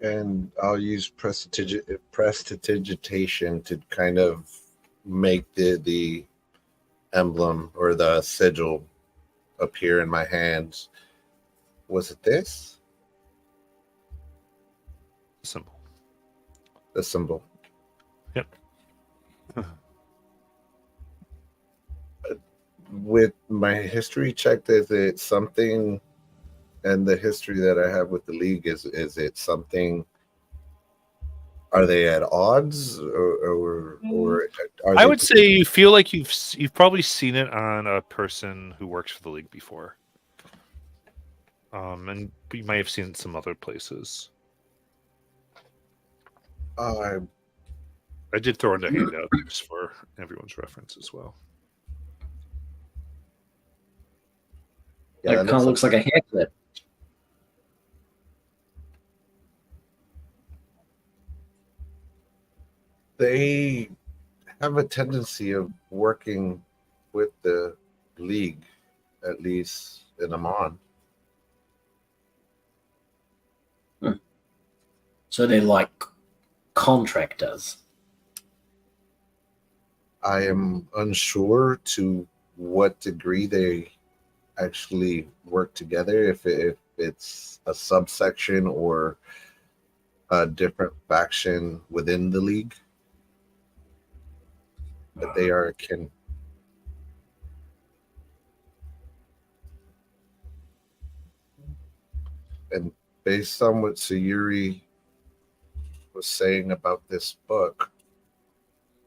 And I'll use prestidigitation to kind of make the emblem or the sigil appear in my hands. Was it this? Simple. The symbol. Yep. With my history checked, is it something, and the history that I have with the league, is it something? Are they at odds, or are I they? would say you feel like you've probably seen it on a person who works for the league before, and you might have seen it some other places. I I did throw in a handout just for everyone's reference as well. Yeah, that kind of looks like a hair clip. They have a tendency of working with the league, at least in Amman. So they're like contractors. I am unsure to what degree they actually work together, if it's a subsection or a different faction within the league, but they are akin. And based on what Sayuri was saying about this book,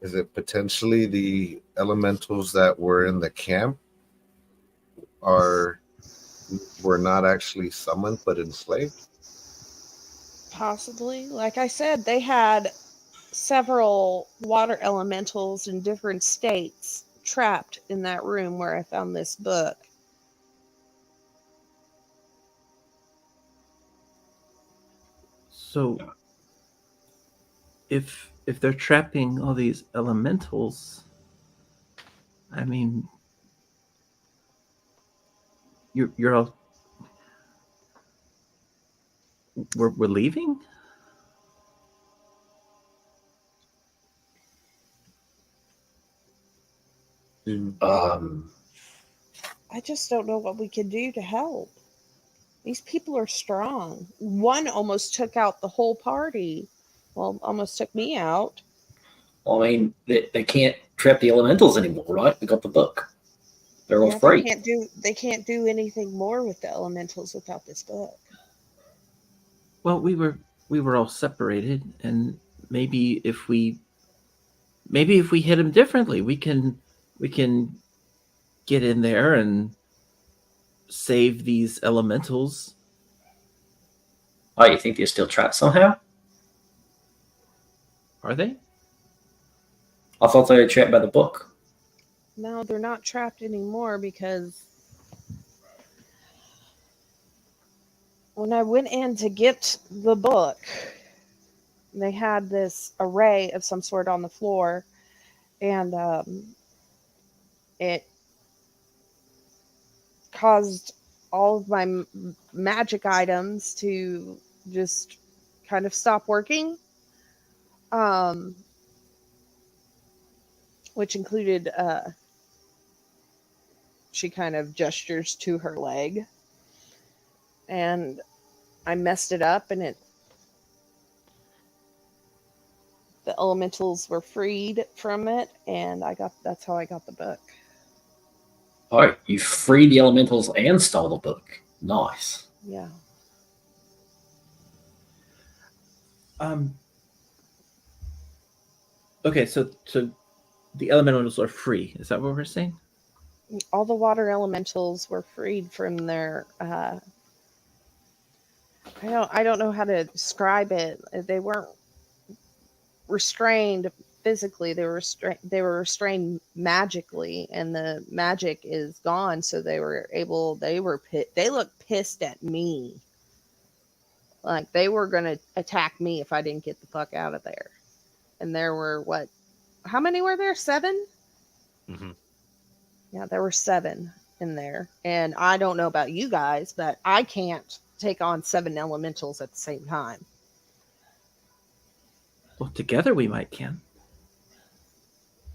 is it potentially the elementals that were in the camp were not actually summoned but enslaved? Possibly. Like I said, they had several water elementals in different states trapped in that room where I found this book. So if they're trapping all these elementals, I mean, you're all we're leaving? I just don't know what we can do to help. These people are strong. One almost took out the whole party. Well, almost took me out. I mean, they can't trap the elementals anymore, right? We got the book. They're all free. They can't do anything more with the elementals without this book. Well, we were all separated, and maybe if we hit them differently, we can get in there and save these elementals. Oh, you think they're still trapped somehow? Are they? I thought they were trapped by the book. No, they're not trapped anymore because when I went in to get the book, they had this array of some sort on the floor, and it caused all of my magic items to just kind of stop working, which included she kind of gestures to her leg, and I messed it up, and the elementals were freed from it, and that's how I got the book. Oh, you freed the elementals and stole the book. Nice. Yeah. Okay, so the elementals are free. Is that what we're saying? All the water elementals were freed from their I don't know how to describe it. They weren't restrained physically. They were restrained magically, and the magic is gone, so they looked pissed at me. Like they were going to attack me if I didn't get the fuck out of there. And there were how many were there? 7? Mm-hmm. Yeah, there were 7 in there. And I don't know about you guys, but I can't take on 7 elementals at the same time. Well, together we might can.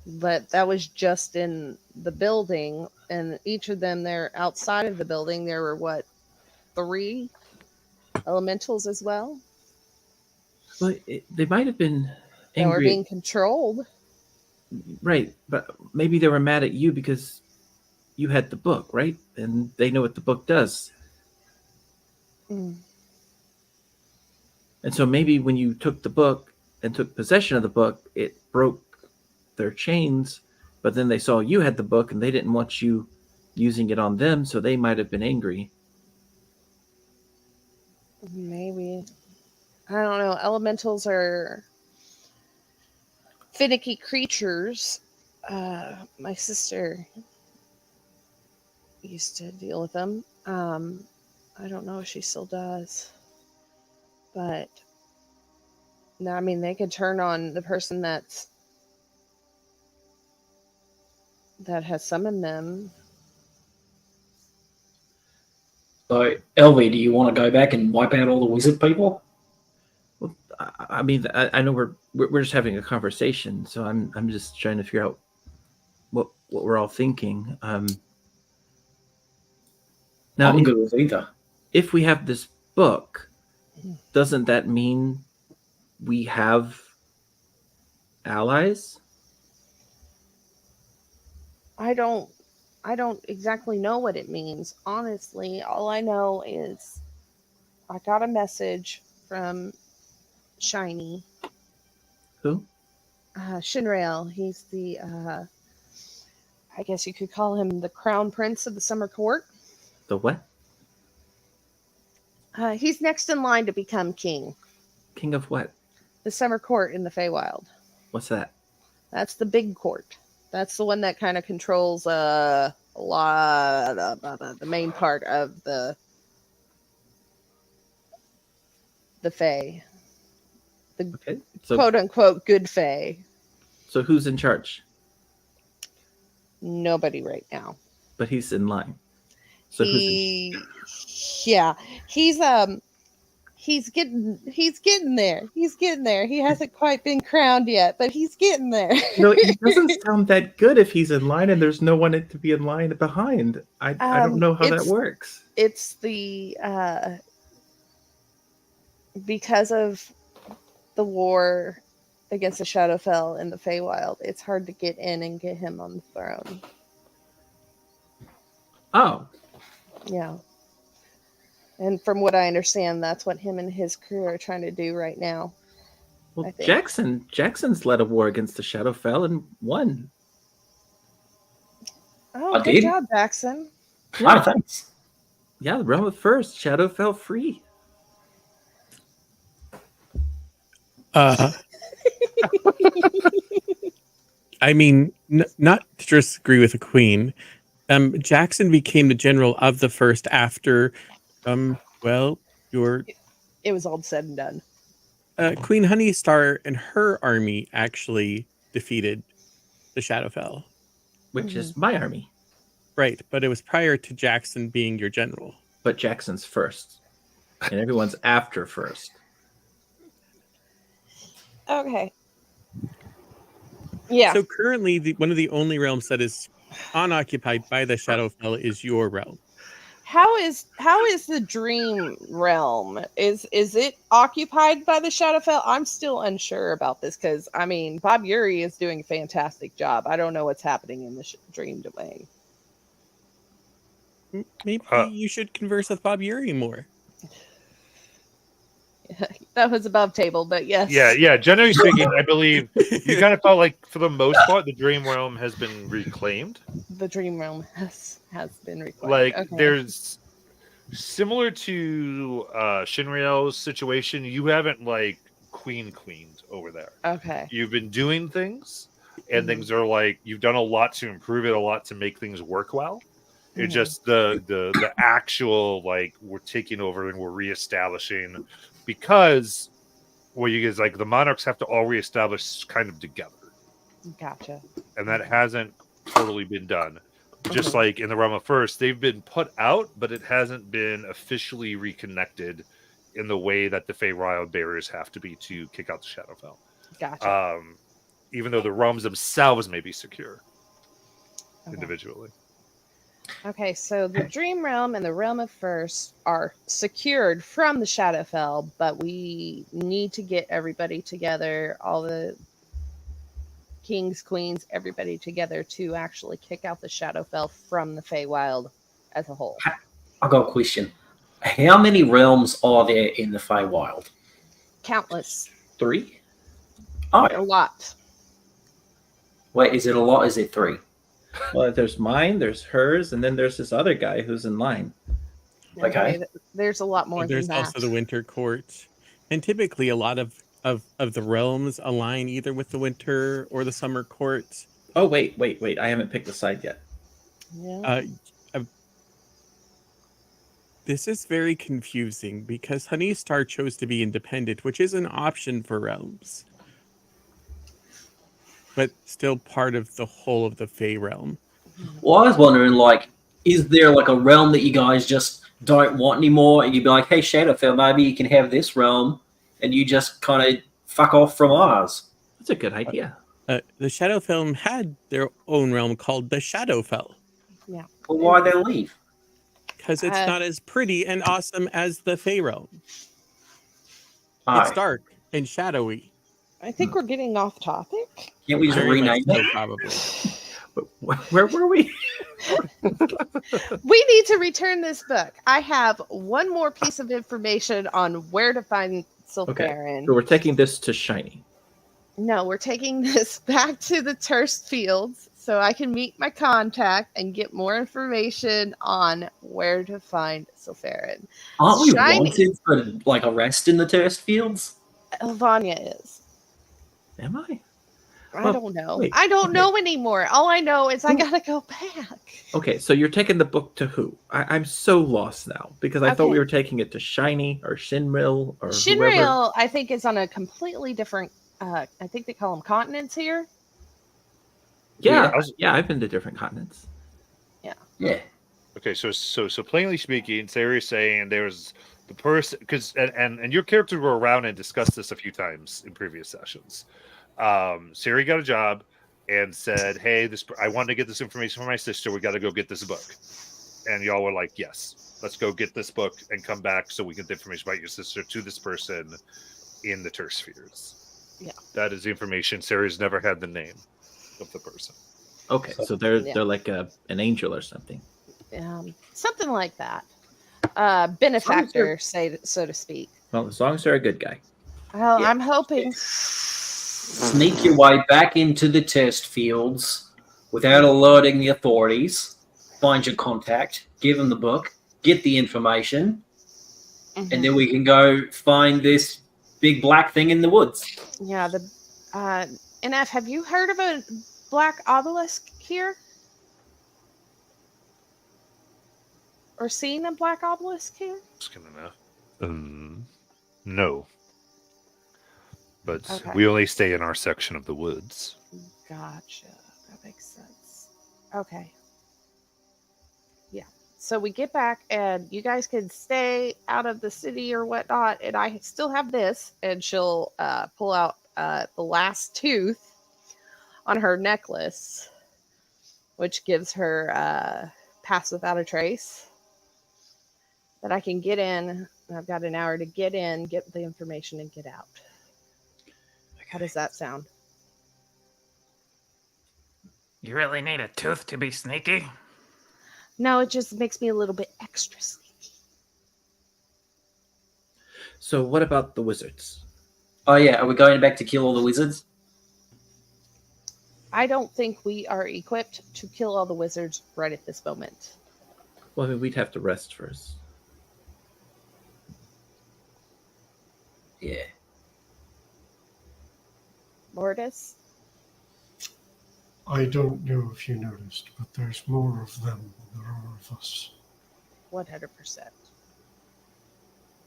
But that was just in the building, and each of them there outside of the building, there were 3 elementals as well. Well, they might have been angry. They were being controlled. Right, but maybe they were mad at you because you had the book, right? And they know what the book does. Mm. And so maybe when you took the book and took possession of the book, it broke their chains, but then they saw you had the book and they didn't want you using it on them, so they might have been angry. Maybe. I don't know. Elementals are finicky creatures. My sister used to deal with them. I don't know if she still does. But no, I mean, they could turn on the person that has summoned them. So, Elvie, do you want to go back and wipe out all the wizard people? Well, I mean, I know we're just having a conversation, so I'm just trying to figure out what we're all thinking. Now, I'm good with either. If we have this book, doesn't that mean we have allies? I don't exactly know what it means. Honestly, all I know is I got a message from Shiny. Who? Shinrail. He's the I guess you could call him the crown prince of the summer court. The what? He's next in line to become king. King of what? The summer court in the Feywild. What's that? That's the big court. That's the one that kind of controls a lot of the main part of the Fey. The quote unquote good Fey. So who's in charge? Nobody right now. But he's in line. So yeah, he's getting there. He's getting there. He hasn't quite been crowned yet, but he's getting there. No, it doesn't sound that good if he's in line and there's no one to be in line behind. I don't know how that works. It's the because of the war against the Shadowfell in the Feywild, it's hard to get in and get him on the throne. Oh. Yeah. And from what I understand, that's what him and his crew are trying to do right now. Well, Jackson's led a war against the Shadowfell and won. Oh, good job, Jackson. Yeah. Oh, thanks. Yeah, the realm of first, Shadowfell free. I mean, not to disagree with the Queen. Jackson became the general of the first after, it was all said and done. Queen Honeystar and her army actually defeated the Shadowfell. Which is my army. Right, but it was prior to Jackson being your general. But Jackson's first. and everyone's after first. Okay. Yeah. So currently, one of the only realms that is unoccupied by the Shadowfell is your realm. How is the dream realm? Is it occupied by the Shadowfell? I'm still unsure about this because I mean Bob Uri is doing a fantastic job. I don't know what's happening in the dream domain. Maybe you should converse with Bob Uri more. That was above table, but yes. Yeah. Generally speaking, I believe you kind of felt like, for the most part, the dream realm has been reclaimed. The dream realm has been reclaimed. Like, okay. there's similar to Shinriel's situation. You haven't like queened over there. Okay. You've been doing things, and things are like you've done a lot to improve it, a lot to make things work well. It's just the actual, like, we're taking over and we're reestablishing, because you guys, like, the monarchs have to all reestablish kind of together. Gotcha. And that hasn't totally been done. Just like in the realm of first, they've been put out, but it hasn't been officially reconnected in the way that the Feywild barriers have to be to kick out the Shadowfell. Gotcha. Even though the realms themselves may be secure individually. Okay, so the Dream Realm and the Realm of First are secured from the Shadowfell, but we need to get everybody together, all the kings, queens, everybody together to actually kick out the Shadowfell from the Feywild as a whole. I got a question. How many realms are there in the Feywild? Countless. 3? Oh, A lot. wait, is it a lot? Is it 3? Well, there's mine, there's hers, and then there's this other guy who's in line. Okay. There's a lot more There's than that. also the Winter Court. And typically a lot of the realms align either with the Winter or the Summer Court. Oh, wait. I haven't picked the side yet. Yeah. This is very confusing because Honeystar chose to be independent, which is an option for realms, but still part of the whole of the Fey realm. Well, I was wondering, like, is there like a realm that you guys just don't want anymore, and you'd be like, hey, Shadowfell, maybe you can have this realm, and you just kind of fuck off from ours? That's a good idea. The Shadowfell had their own realm called the Shadowfell. Yeah. Well, why they leave? Because it's not as pretty and awesome as the Fey realm. Aye. It's dark and shadowy. I think we're getting off topic. Can't we just Very much rename so, it? probably. Where were we? We need to return this book. I have one more piece of information on where to find Sulfarin. So we're taking this to Shiny. No, we're taking this back to the Turst Fields so I can meet my contact and get more information on where to find Sulfarin. Aren't we Shiny. wanted for like arrest in the Turst Fields? Elvania is. Am I? I Well, don't know. wait, I don't okay. know anymore. All I know is I gotta go back. Okay, so you're taking the book to who? I'm so lost now because I thought we were taking it to Shiny or Shinril or whoever. Shinrail, I think, is on a completely different. I think they call them continents here. Yeah, I've been to different continents. Yeah. Okay, so plainly speaking, Sarah's saying there's the person, because and your characters were around and discussed this a few times in previous sessions. Siri got a job and said, "Hey, I wanted to get this information from my sister. We got to go get this book." And y'all were like, "Yes, let's go get this book and come back so we can get the information about your sister to this person in the Terspheres." Yeah, that is the information. Sarah's never had the name of the person. Okay, so they're like an angel or something. Something like that. Benefactor, so to speak. Well, as long as they're a good guy. Well, yeah. I'm hoping. Sneak your way back into the test fields without alerting the authorities. Find your contact, give them the book, get the information, and then we can go find this big black thing in the woods. Yeah, NF, have you heard of a black obelisk here? Or seen a black obelisk here? No. But we only stay in our section of the woods. Gotcha. That makes sense. Okay. Yeah. So we get back, and you guys can stay out of the city or whatnot, and I still have this. And she'll pull out the last tooth on her necklace, which gives her pass without a trace. That I can get in. I've got an hour to get in, get the information, and get out. How does that sound? You really need a tooth to be sneaky? No, it just makes me a little bit extra sneaky. So what about the wizards? Oh yeah, are we going back to kill all the wizards? I don't think we are equipped to kill all the wizards right at this moment. Well, I mean, we'd have to rest first. Yeah. Mortis? I don't know if you noticed, but there's more of them than there are of us. 100%.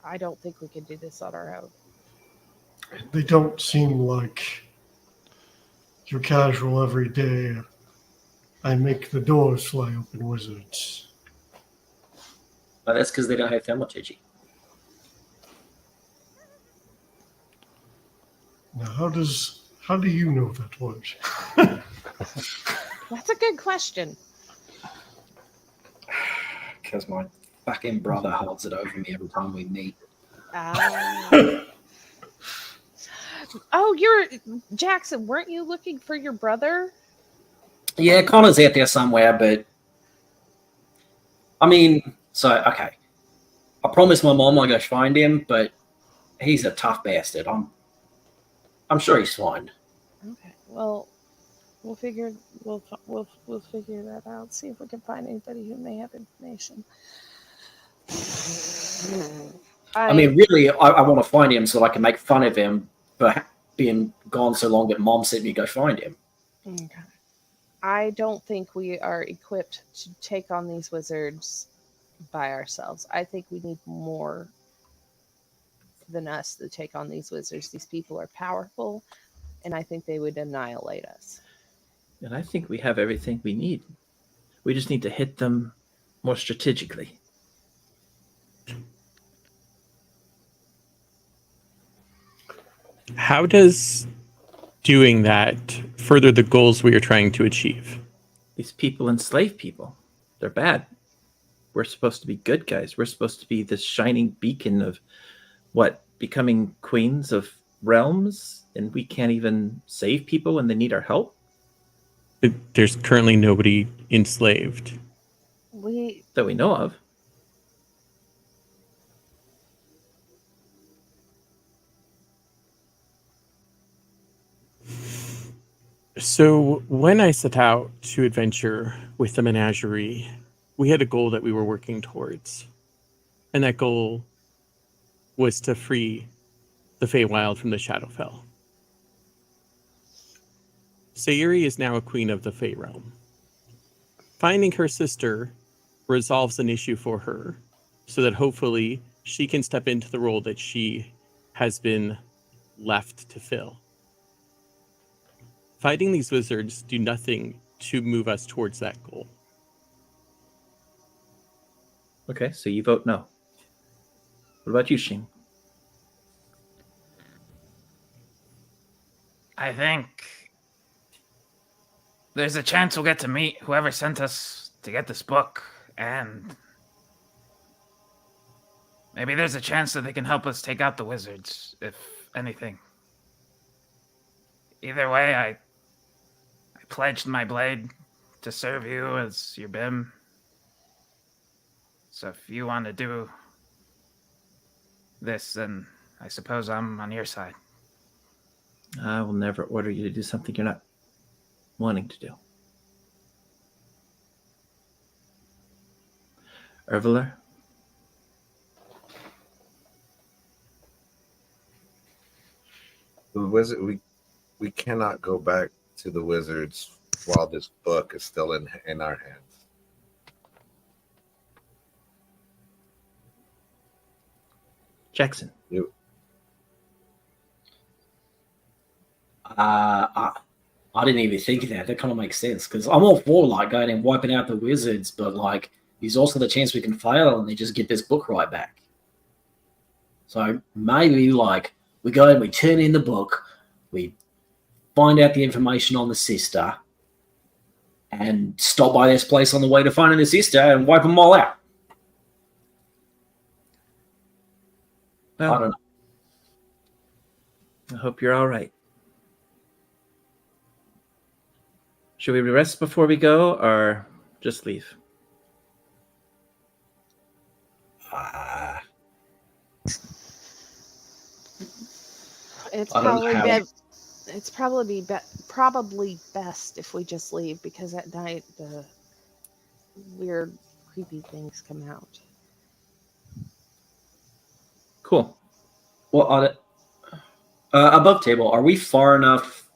I don't think we can do this on our own. They don't seem like your casual everyday, I make the doors fly open wizards. But that's because they don't have thaumaturgy. Now, how do you know that works? That's a good question. Because my fucking brother holds it over me every time we meet. Oh, you're Jackson. Weren't you looking for your brother? Yeah, Connor's out there somewhere, but I mean, so okay. I promised my mom I'd go find him, but he's a tough bastard. I'm sure he's fine. Okay. Well, we'll figure that out. See if we can find anybody who may have information. I mean, really, I want to find him so I can make fun of him for being gone so long that Mom sent me to go find him. Okay. I don't think we are equipped to take on these wizards by ourselves. I think we need more than us to take on these wizards. These people are powerful, and I think they would annihilate us. And I think we have everything we need. We just need to hit them more strategically. How does doing that further the goals we are trying to achieve? These people enslave people. They're bad. We're supposed to be good guys. We're supposed to be this shining beacon of becoming queens of realms, and we can't even save people when they need our help? There's currently nobody enslaved. That we know of. So when I set out to adventure with the menagerie, we had a goal that we were working towards. And that goal was to free the Feywild from the Shadowfell. Sayuri is now a queen of the Fey realm. Finding her sister resolves an issue for her so that hopefully she can step into the role that she has been left to fill. Fighting these wizards do nothing to move us towards that goal. Okay, so you vote no. What about you, Sheen? I think there's a chance we'll get to meet whoever sent us to get this book, and maybe there's a chance that they can help us take out the wizards, if anything. Either way, I pledged my blade to serve you as your BIM. So if you want to do this, then I suppose I'm on your side. I will never order you to do something you're not wanting to do. Erveler? The wizard, we cannot go back to the wizards while this book is still in our hands. Jackson. I didn't even think of that. That kind of makes sense because I'm all for like going and wiping out the wizards, but like is also the chance we can fail and they just get this book right back. So maybe like we go and we turn in the book, we find out the information on the sister, and stop by this place on the way to finding the sister and wipe them all out. Well, I don't know. I hope you're all right. Should we rest before we go, or just leave? It's I don't know probably how- it's probably best if we just leave, because at night the weird, creepy things come out. Cool. Well, above table, are we far enough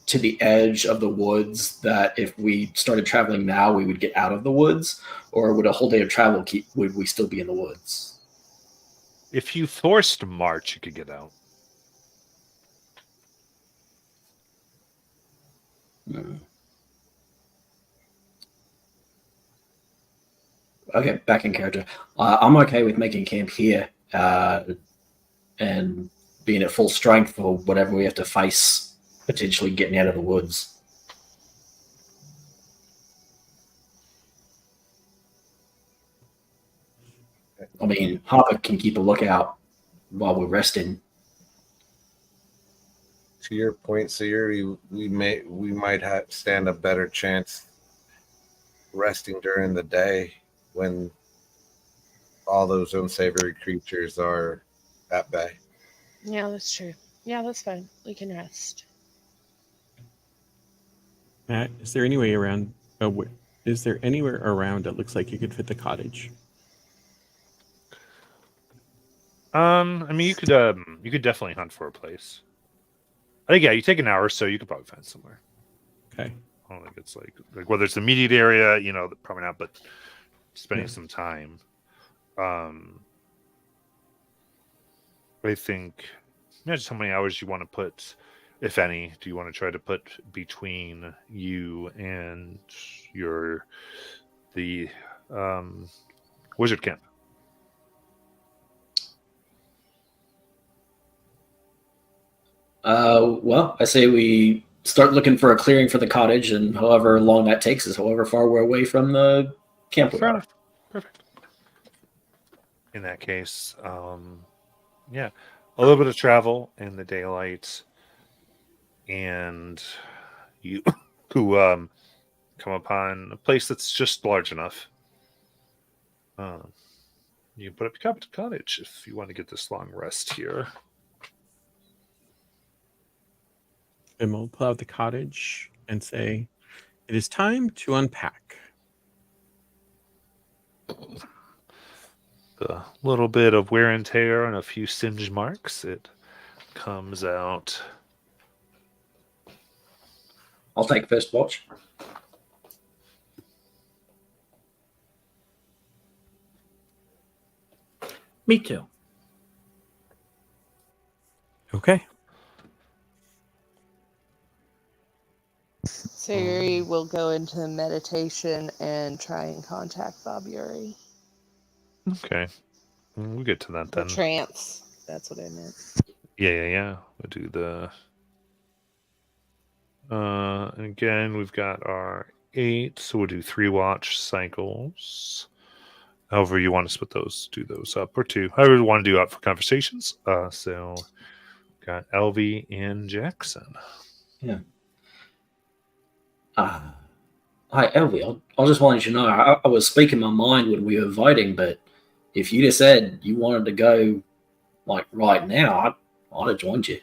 to the edge of the woods that if we started traveling now, we would get out of the woods, or would a whole day of travel would we still be in the woods? If you forced march, you could get out. Okay, back in character. I'm okay with making camp here and being at full strength for whatever we have to face, potentially getting out of the woods. I mean, Harper can keep a lookout while we're resting. To your point, Seer, we might stand a better chance resting during the day when all those unsavory creatures are at bay. Yeah, that's true. Yeah, that's fine. We can rest. Matt, is there any way around? Is there anywhere around that looks like you could fit the cottage? I mean, you could definitely hunt for a place. I think, yeah, you take an hour or so, you could probably find somewhere. Okay. I don't think it's like whether it's the immediate area, probably not, but spending some time. I think, just how many hours you want to put, if any, do you want to try to put between you and the wizard camp? Well, I say we start looking for a clearing for the cottage, and however long that takes us, however far we're away from the camp. Fair enough. Perfect. In that case, yeah, a little bit of travel in the daylight, and you who come upon a place that's just large enough. You put up your cottage if you want to get this long rest here. And we'll pull out the cottage and say, "It is time to unpack." The little bit of wear and tear and a few singe marks, it comes out. I'll take first watch. Me too. Okay. So Yuri will go into meditation and try and contact Bob Yuri. Okay. We'll get to that The then. trance. That's what I meant. Yeah. We'll do the... again, we've got our 8, so we'll do 3 watch cycles. However you want to split those, do those up, or 2. However you want to do up for conversations. So got Elvie and Jackson. Yeah. Hi, Elvie. I just wanted you to know I was speaking my mind when we were voting, but if you just said you wanted to go like right now, I'd have joined you.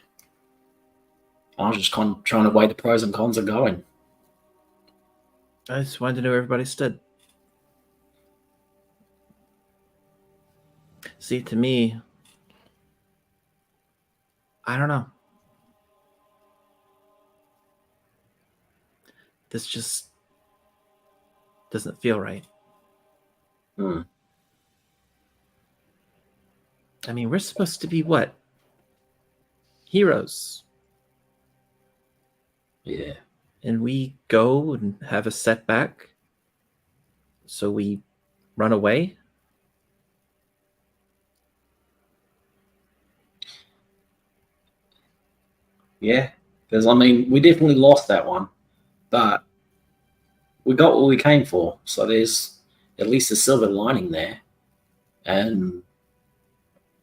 I was just kind of trying to weigh the pros and cons of going. I just wanted to know where everybody stood. See, to me, I don't know. This just doesn't feel right. I mean, we're supposed to be what? Heroes. Yeah. And we go and have a setback. So we run away? Yeah, because I mean, we definitely lost that one, but we got what we came for. So there's at least a silver lining there, and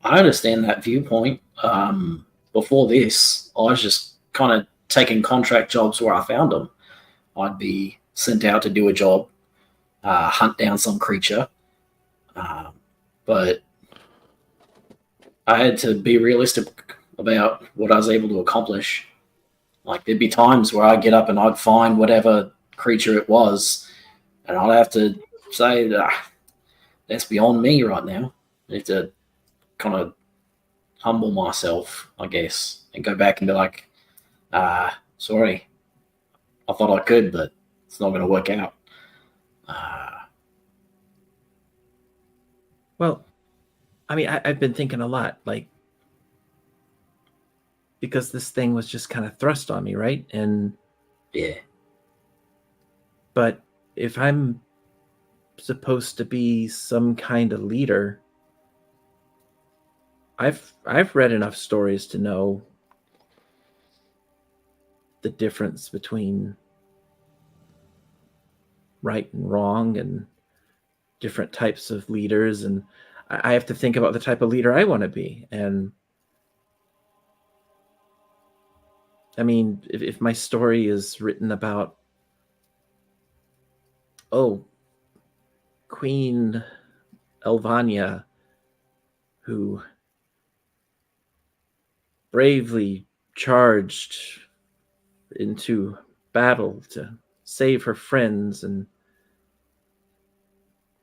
I understand that viewpoint. Before this, I was just kind of taking contract jobs where I found them. I'd be sent out to do a job, hunt down some creature, but I had to be realistic about what I was able to accomplish. Like there'd be times where I'd get up and I'd find whatever creature it was, and I'd have to say that that's beyond me right now. I have to kind of humble myself, I guess, and go back and be like, sorry, I thought I could, but it's not going to work out. Well, I mean, I've been thinking a lot, like, because this thing was just kind of thrust on me, right? And yeah, but if I'm supposed to be some kind of leader, I've read enough stories to know the difference between right and wrong and different types of leaders, and I have to think about the type of leader I want to be. And I mean, if my story is written about, oh, Queen Elvania, who bravely charged into battle to save her friends and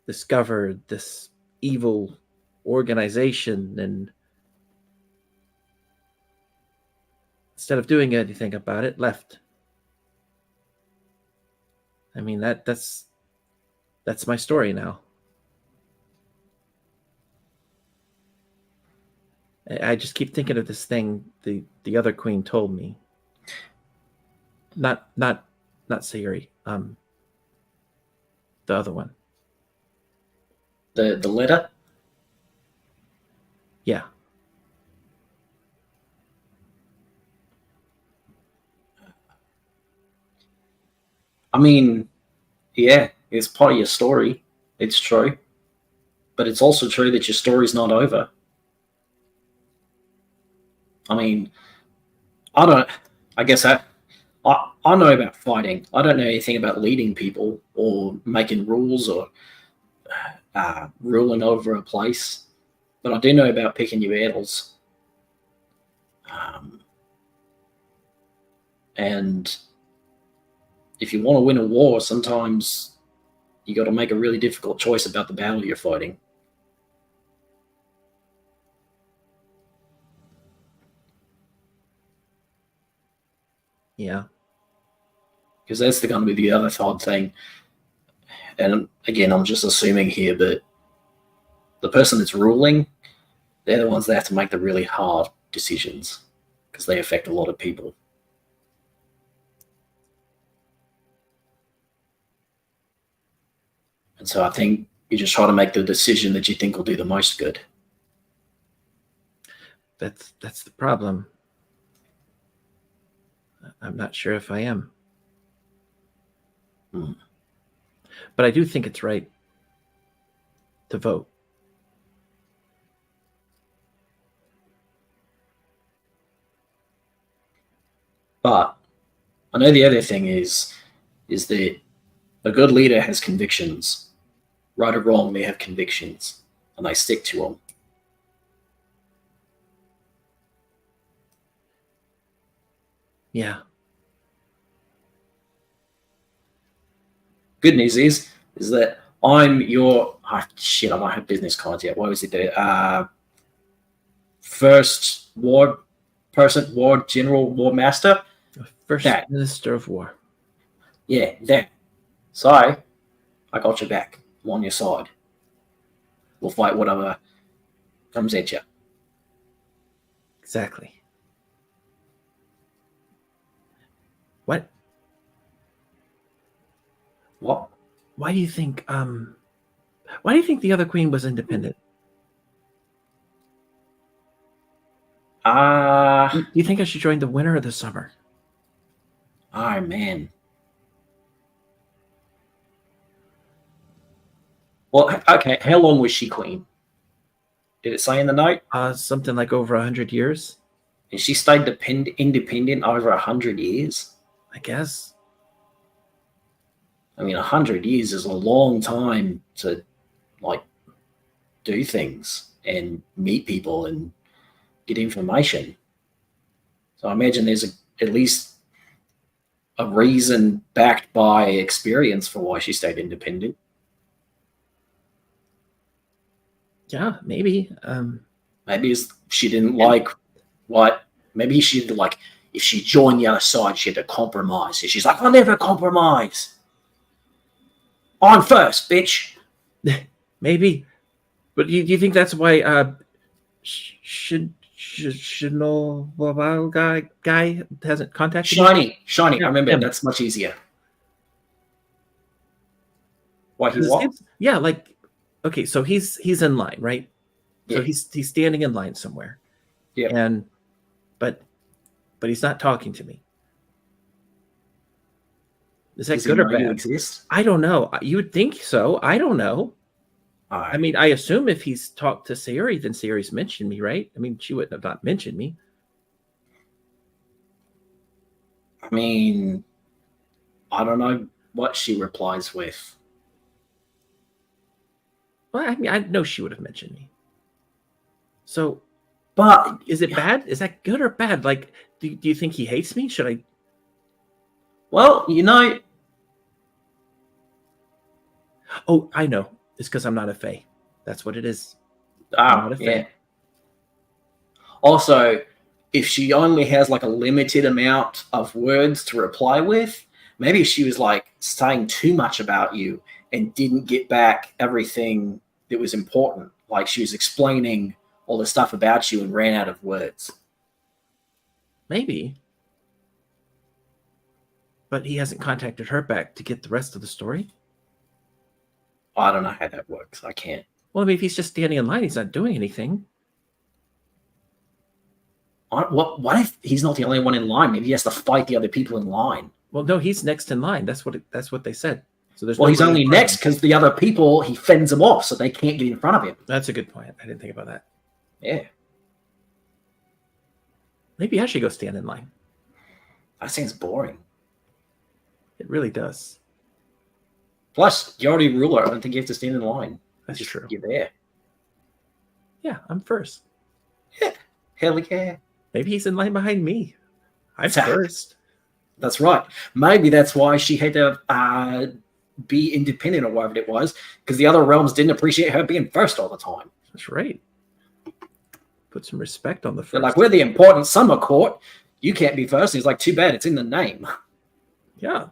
discovered this evil organization, and instead of doing anything about it, left. I mean, that's my story now. I just keep thinking of this thing the other queen told me. Not Sayuri. The other one. the letter. Yeah. I mean, yeah, it's part of your story. It's true, but it's also true that your story's not over. I mean, I don't. I guess I know about fighting. I don't know anything about leading people or making rules or ruling over a place, but I do know about picking your battles. And if you want to win a war, sometimes you got to make a really difficult choice about the battle you're fighting. Yeah. Because that's going to be the other odd thing. And again, I'm just assuming here, but the person that's ruling, they're the ones that have to make the really hard decisions because they affect a lot of people. And so I think you just try to make the decision that you think will do the most good. That's the problem. I'm not sure if I am. But I do think it's right to vote. But I know the other thing is that a good leader has convictions. Right or wrong, they have convictions, and they stick to them. Yeah. Good news is that I'm your shit. I don't have business cards yet. What was it there? First ward person, ward general, ward master. First that. Minister of War. Yeah, that. Sorry, I got your back. I'm on your side. We'll fight whatever comes at you. Exactly. What? What? Why do you think Why do you think the other queen was independent? Do you think I should join the winter or the summer? Oh man. Well, okay. How long was she queen? Did it say in the note? Something like over 100 years, And she stayed independent over 100 years. I guess. I mean, 100 years is a long time to like do things and meet people and get information. So I imagine there's at least a reason backed by experience for why she stayed independent. Yeah, maybe. Maybe she didn't like what. Maybe she did like if she joined the other side, she had to compromise. And she's like, I'll never compromise. I'm first, bitch. Maybe. But do you think that's why should guy hasn't contacted me? Shiny. Yeah, I remember him. that's much easier. Why he 'Cause it what? seems- yeah, like okay, so he's in line, right? So Yeah. he's standing in line somewhere. Yeah. And but he's not talking to me. Is that Does he good or know you bad? exist? I don't know. You would think so. I don't know. I mean, I assume if he's talked to Sayuri, then Sayuri's mentioned me, right? I mean, she wouldn't have not mentioned me. I mean, I don't know what she replies with. Well, I mean, I know she would have mentioned me. So, But is it bad? Is that good or bad? Like, do you think he hates me? Should I? well, you know, Oh, I know. It's because I'm not a Fae. That's what it is. Not a Fae. yeah. Also, if she only has like a limited amount of words to reply with, maybe she was like saying too much about you and didn't get back everything that was important. Like she was explaining all the stuff about you and ran out of words. Maybe. But he hasn't contacted her back to get the rest of the story. I don't know how that works. I can't. Well, I mean, if he's just standing in line, he's not doing anything. What if he's not the only one in line? Maybe he has to fight the other people in line. Well, no, he's next in line. That's what they said. So there's Well, he's nobody only in front of next him. because the other people, he fends them off so they can't get in front of him. That's a good point. I didn't think about that. Yeah. Maybe I should go stand in line. That seems boring. It really does. Plus, you're already ruler. I don't think you have to stand in line. That's true. You're there. Yeah, I'm first. Hell yeah. Maybe he's in line behind me. I'm Fact. first. That's right. Maybe that's why she had to be independent or whatever it was, because the other realms didn't appreciate her being first all the time. That's right. Put some respect on the first. They're like, we're the important summer court. You can't be first. And he's like, too bad. It's in the name. Yeah.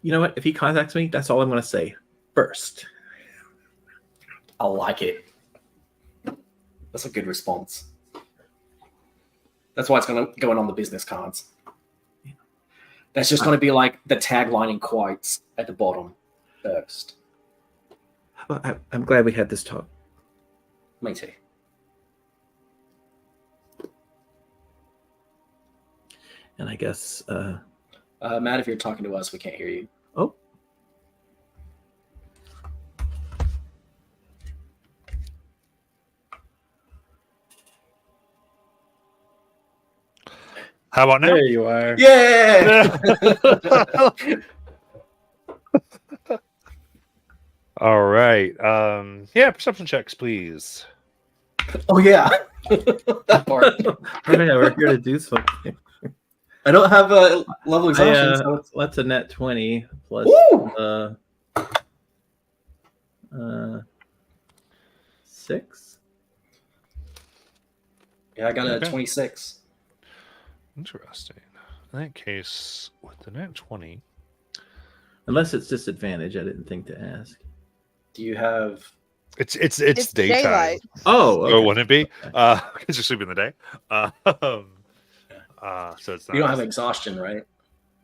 You know what? If he contacts me, that's all I'm going to say. First. I like it. That's a good response. That's why it's going to go in on the business cards. That's just going to be like the tagline in quotes at the bottom. First. Well, I'm glad we had this talk. Me too. And I guess... Matt, if you're talking to us, we can't hear you. Oh. How about now? There you are. Yeah! All right. Yeah, perception checks, please. Oh, yeah. That part. Yeah, we're here to do something. I don't have a level exhaustion. So it's... What's a net 20 plus Woo! 6? Yeah, I got a Okay. 26. Interesting. In that case, with the net 20, Unless it's disadvantage, I didn't think to ask. Do you have... it's It's daytime. daylight. Oh, Or okay. wouldn't it be? Because you're sleeping in the day. So it's not. You don't have exhaustion, right?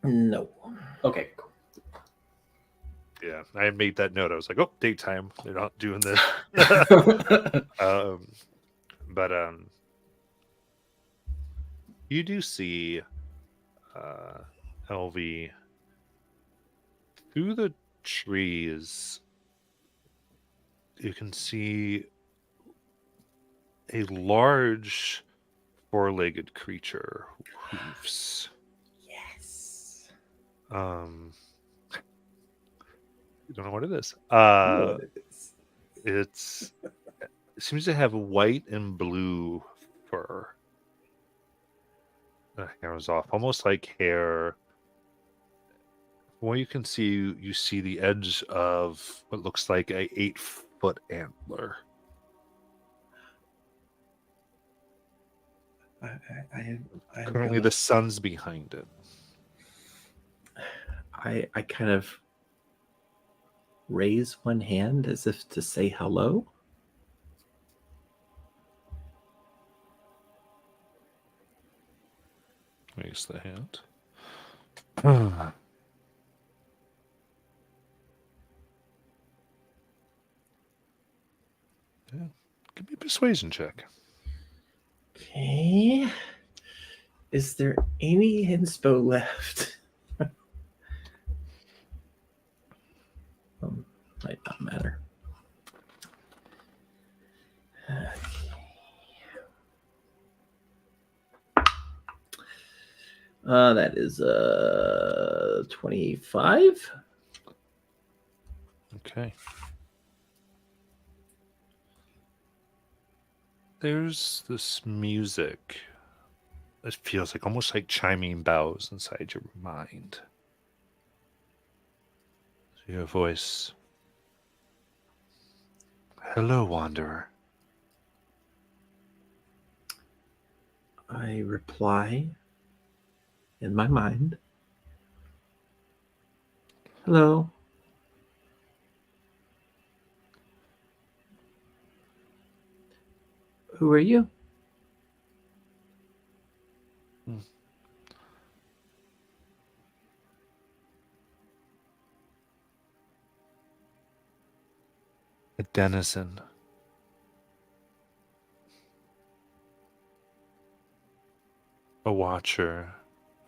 No. Okay, cool. Yeah, I made that note. I was like, oh, daytime. They're not doing this. um, but you do see LV through the trees. You can see a large four-legged creature, hoofs. Yes. You don't know what it is. I know what it is. It seems to have white and blue fur. The hair is off, almost like hair. From what you can see, you see the edge of what looks like a 8-foot antler. I Currently, the sun's behind it. I kind of raise one hand as if to say hello. Raise the hand. Yeah. Give me a persuasion check. Okay. Is there any inspo left? Might not matter. That is 25. Okay. There's this music that feels like almost like chiming bells inside your mind. Your voice. Hello, Wanderer. I reply in my mind. Hello. Who are you? A denizen. A watcher.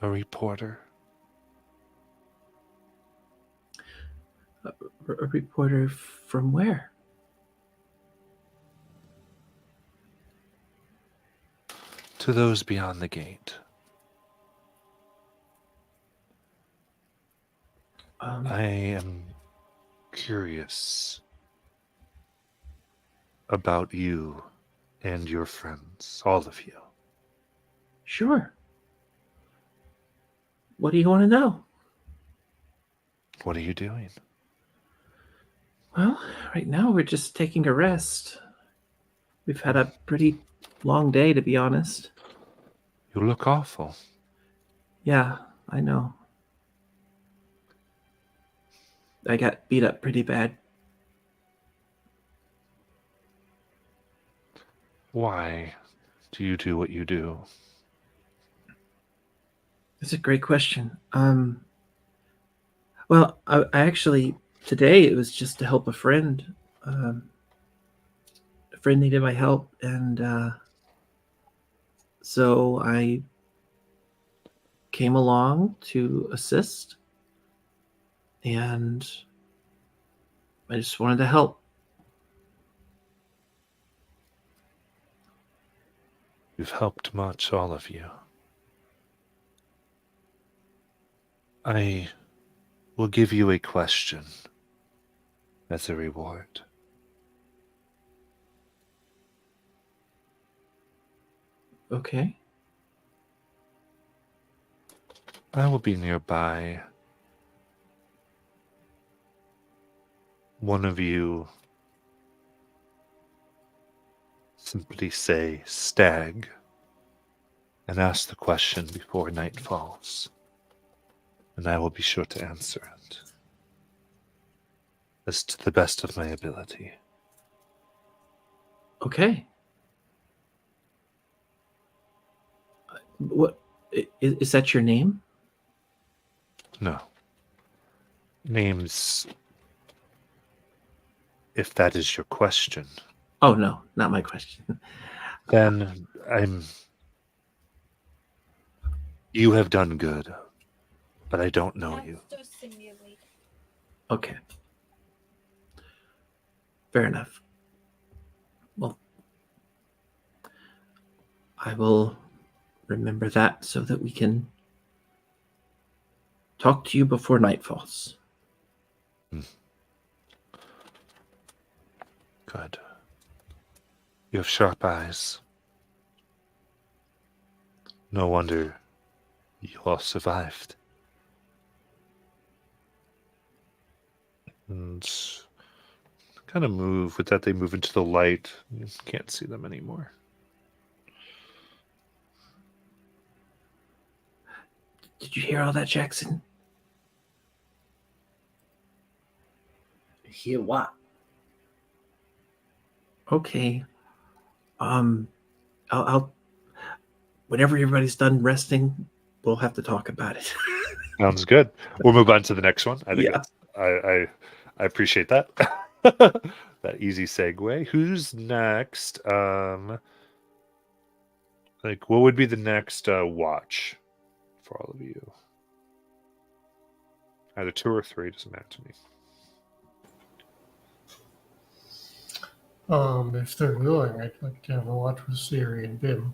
A reporter. A reporter from where? To those beyond the gate. I am curious about you and your friends, all of you. Sure. What do you want to know? What are you doing? Well, right now we're just taking a rest. We've had a pretty long day, to be honest. You look awful. Yeah, I know. I got beat up pretty bad. Why do you do what you do? That's a great question. Well, I actually today it was just to help a friend. A friend needed my help, and so I came along to assist, and I just wanted to help. You've helped much, all of you. I will give you a question as a reward. Okay. I will be nearby. One of you simply say stag and ask the question before night falls, and I will be sure to answer it as to the best of my ability. Okay. What is that your name? No. Names If that is your question, Oh no, not my question. then you have done good, but I don't know you. Okay. Fair enough. Well, I will remember that so that we can talk to you before night falls. Good. You have sharp eyes. No wonder you all survived. And kind of move. With that, they move into the light. You can't see them anymore. Did you hear all that, Jackson? Hear what? Okay. I'll whenever everybody's done resting, we'll have to talk about it. Sounds good. We'll move on to the next one. I think Yeah. I appreciate that. That easy segue. Who's next? Like, what would be the next watch for all of you? Either 2 or 3, doesn't matter to me. If they're willing, I'd like to have a watch with Siri and Bim.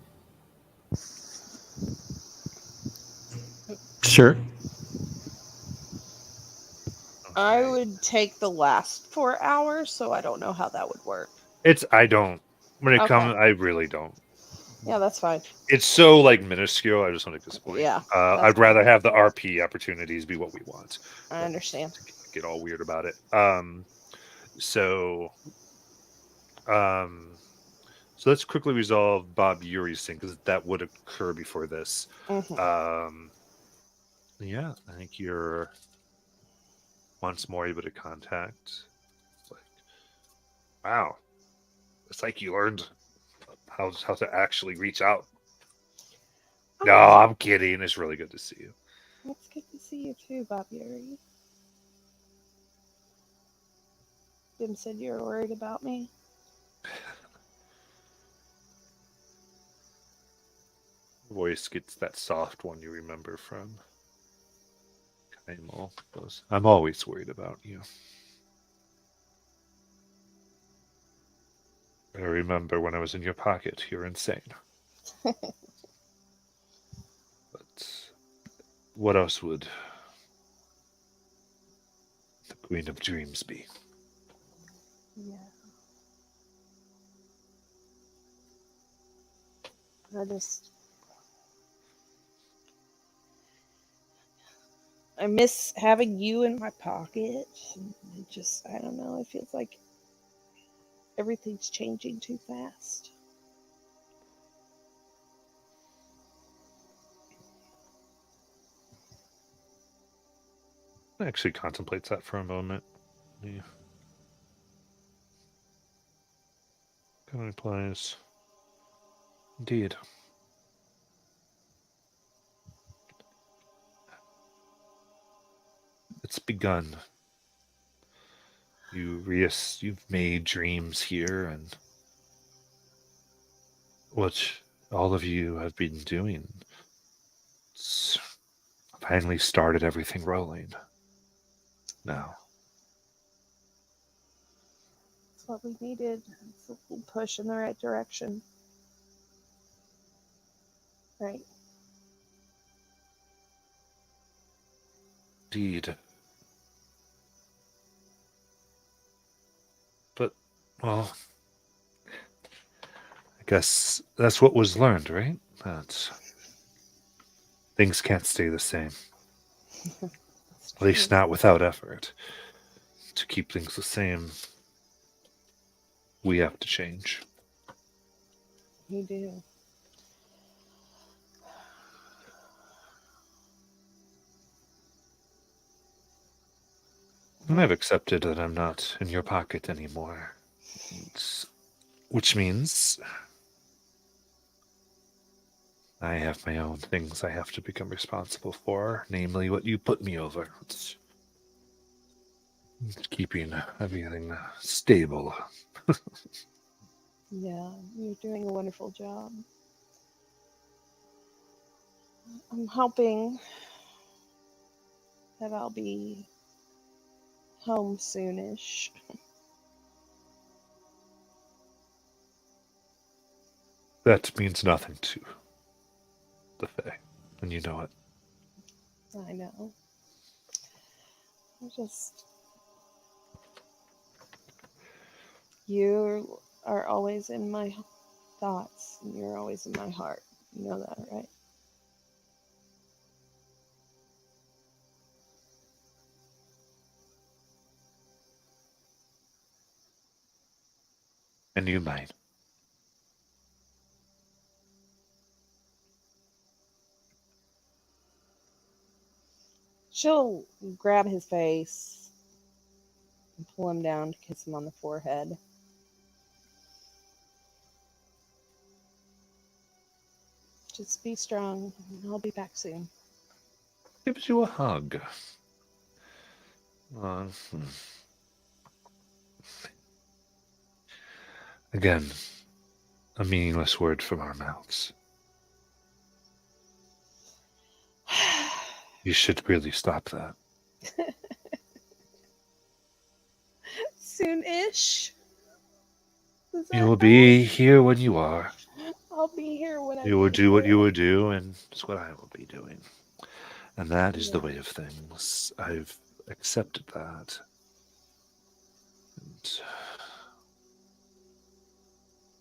Sure. I would take the last 4 hours, so I don't know how that would work. I don't. When it Okay. comes, I really don't. Yeah, that's fine. It's so like minuscule. I just want to explain. Yeah, I'd rather have the RP opportunities be what we want. I understand. Get all weird about it. So let's quickly resolve Bob Yuri's thing because that would occur before this. Mhm. Yeah, I think you're once more able to contact. It's like, wow, it's like you learned how to actually reach out. No, I'm kidding. It's really good to see you. It's good to see you too, Bob Yuri. Bim said you were worried about me. Voice gets that soft one you remember from Kaimel. Goes, I'm always worried about you. I remember when I was in your pocket. You're insane. But what else would the Queen of Dreams be? Yeah. I miss having you in my pocket. I don't know, it feels like everything's changing too fast. Actually contemplates that for a moment. Yeah. Kind of replies, indeed. It's begun. You've made dreams here, and what all of you have been doing finally started everything rolling. Now, It's what we needed. It's a little push in the right direction. Right. indeed. But, well, I guess that's what was learned, right? That things can't stay the same. At least not without effort. To keep things the same, we have to change. You do. And I've accepted that I'm not in your pocket anymore. Which means I have my own things I have to become responsible for, namely what you put me over. keeping everything stable. Yeah, you're doing a wonderful job. I'm hoping that I'll be home soonish. That means nothing to the Fae, and you know it. I know. I just. You are always in my thoughts, and you're always in my heart. You know that, right? And you mine. She'll grab his face and pull him down to kiss him on the forehead. Just be strong, and I'll be back soon. Gives you a hug. Uh, hmm. Again, a meaningless word from our mouths. You should really stop that. Soon-ish. You will be here when you are. I'll be here when I You will get do what you here. will do, and it's what I will be doing. And that is the Yeah. way of things. I've accepted that. And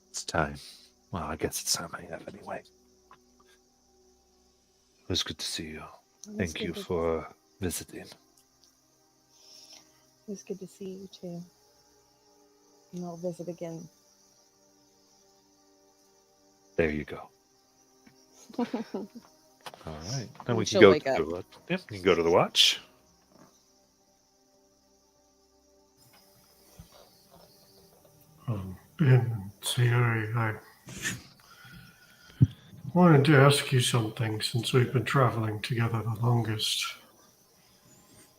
it's time. Well, I guess it's time I have anyway. It was good to see you. Thank you for visiting. It was good to see you too. And I'll visit again. There you go. All right. Then And we can she'll go wake up. to we can go to the watch. Ben and Sayuri, I wanted to ask you something since we've been traveling together the longest.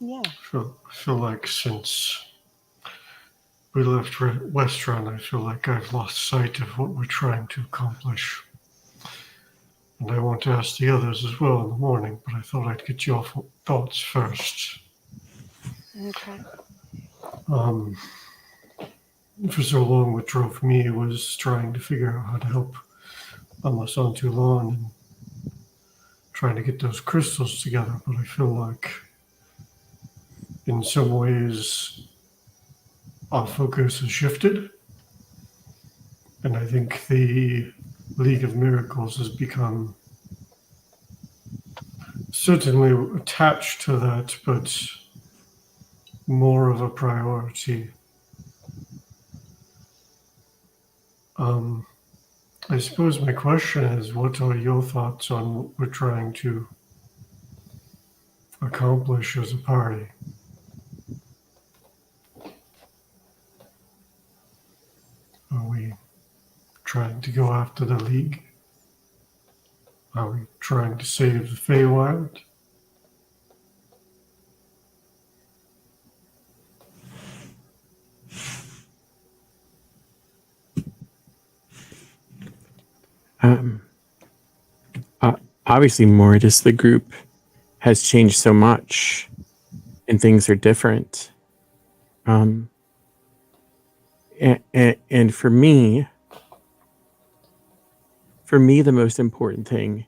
Yeah. I feel like since we left Westrun, I feel like I've lost sight of what we're trying to accomplish. And I want to ask the others as well in the morning, but I thought I'd get your thoughts first. Okay. For so long, what drove me was trying to figure out how to help Amasantulan and trying to get those crystals together. But I feel like in some ways our focus has shifted. And I think the League of Miracles has become certainly attached to that, but more of a priority. I suppose my question is, what are your thoughts on what we're trying to accomplish as a party? Are we trying to go after the League? Are we trying to save the Feywild? Obviously, Mortis, the group, has changed so much, and things are different. And for me, the most important thing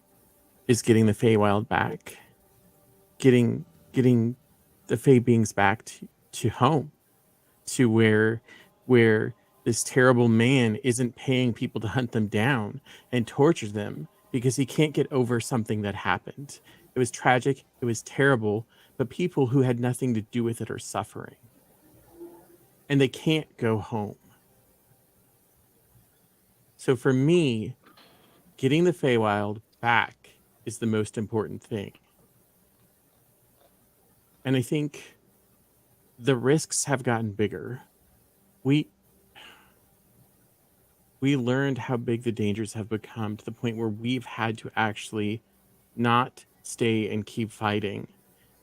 is getting the Feywild back, getting the Fey beings back to home, to where this terrible man isn't paying people to hunt them down and torture them because he can't get over something that happened. It was tragic, it was terrible, but people who had nothing to do with it are suffering. And they can't go home. So for me, getting the Feywild back is the most important thing. And I think the risks have gotten bigger. We learned how big the dangers have become to the point where we've had to actually not stay and keep fighting,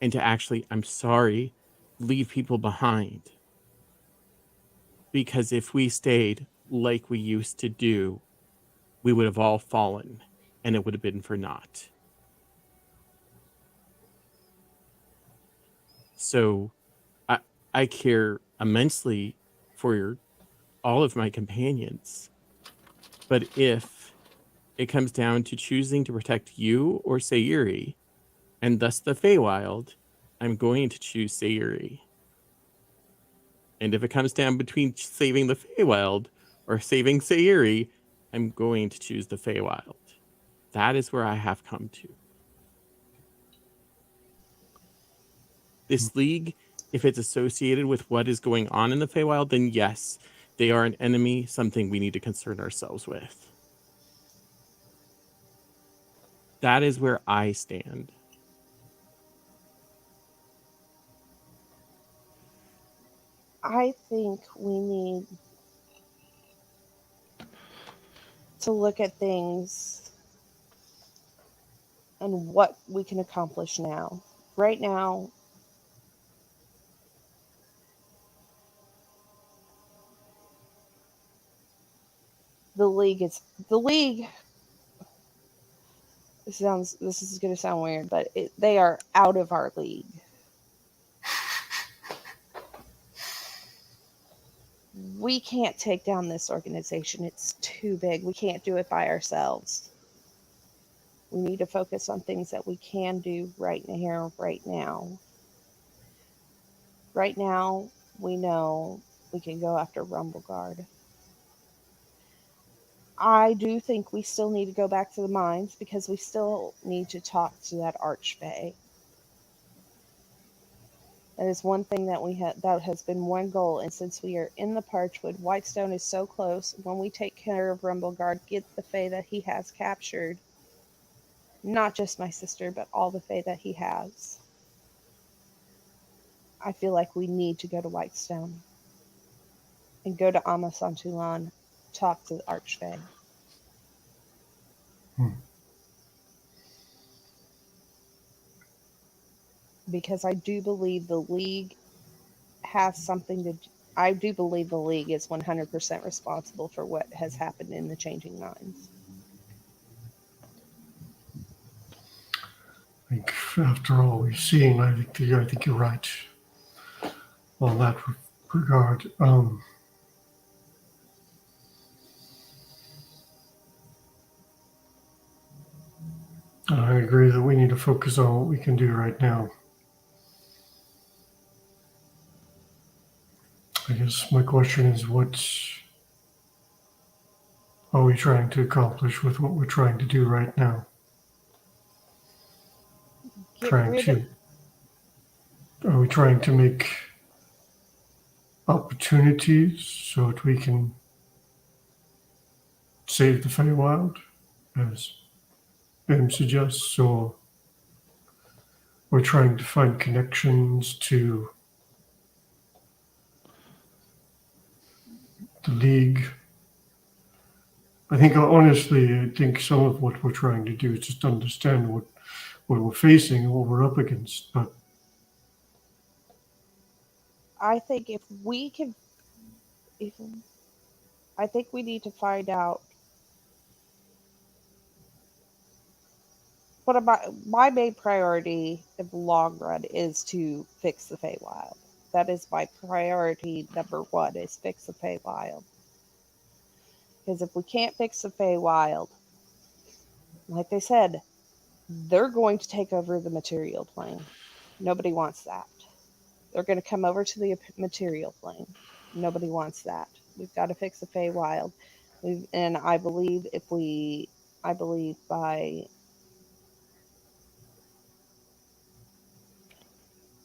and to actually, I'm sorry, leave people behind. Because if we stayed like we used to do, we would have all fallen, and it would have been for naught. So I care immensely for all of my companions. But if it comes down to choosing to protect you or Sayuri, and thus the Feywild, I'm going to choose Sayuri. And if it comes down between saving the Feywild or saving Sayuri, I'm going to choose the Feywild. That is where I have come to. This league, if it's associated with what is going on in the Feywild, then yes, they are an enemy, something we need to concern ourselves with. That is where I stand. I think we need to look at things and what we can accomplish now. Right now, the league. This is going to sound weird, but they are out of our league. We can't take down this organization. It's too big. We can't do it by ourselves. We need to focus on things that we can do right here, right now. Right now, we know we can go after Rumbleguard. I do think we still need to go back to the mines because we still need to talk to that Archfey. That is one thing that that has been one goal, and since we are in the Parchwood, Whitestone is so close. When we take care of Rumbleguard, get the Fae that he has captured, not just my sister, but all the Fae that he has, I feel like we need to go to Whitestone and go to Amasantulan, talk to the Archfey. Because I do believe the League has something to. I do believe the League is 100% responsible for what has happened in the Changing Minds. I think after all we've seen, I think you're right on that regard. I agree that we need to focus on what we can do right now. I guess my question is, what are we trying to accomplish with what we're trying to do right now? Are we trying to make opportunities so that we can save the Feywild, as Ben suggests, or we're trying to find connections to the League? I think, honestly, I think some of what we're trying to do is just understand what we're facing and what we're up against. But I think I think we need to find out what about my main priority in the long run is to fix the Feywild. That is my priority number one, is fix the Feywild. Because if we can't fix the Feywild, like they said, they're going to take over the material plane. Nobody wants that. They're going to come over to the material plane. Nobody wants that. We've got to fix the Feywild. And I believe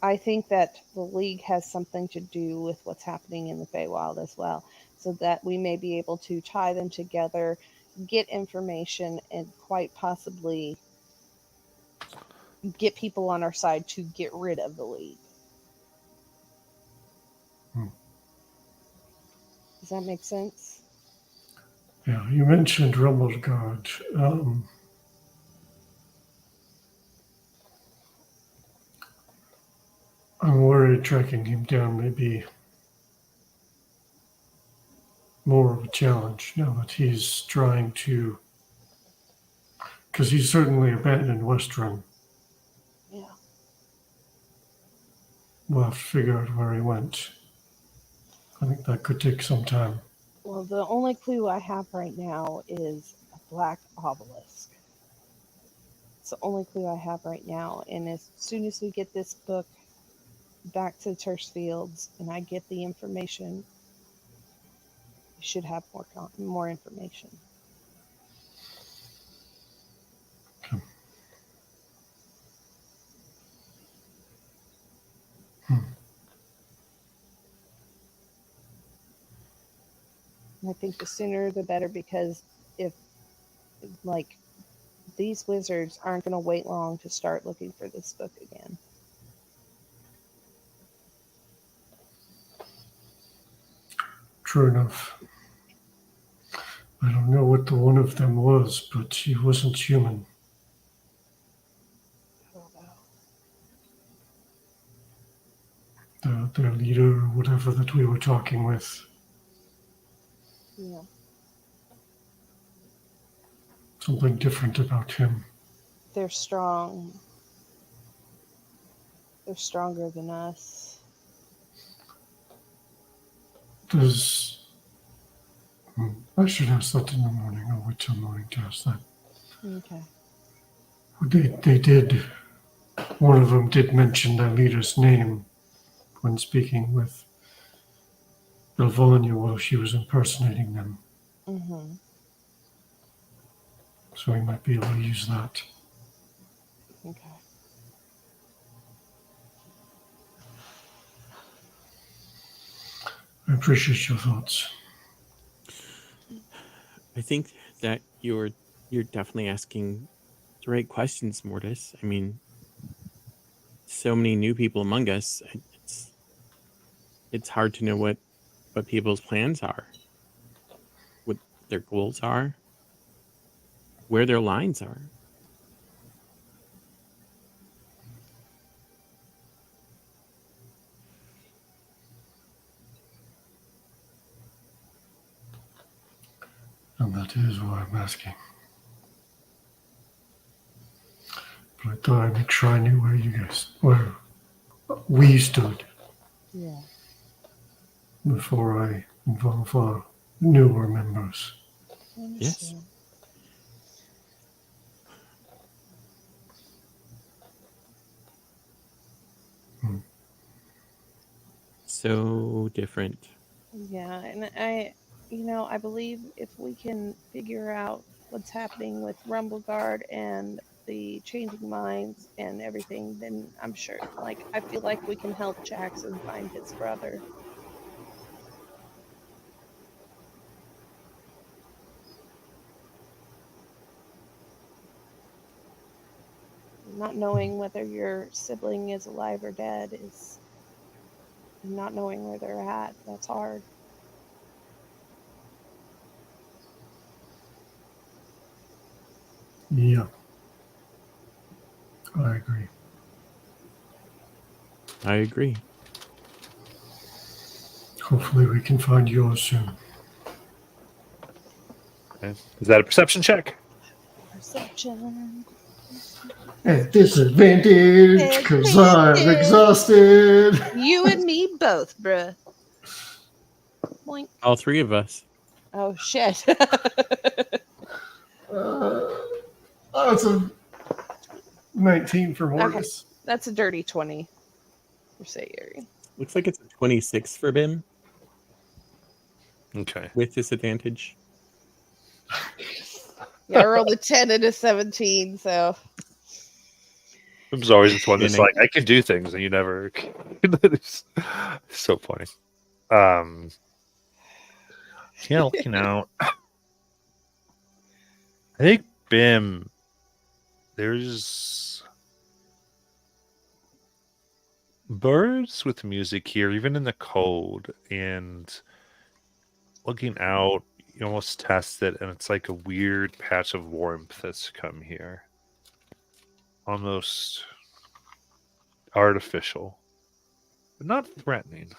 I think that the League has something to do with what's happening in the Feywild as well, so that we may be able to tie them together, get information, and quite possibly get people on our side to get rid of the League. Does that make sense? yeah, you mentioned Rumbleguard. I'm worried tracking him down may be more of a challenge now that he's trying to, because he's certainly abandoned Westrun. Yeah. We'll have to figure out where he went. I think that could take some time. Well, the only clue I have right now is a black obelisk. It's the only clue I have right now. And as soon as we get this book back to Turffields and I get the information, we should have more information. Okay. And I think the sooner the better, because if, like, these wizards aren't going to wait long to start looking for this book again. True enough. I don't know what the one of them was, but he wasn't human. I don't know. Their leader, or whatever that we were talking with. Yeah. Something different about him. They're strong. They're stronger than us. I should ask that in the morning. I'll wait till morning to ask that. Okay. They did. One of them did mention their leader's name when speaking with Belvania while she was impersonating them. Mm-hmm. So we might be able to use that. Okay. I appreciate your thoughts. I think that you're definitely asking the right questions, Mortis. I mean, so many new people among us. It's hard to know what people's plans are, what their goals are, where their lines are. And that is why I'm asking. But I thought I'd make sure I knew where we stood. Yeah. Before I involve our newer members. Yes. So different. Yeah, and I believe if we can figure out what's happening with Rumbleguard and the changing minds and everything, then I'm sure, I feel like we can help Jackson find his brother. Not knowing whether your sibling is alive or dead is not knowing where they're at. That's hard. Yeah. I agree. I agree. Hopefully we can find yours soon. Okay. Is that a perception check? Perception. At disadvantage, because I'm exhausted. You and me both, bruh. Boink. All three of us. Oh, shit. That's a 19 for Mortis. Okay. That's a dirty 20 for Sayuri. Looks like it's a 26 for Bim Okay. with disadvantage. Yeah, I rolled a 10 and a 17, so. It was always this one that's And I- like, I can do things, and you never. It's so funny. Yeah, looking out. I think Bim. There's birds with music here, even in the cold, and looking out, you almost test it, and it's like a weird patch of warmth that's come here. Almost artificial. but not threatening.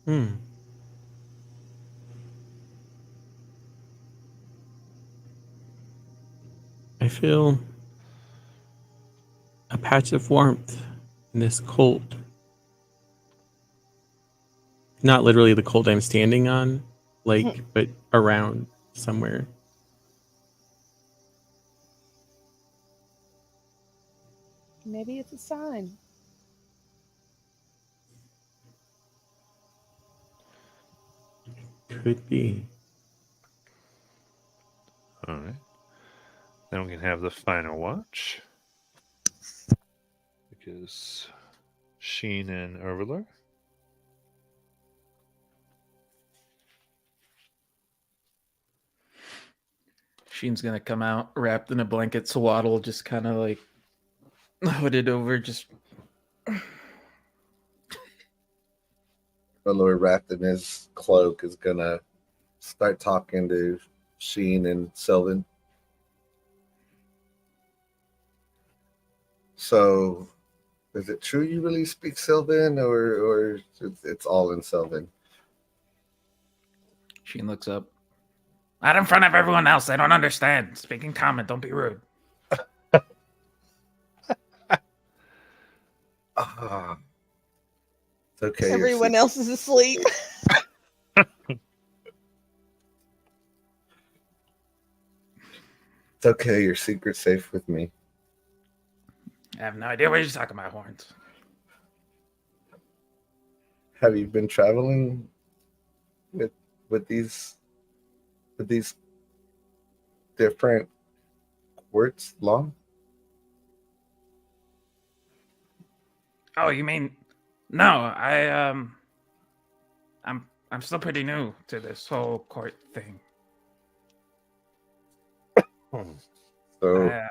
Hmm. I feel a patch of warmth in this cold. Not literally the cold I'm standing on, like, but around somewhere. Maybe it's a sign. Could be. All right. Then we can have the final watch. Because Sheen and Erviler. Sheen's gonna come out wrapped in a blanket, swaddle, just kind of like hooded over, just Lord wrapped in his cloak is gonna start talking to Sheen and Sylvan. So, is it true you really speak Sylvan, or it's all in Sylvan? Sheen looks up. Not in front of everyone else. They don't understand. Speaking common. Don't be rude. Ah, it's okay. Everyone else is asleep. It's okay. Your secret's safe with me. I have no idea what you're talking about, Horns. Have you been traveling with these different words long? Oh, you mean no? I'm still pretty new to this whole court thing. So I,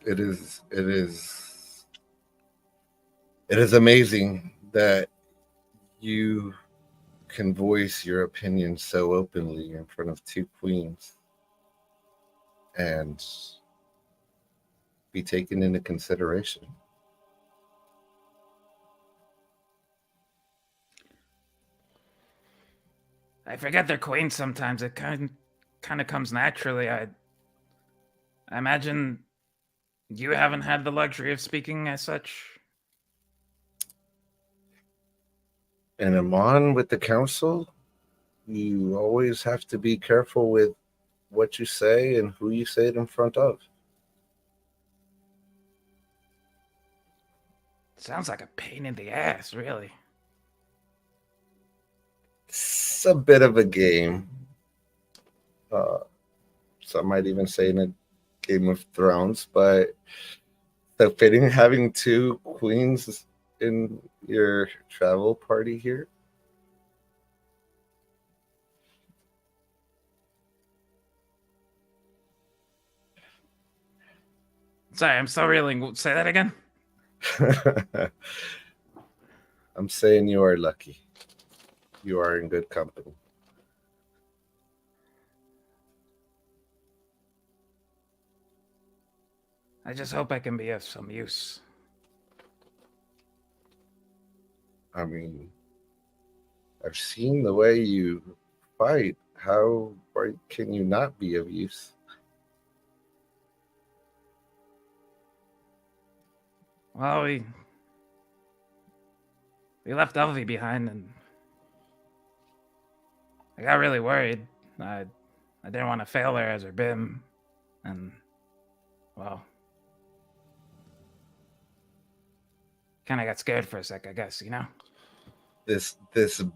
it is amazing that you can voice your opinion so openly in front of two queens and be taken into consideration. I forget they're queens sometimes. It kind of comes naturally. I imagine you haven't had the luxury of speaking as such. And Amon, with the council, you always have to be careful with what you say and who you say it in front of. Sounds like a pain in the ass, really. It's a bit of a game. Some might even say in a Game of Thrones, but the fitting having two queens in your travel party here. Sorry, I'm still reeling. Say that again. I'm saying you are lucky. You are in good company. I just hope I can be of some use. I mean, I've seen the way you fight. How can you not be of use? Well, we left Elvie behind, and I got really worried. I didn't want to fail her as her BIM, and well, kind of got scared for a sec, I guess. This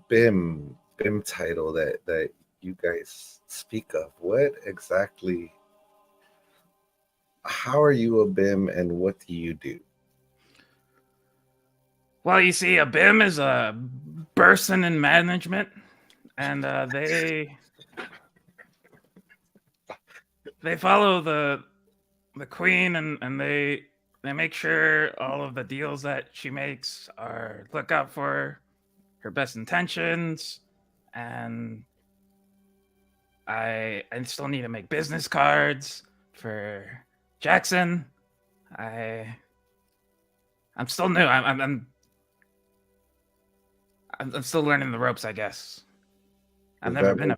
BIM title that you guys speak of. What exactly? How are you a BIM, and what do you do? Well, you see, a BIM is a person in management, and they follow the queen, and they make sure all of the deals that she makes are look out for her best intentions, and I still need to make business cards for Jackson. I'm still new. I'm still learning the ropes, I guess. I've Does never that been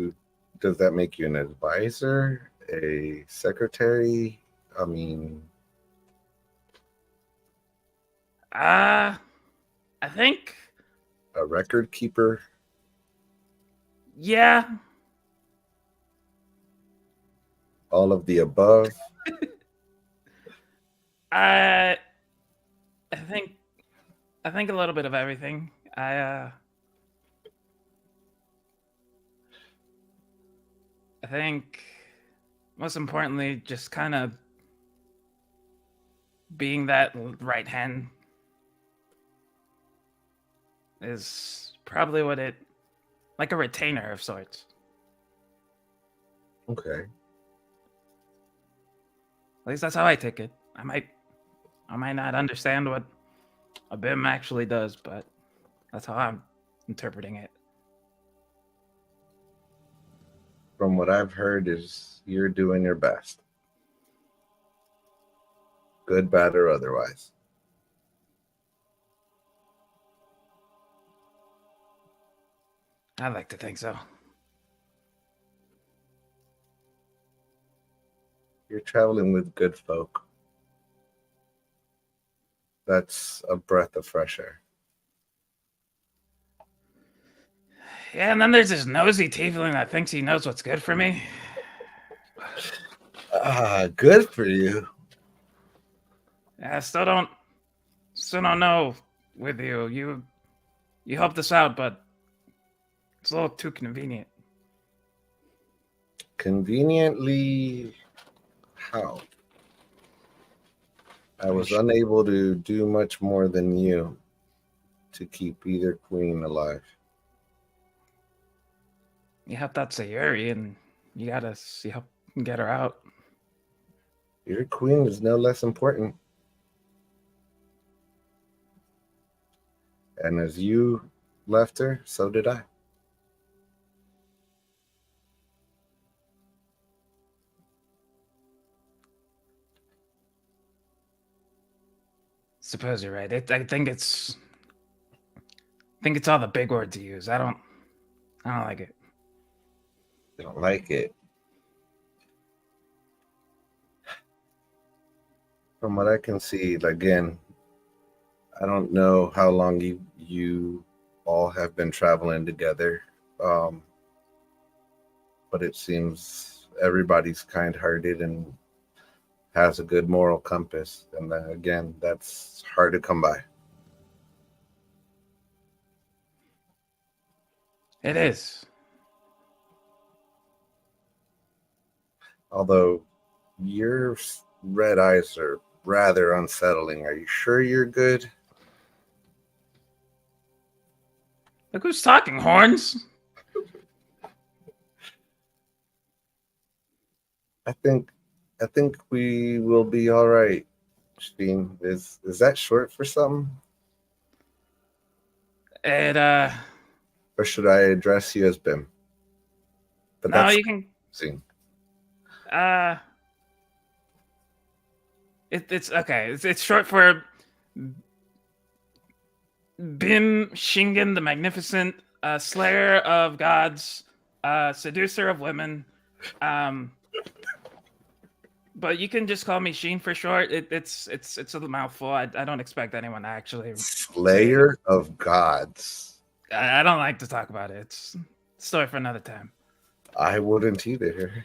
make does that make you an advisor, a secretary? I mean, I think, a record keeper? yeah. All of the above? I think a little bit of everything. I think most importantly, just kind of being that right hand is probably what it, like a retainer of sorts. Okay. At least that's how I take it. I might not understand what a BIM actually does, but that's how I'm interpreting it. From what I've heard is you're doing your best. Good, bad, or otherwise. I'd like to think so. You're traveling with good folk. That's a breath of fresh air. Yeah, and then there's this nosy tiefling that thinks he knows what's good for me. Good for you. Yeah, I still don't know with you. You helped us out, but it's a little too convenient. Conveniently, how? I was unable to do much more than you to keep either queen alive. You helped out Sayuri, and you gotta help get her out. Your queen is no less important. And as you left her, so did I. Suppose you're right. I think it's all the big words you use. I don't like it. Don't like it. From what I can see, again, I don't know how long you all have been traveling together, but it seems everybody's kind-hearted and has a good moral compass. And again, that's hard to come by. It is. Although your red eyes are rather unsettling. Are you sure you're good? Look who's talking, Horns. I think we will be all right. Sheen, is that short for something? It Or should I address you as Bim? But no, that's you can. scene. It's okay. It's short for Bim Shingen the Magnificent, Slayer of Gods, Seducer of Women. But you can just call me Sheen for short. It's a mouthful. I don't expect anyone to actually. Slayer of Gods. I don't like to talk about it. It's a story for another time. I wouldn't either.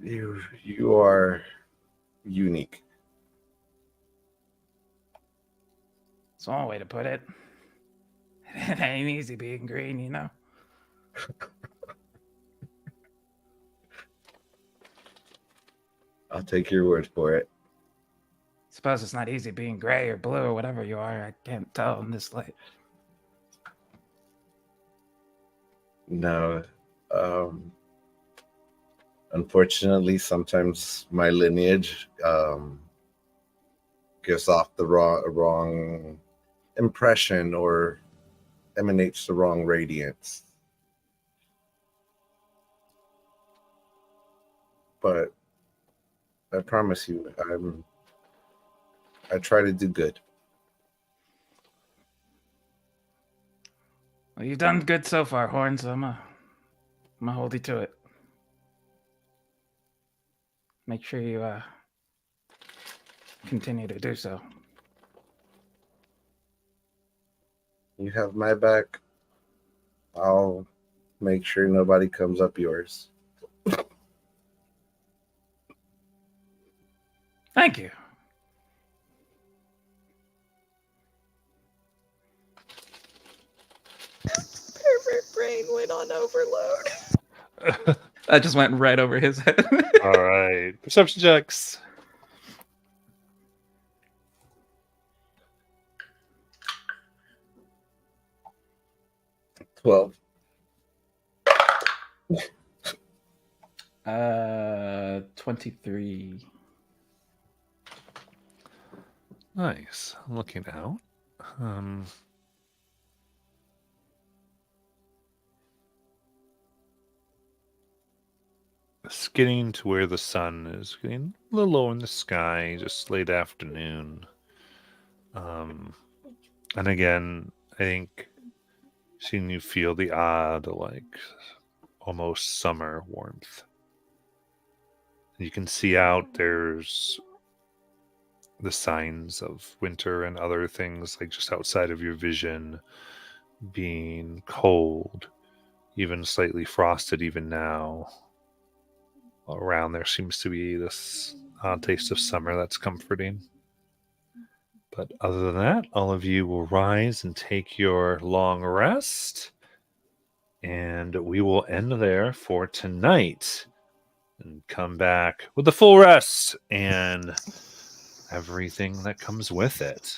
You are unique. That's one way to put it. It ain't easy being green, you know. I'll take your word for it. Suppose it's not easy being gray or blue or whatever you are. I can't tell in this light. No. Unfortunately, sometimes my lineage gives off the wrong impression or emanates the wrong radiance. But I promise you, I try to do good. Well, you've done good so far, Horns. I'm gonna hold you to it. Make sure you continue to do so. You have my back. I'll make sure nobody comes up yours. Thank you. Pervert brain went on overload. That just went right over his head. All right. Perception checks. Well, 23. Nice. Looking out. It's getting to where the sun is getting a little low in the sky, just late afternoon. And again, I think seeing you feel the odd, like almost summer warmth. You can see out there's the signs of winter and other things, like just outside of your vision, being cold, even slightly frosted even now. Around there seems to be this odd taste of summer that's comforting. But other than that, all of you will rise and take your long rest. And we will end there for tonight. And come back with the full rest and everything that comes with it.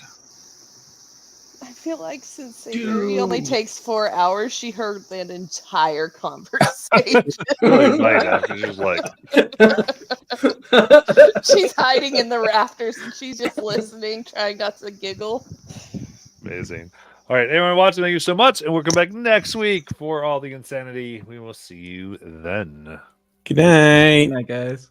I feel like since Sadie only takes 4 hours, she heard that entire conversation. Really might have. She's like, She's hiding in the rafters and she's just listening, trying not to giggle. amazing. All right, everyone watching, thank you so much. And we'll come back next week for all the insanity. We will see you then. Good night. Good night, guys.